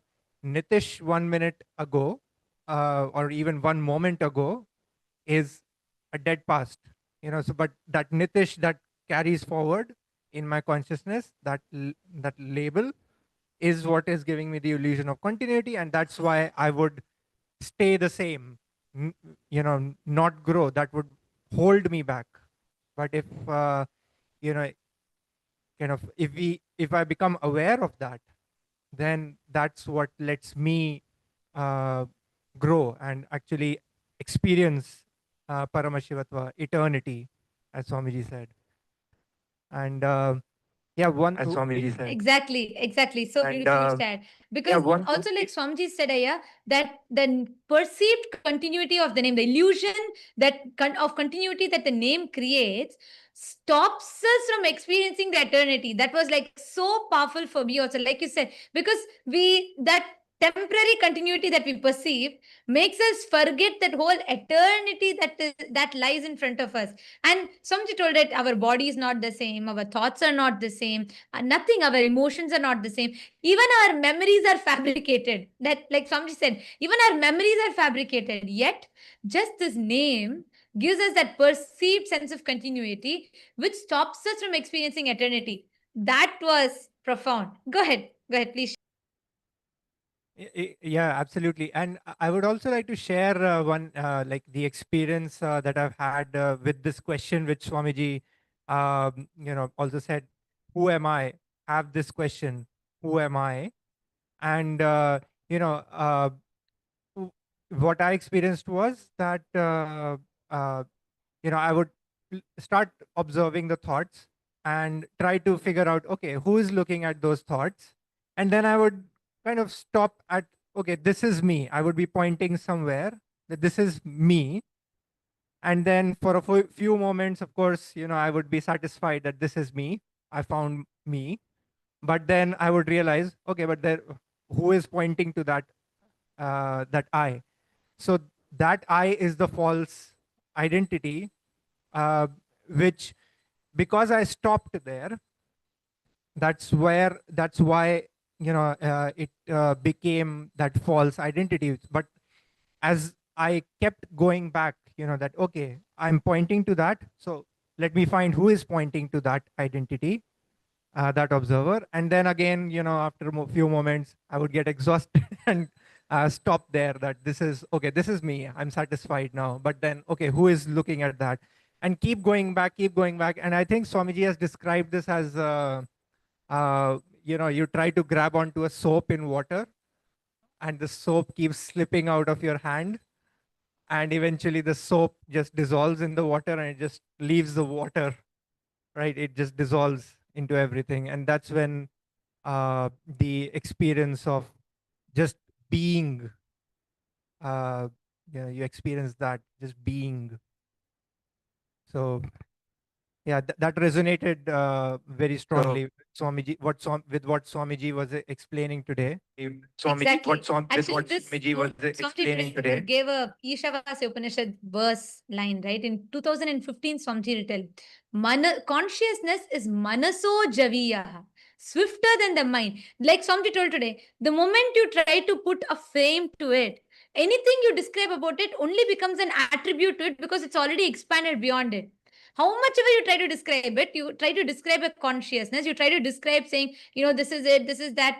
Nitish 1 minute ago, or even 1 moment ago, is a dead past. So but that Nitish that carries forward in my consciousness, that label is what is giving me the illusion of continuity, and that's why I would stay the same, not grow. That would hold me back. But if kind of if I become aware of that, then that's what lets me grow and actually experience Paramashivatva, eternity, as Swamiji said. And as Swamiji said. Exactly. So beautifully said. Because also, like Swamiji said, that the perceived continuity of the name, the illusion of continuity that the name creates, stops us from experiencing the eternity. That was like so powerful for me also, like you said, because temporary continuity that we perceive makes us forget that whole eternity that lies in front of us. And Swamiji told that our body is not the same, our thoughts are not the same, nothing, our emotions are not the same. Even our memories are fabricated. That, like Swamiji said, even our memories are fabricated. Yet, just this name gives us that perceived sense of continuity, which stops us from experiencing eternity. That was profound. Go ahead, please. Yeah, absolutely. And I would also like to share one, like the experience that I've had with this question, which Swamiji, also said, who am I? Have this question, who am I? And, what I experienced was that, I would start observing the thoughts and try to figure out, okay, who is looking at those thoughts? And then I would kind of stop at, okay, this is me. I would be pointing somewhere that this is me. And then for a few moments, of course, I would be satisfied that this is me. I found me. But then I would realize, okay, but there, who is pointing to that I? So that I is the false identity, which, because I stopped there, that's why it became that false identity. But as I kept going back, that, okay, I'm pointing to that, so let me find who is pointing to that identity, that observer. And then again, after a few moments, I would get exhausted and stop there, that this is, okay, this is me, I'm satisfied now. But then, okay, who is looking at that? And keep going back. And I think Swamiji has described this as, you try to grab onto a soap in water, and the soap keeps slipping out of your hand. And eventually the soap just dissolves in the water and it just leaves the water, right? It just dissolves into everything. And that's when the experience of just being, you experience that, just being. So yeah, that resonated very strongly with Swamiji, what Swamiji was explaining today. Exactly. What Swamiji was explaining today. Gave a Ishavasya Upanishad verse line, right? In 2015, Swamiji written, consciousness is manaso javiya, swifter than the mind. Like Swamiji told today, the moment you try to put a frame to it, anything you describe about it only becomes an attribute to it because it's already expanded beyond it. How much ever you try to describe it, you try to describe a consciousness, you try to describe saying, this is it, this is that,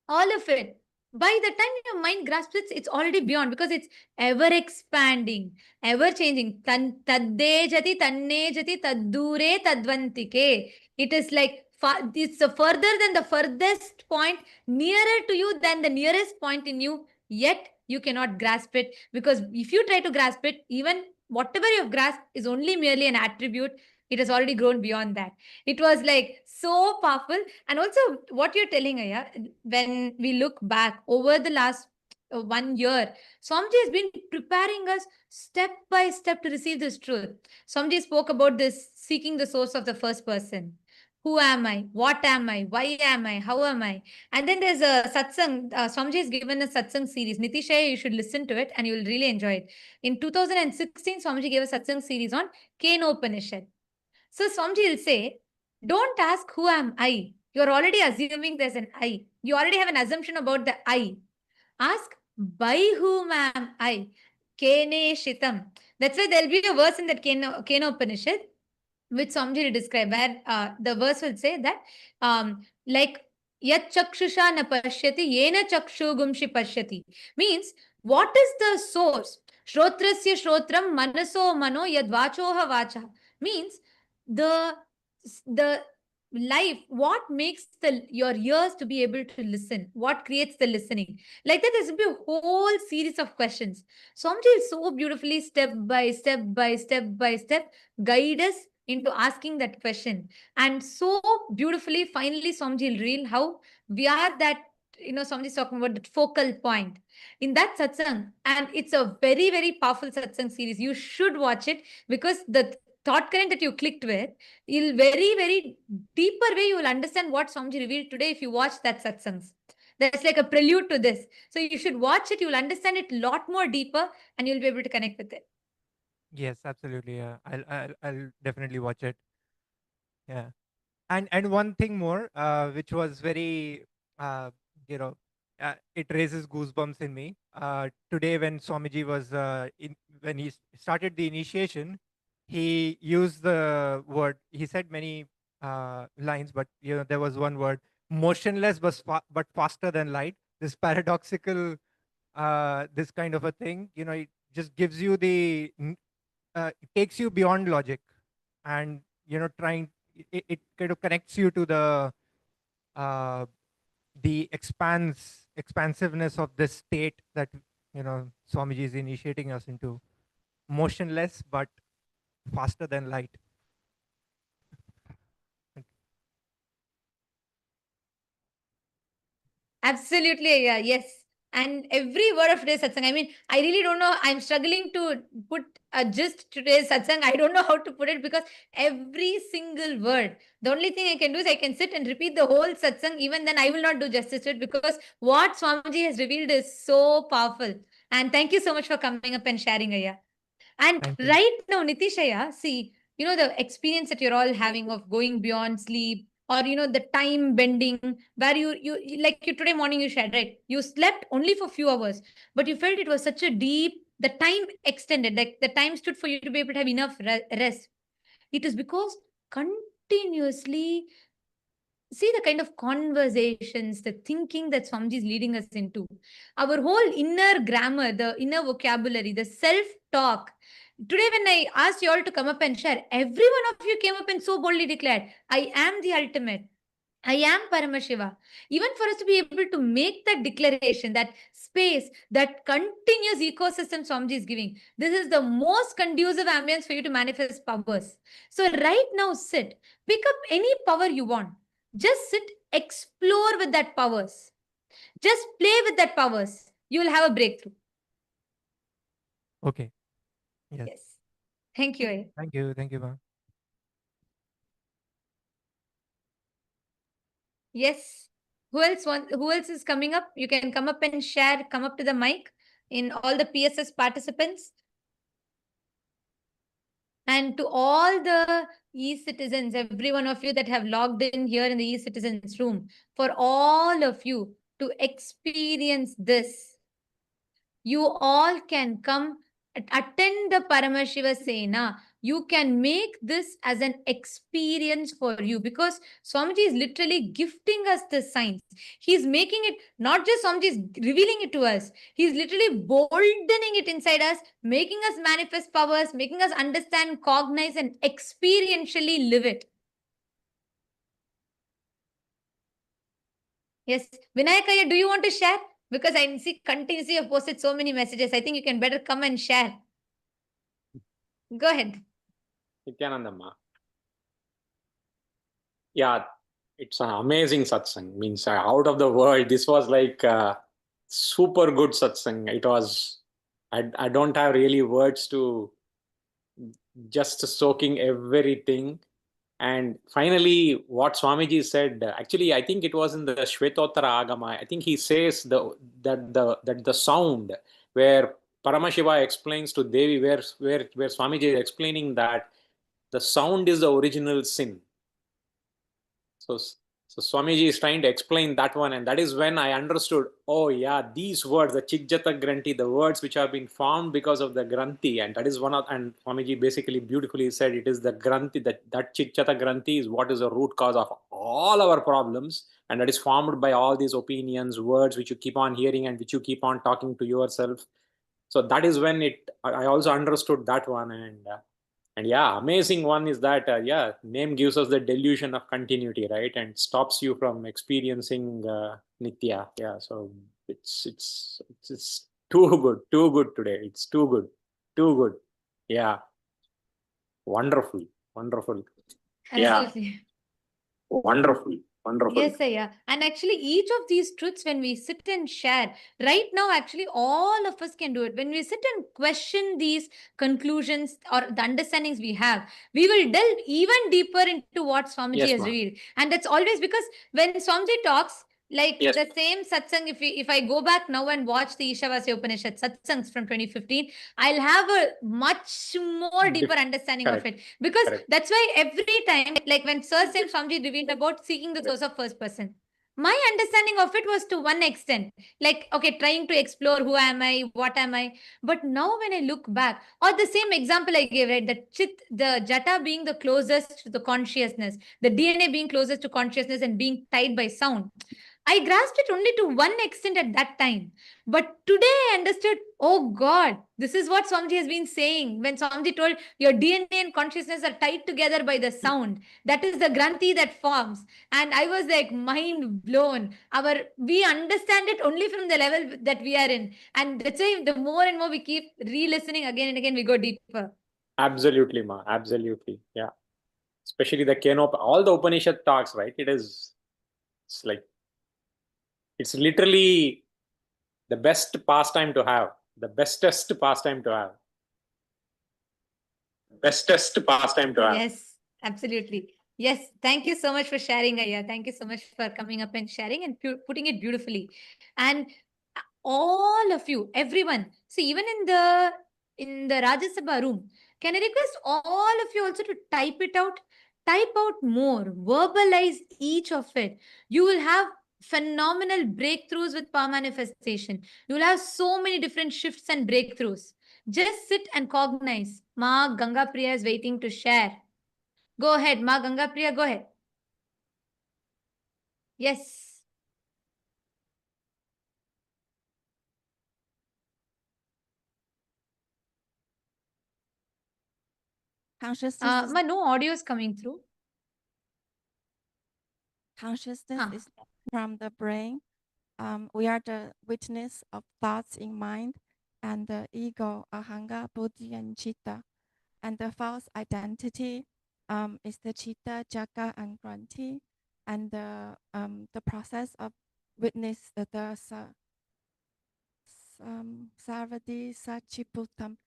all of it. By the time your mind grasps it, it's already beyond because it's ever expanding, ever changing. Tadde jati, tanne jati, taddure tadvantike. It is like it's further than the furthest point, nearer to you than the nearest point in you, yet you cannot grasp it, because if you try to grasp it, even whatever you've grasped is only merely an attribute. It has already grown beyond that. It was like so powerful. And also what you're telling, Aya, when we look back over the last 1 year, Swamiji has been preparing us step by step to receive this truth. Swamiji spoke about this seeking the source of the first person. Who am I? What am I? Why am I? How am I? And then there's a satsang. Swamiji has given a satsang series. Nitishaya, you should listen to it and you will really enjoy it. In 2016, Swamiji gave a satsang series on Kenopanishad. So Swamiji will say, don't ask who am I. You're already assuming there's an I. You already have an assumption about the I. Ask, by whom am I? Kene Shitam. That's why there'll be a verse in that Kenopanishad, which Swamiji will describe, where the verse will say that, like, Yat chakshusha na pashyati, yena chakshugumshi pashyati. Means, what is the source? Shrotrasya shrotram manaso mano yad vachoha vacha. Means, the life, what makes your ears to be able to listen, what creates the listening. Like that, there's a whole series of questions. Swamiji will so beautifully, step by step guide us into asking that question. And so beautifully, finally, Swamiji will reveal how we are that, Swamiji is talking about that focal point in that satsang. And it's a very, very powerful satsang series. You should watch it, because the thought current that you clicked with, you'll very, very deeper way, you will understand what Swamiji revealed today if you watch that satsangs. That's like a prelude to this. So you should watch it. You'll understand it a lot more deeper and you'll be able to connect with it. Yes, absolutely. Yeah, I'll definitely watch it. Yeah, and one thing more, which was very, you know, it raises goosebumps in me. Today, when Swamiji was when he started the initiation, he used the word. He said many lines, but there was one word: motionless, but faster than light. This paradoxical, this kind of a thing. It just gives you it takes you beyond logic, and trying it kind of connects you to uh, the expansiveness of this state that Swamiji is initiating us into, motionless but faster than light. Absolutely, yeah, yes. And every word of today's satsang, I mean, I really don't know. I'm struggling to put a gist to today's satsang. I don't know how to put it because every single word, the only thing I can do is I can sit and repeat the whole satsang. Even then, I will not do justice to it because what Swamiji has revealed is so powerful. And thank you so much for coming up and sharing, Aya. And Thank you. right now, Nitishaya, see, the experience that you're all having of going beyond sleep, or the time bending, where you like you today morning you shared, right? You slept only for few hours, but you felt it was such a deep, the time extended, like the time stood for you to be able to have enough rest. It is because continuously see the kind of conversations, the thinking that Swamiji is leading us into. Our whole inner grammar, the inner vocabulary, the self-talk. Today, when I asked you all to come up and share, every one of you came up and so boldly declared, I am the ultimate. I am Paramashiva. Even for us to be able to make that declaration, that space, that continuous ecosystem Swamiji is giving, this is the most conducive ambience for you to manifest powers. So right now, sit, pick up any power you want. Just sit, explore with that powers. Just play with that powers. You will have a breakthrough. Okay. Yes. Yes. Thank you. Thank you. Thank you, ma'am. Yes. Who else is coming up? You can come up and share, come up to the mic in all the PSS participants. And to all the e-citizens, every one of you that have logged in here in the e-citizens room, for all of you to experience this, you all can come attend the Paramashiva Sena. You can make this as an experience for you because Swamiji is literally gifting us the signs. He's making it, not just Swamiji is revealing it to us. He's literally boldening it inside us, making us manifest powers, making us understand, cognize, and experientially live it. Yes. Vinayakaya, do you want to share? Because I see continuously you've posted so many messages. I think you can better come and share. Go ahead. Nithyanandamma. Yeah, it's an amazing satsang. Means out of the world. This was like super good satsang. It was. I don't have really words to just soaking everything. And finally, what Swamiji said. Actually, I think it was in the Shvetottara Agama. I think he says that the sound where Paramashiva explains to Devi, where Swamiji is explaining that the sound is the original sin. So Swamiji is trying to explain that one, and that is when I understood, oh yeah, these words, the Chikjata Granthi, the words which have been formed because of the Granthi, and that is one of, and Swamiji basically beautifully said it is the Granthi, that Chikjata Granthi is what is the root cause of all our problems, and that is formed by all these opinions, words which you keep on hearing and which you keep on talking to yourself. So that is when I also understood that one, and yeah, amazing one is that yeah, name gives us the delusion of continuity, right, and stops you from experiencing nitya. Yeah, so it's too good today. It's too good. Yeah, wonderful. Absolutely. Yeah, wonderful. Yes, yeah. And actually, each of these truths, when we sit and share, right now, actually, all of us can do it. When we sit and question these conclusions or the understandings we have, we will delve even deeper into what Swamiji Yes, has ma'am. revealed. And that's always because when Swamiji talks, Like Yes. the same satsang, if I go back now and watch the Ishavasya Upanishad satsangs from 2015, I'll have a much more deeper understanding Correct. of it. Because Correct. that's why every time, like when Sir Sam Swamiji revealed about seeking the source of first person, my understanding of it was to one extent, like, okay, trying to explore who am I, what am I. But now when I look back, or the same example I gave, right, the jata being the closest to the consciousness, the DNA being closest to consciousness and being tied by sound. I grasped it only to one extent at that time. But today I understood, oh God, this is what Swamiji has been saying. When Swamiji told your DNA and consciousness are tied together by the sound, that is the granthi that forms. And I was like mind blown. We understand it only from the level that we are in. And that's why the more and more we keep re-listening again and again, we go deeper. Absolutely, Ma. Absolutely. Yeah. Especially the Kenop, all the Upanishad talks, right? It's like, it's literally the best pastime to have, the bestest pastime to have. Bestest pastime to have. Yes, absolutely. Yes, thank you so much for sharing, Aya. Thank you so much for coming up and sharing and putting it beautifully. And all of you, everyone, see, even in the Rajya Sabha room, can I request all of you also to type it out? Type out more, verbalize each of it. You will have phenomenal breakthroughs with power manifestation. You will have so many different shifts and breakthroughs. Just sit and cognize. Ma Ganga Priya is waiting to share. Go ahead, Ma Ganga Priya, go ahead. Yes. Consciousness, Ma, no audio is coming through. consciousness is from the brain. We are the witness of thoughts in mind and the ego, ahanga, buddhi, and chitta. And the false identity is the chitta, jaka, and granthi. And the process of witness the sarvadi sachiputam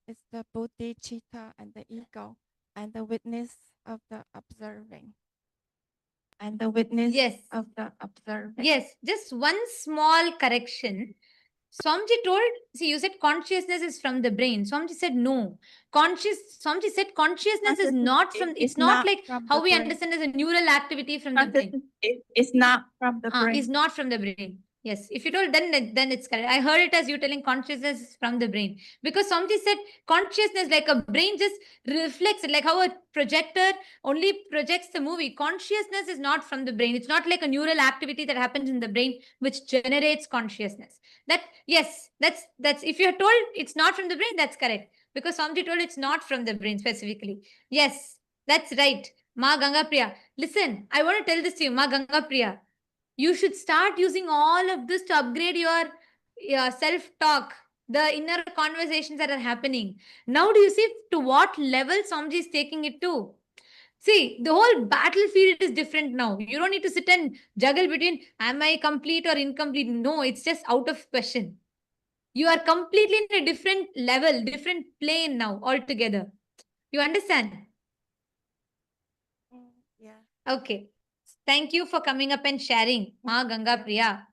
is the buddhi, chitta, and the ego, and the witness of the observing. And the witness of the observing. Yes, just one small correction. Swamiji told, see, you said consciousness is from the brain. Swamiji said no. Swamiji said consciousness is not from, it's not like how we understand as a neural activity from the brain. It's not from the brain. It's not from the brain. Yes, if you told, then it's correct. I heard it as you telling consciousness is from the brain. Because Swamiji said consciousness, like a brain just reflects it, like how a projector only projects the movie. Consciousness is not from the brain. It's not like a neural activity that happens in the brain which generates consciousness. That, yes, that's if you're told it's not from the brain, that's correct. Because Swamiji told it's not from the brain specifically. Yes, that's right. Ma Ganga Priya. Listen, I want to tell this to you, Ma Ganga Priya. You should start using all of this to upgrade your self-talk, the inner conversations that are happening. Now do you see to what level Swamiji is taking it to? See, the whole battlefield is different now. You don't need to sit and juggle between am I complete or incomplete. No, it's just out of question. You are completely in a different level, different plane now altogether. You understand? Yeah. Okay. Thank you for coming up and sharing, Ma Ganga Priya.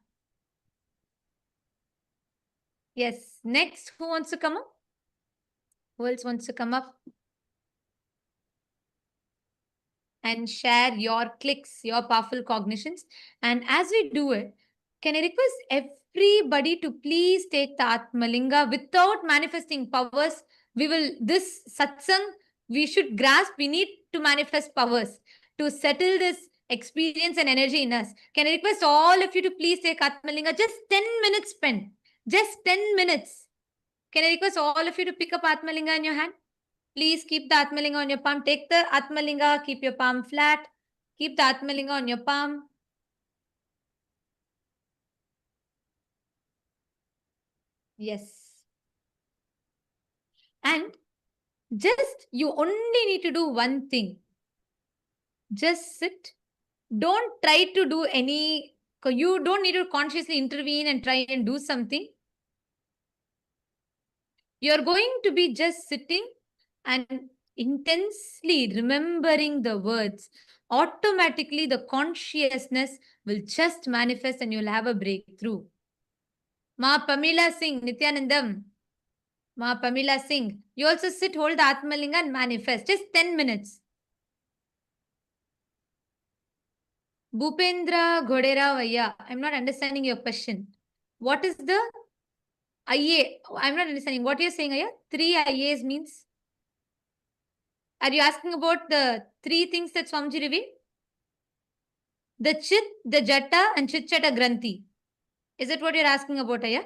Yes. Next, who wants to come up? Who else wants to come up? And share your clicks, your powerful cognitions. And as we do it, can I request everybody to please take the Atmalinga without manifesting powers? This satsang, we should grasp, we need to manifest powers to settle this experience and energy in us. Can I request all of you to please take Atmalinga? Just 10 minutes spent. Just 10 minutes. Can I request all of you to pick up Atmalinga in your hand? Please keep the Atmalinga on your palm. Take the Atmalinga, keep your palm flat. Keep the Atmalinga on your palm. Yes. And just, you only need to do one thing. Just sit. Don't try to do you don't need to consciously intervene and try and do something. You're going to be just sitting and intensely remembering the words, automatically the consciousness will just manifest and you'll have a breakthrough. Ma Pamela Singh, Nityanandam. Ma Pamela Singh. You also sit, hold the Atmalinga and manifest. Just 10 minutes. Bhupendra Ghodera Vaya. I'm not understanding your question. What is the IA? I'm not understanding. What you're saying, Aya? 3 IAs means? Are you asking about the 3 things that Swamiji revealed? The Chit, the Jata and Chit Chata Granthi. Is it what you're asking about, Aya?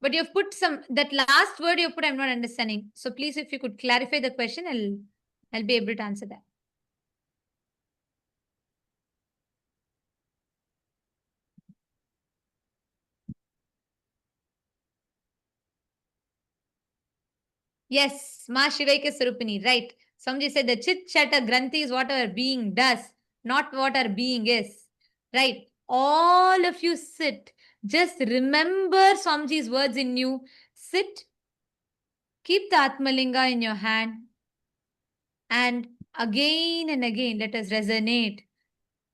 But you've put that last word you put, I'm not understanding. So please, if you could clarify the question, I'll be able to answer that. Yes, Ma Shivaika Sarupini, right. Somebody said the Chit Chata Granthi is what our being does, not what our being is. Right. All of you sit. Just remember Swamiji's words in you. Sit. Keep the Atmalinga in your hand. And again and again, let us resonate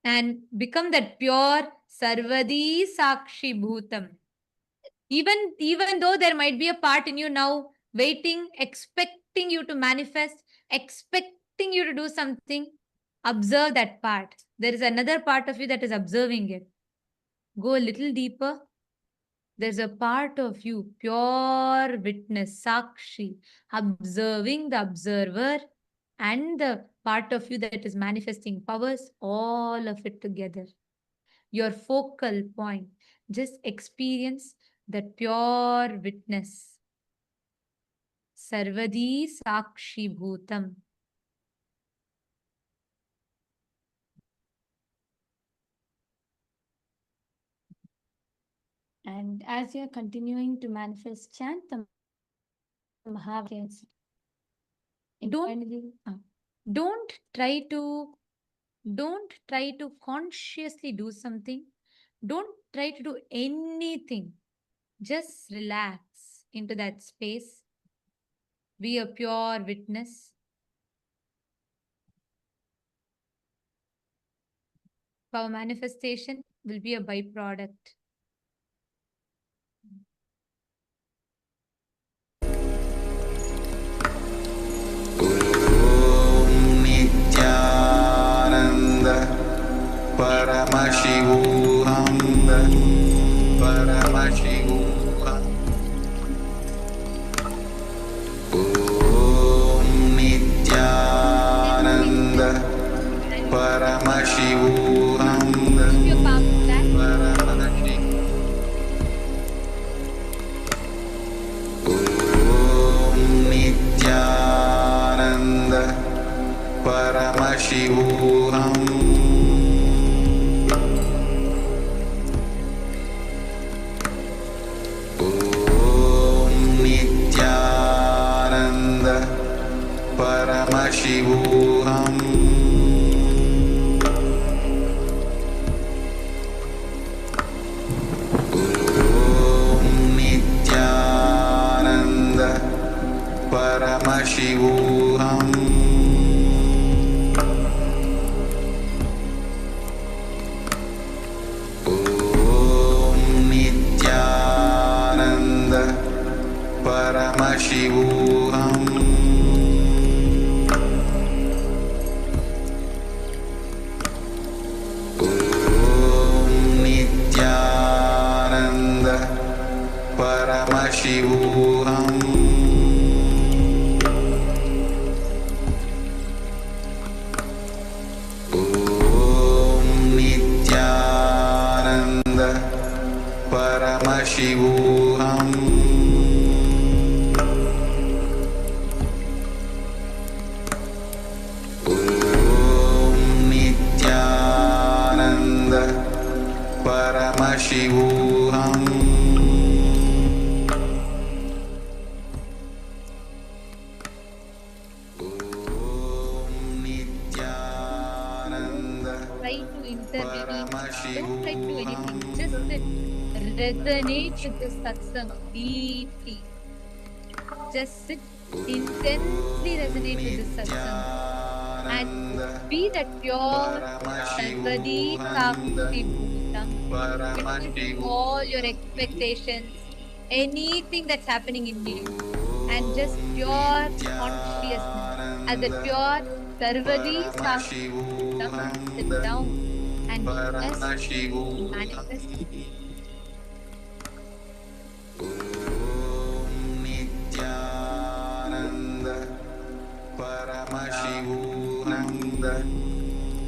and become that pure Sarvadi Sakshi Bhutam. Even though there might be a part in you now waiting, expecting you to manifest, expecting you to do something, observe that part. There is another part of you that is observing it. Go a little deeper. There's a part of you, pure witness, Sakshi, observing the observer and the part of you that is manifesting powers, all of it together. Your focal point. Just experience that pure witness. Sarvadi Sakshi Bhutam. And as you're continuing to manifest, chant the Mahavajans. Don't try to consciously do something. Don't try to do anything. Just relax into that space. Be a pure witness. Our manifestation will be a byproduct. Nityananda Paramashivam Paramashivam Om Nityananda Paramashivam Om Nityananda Paramashivam Om Nityananda Paramashivam Om Nityananda Paramashivam Paramashivam Om Nityananda Paramashivam Om Nityananda Paramashivam Paramashivam Om Nityananda Try to intervene. Don't try to do anything. Just resonate with the satsang deeply. just sit intensely resonate with this satsang and be that pure Sarvadi Sakshi Bhutam between all your expectations, anything that's happening in you, and just pure consciousness as a pure Sarvadi Sakshi Bhutam. Sit down and just manifest.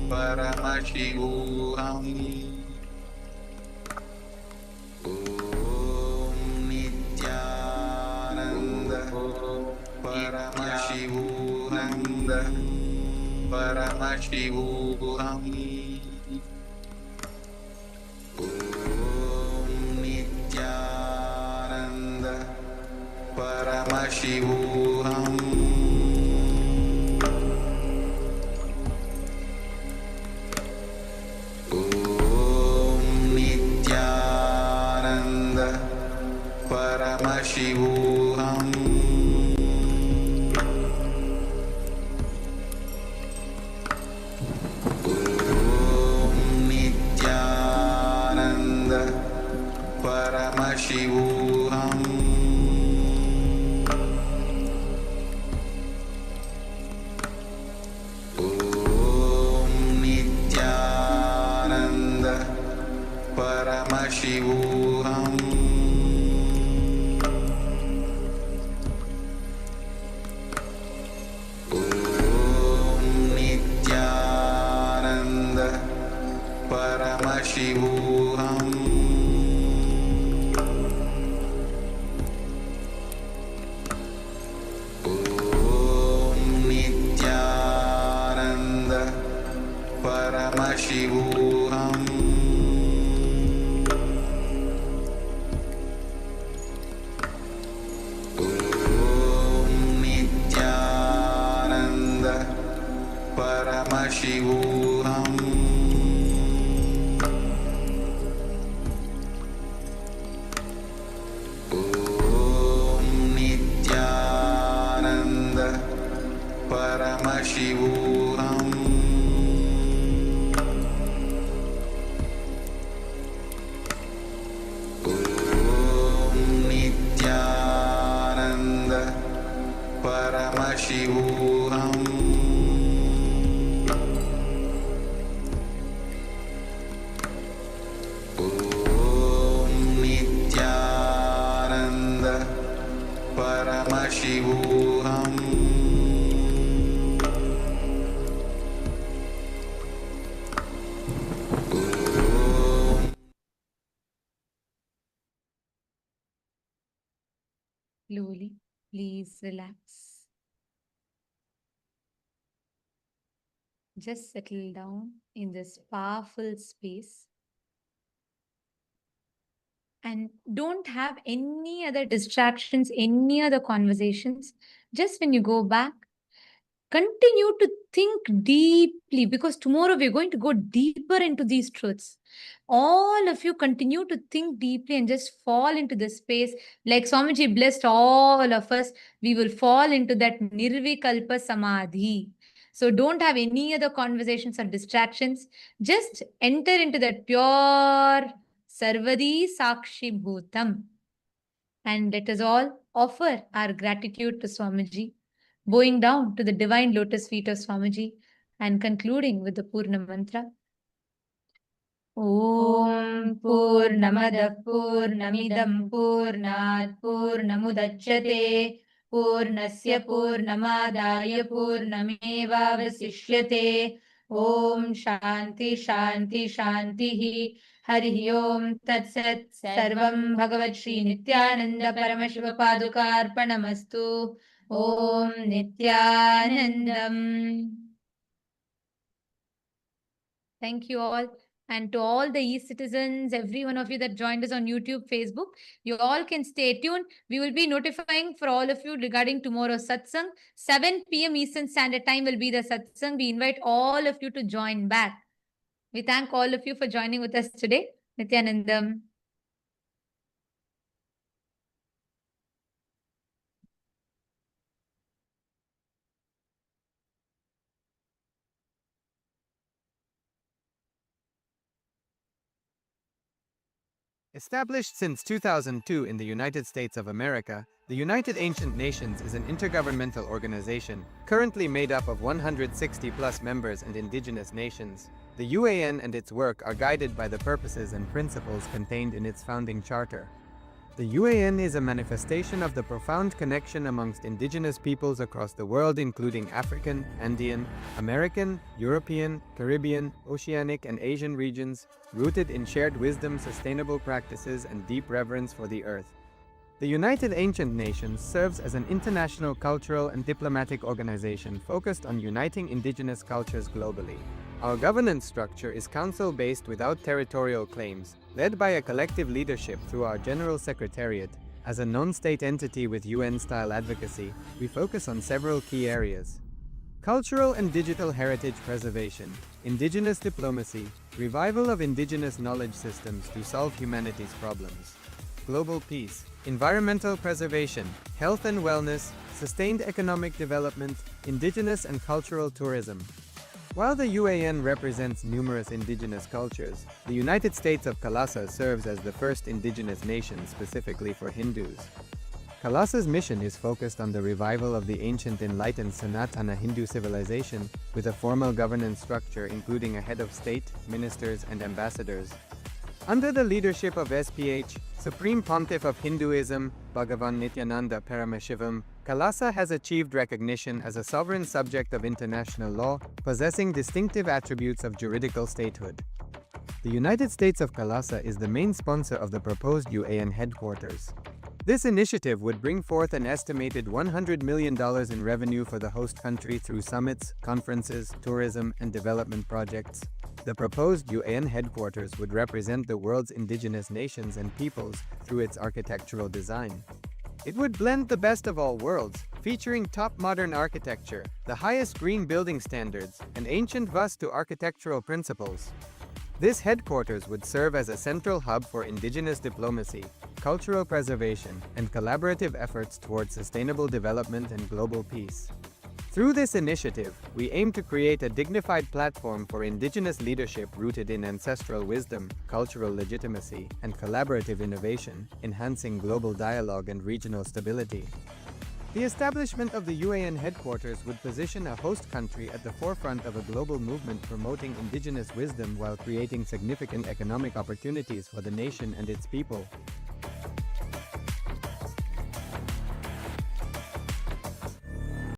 Paramashivam. Om Nityananda Paramashivananda Paramashivam. Om Nityananda Paramashivam. Paramashivam. Om Nityananda Paramashivam. Om Nityananda Paramashivam. Paramashivam. Om Nityananda Paramashivam. Om Nityananda Paramashivam. Paramashivam. Om Nityananda Paramashivam. Om Nityananda Paramashivam. Slowly, please relax. Just settle down in this powerful space and don't have any other distractions, any other conversations. Just when you go back, continue to think deeply because tomorrow we're going to go deeper into these truths. All of you continue to think deeply and just fall into the space. Like Swamiji blessed all of us, we will fall into that Nirvikalpa Samadhi. So don't have any other conversations or distractions. Just enter into that pure Sarvadi Sakshi Bhutam. And let us all offer our gratitude to Swamiji, bowing down to the divine lotus feet of Swamiji and concluding with the Purna mantra. Om Purnamada Purnamidam Purnat Purnamudachyate Purnasya Purnamadaya Purnameva Vasishyate Om Shanti Shanti Shanti Hari Om Tat Sat Sarvam Bhagavat Shri Nityananda Paramashiva Padukarpanamastu Om Nityanandam. Thank you all. And to all the e-citizens, every one of you that joined us on YouTube, Facebook, you all can stay tuned. We will be notifying for all of you regarding tomorrow's satsang. 7 p.m. Eastern Standard Time will be the satsang. We invite all of you to join back. We thank all of you for joining with us today. Nityanandam. Established since 2002 in the United States of America, the United Ancient Nations is an intergovernmental organization, currently made up of 160+ members and indigenous nations. The UAN and its work are guided by the purposes and principles contained in its founding charter. The UAN is a manifestation of the profound connection amongst indigenous peoples across the world, including African, Andean, American, European, Caribbean, Oceanic, and Asian regions, rooted in shared wisdom, sustainable practices, and deep reverence for the earth. The United Ancient Nations serves as an international cultural and diplomatic organization focused on uniting indigenous cultures globally. Our governance structure is council-based without territorial claims, led by a collective leadership through our General Secretariat. As a non-state entity with UN-style advocacy, we focus on several key areas: cultural and digital heritage preservation, indigenous diplomacy, revival of indigenous knowledge systems to solve humanity's problems, global peace, environmental preservation, health and wellness, sustained economic development, indigenous and cultural tourism. While the UAN represents numerous indigenous cultures, the United States of Kailasa serves as the first indigenous nation specifically for Hindus. Kailasa's mission is focused on the revival of the ancient enlightened Sanatana Hindu civilization with a formal governance structure including a head of state, ministers, and ambassadors. Under the leadership of SPH, Supreme Pontiff of Hinduism, Bhagavan Paramashivam, Kailasa has achieved recognition as a sovereign subject of international law, possessing distinctive attributes of juridical statehood. The United States of Kailasa is the main sponsor of the proposed UAN headquarters. This initiative would bring forth an estimated $100 million in revenue for the host country through summits, conferences, tourism, and development projects. The proposed UAN headquarters would represent the world's indigenous nations and peoples through its architectural design. It would blend the best of all worlds, featuring top modern architecture, the highest green building standards, and ancient Vastu architectural principles. This headquarters would serve as a central hub for indigenous diplomacy, cultural preservation, and collaborative efforts towards sustainable development and global peace. Through this initiative, we aim to create a dignified platform for indigenous leadership rooted in ancestral wisdom, cultural legitimacy, and collaborative innovation, enhancing global dialogue and regional stability. The establishment of the UAN headquarters would position a host country at the forefront of a global movement promoting indigenous wisdom while creating significant economic opportunities for the nation and its people.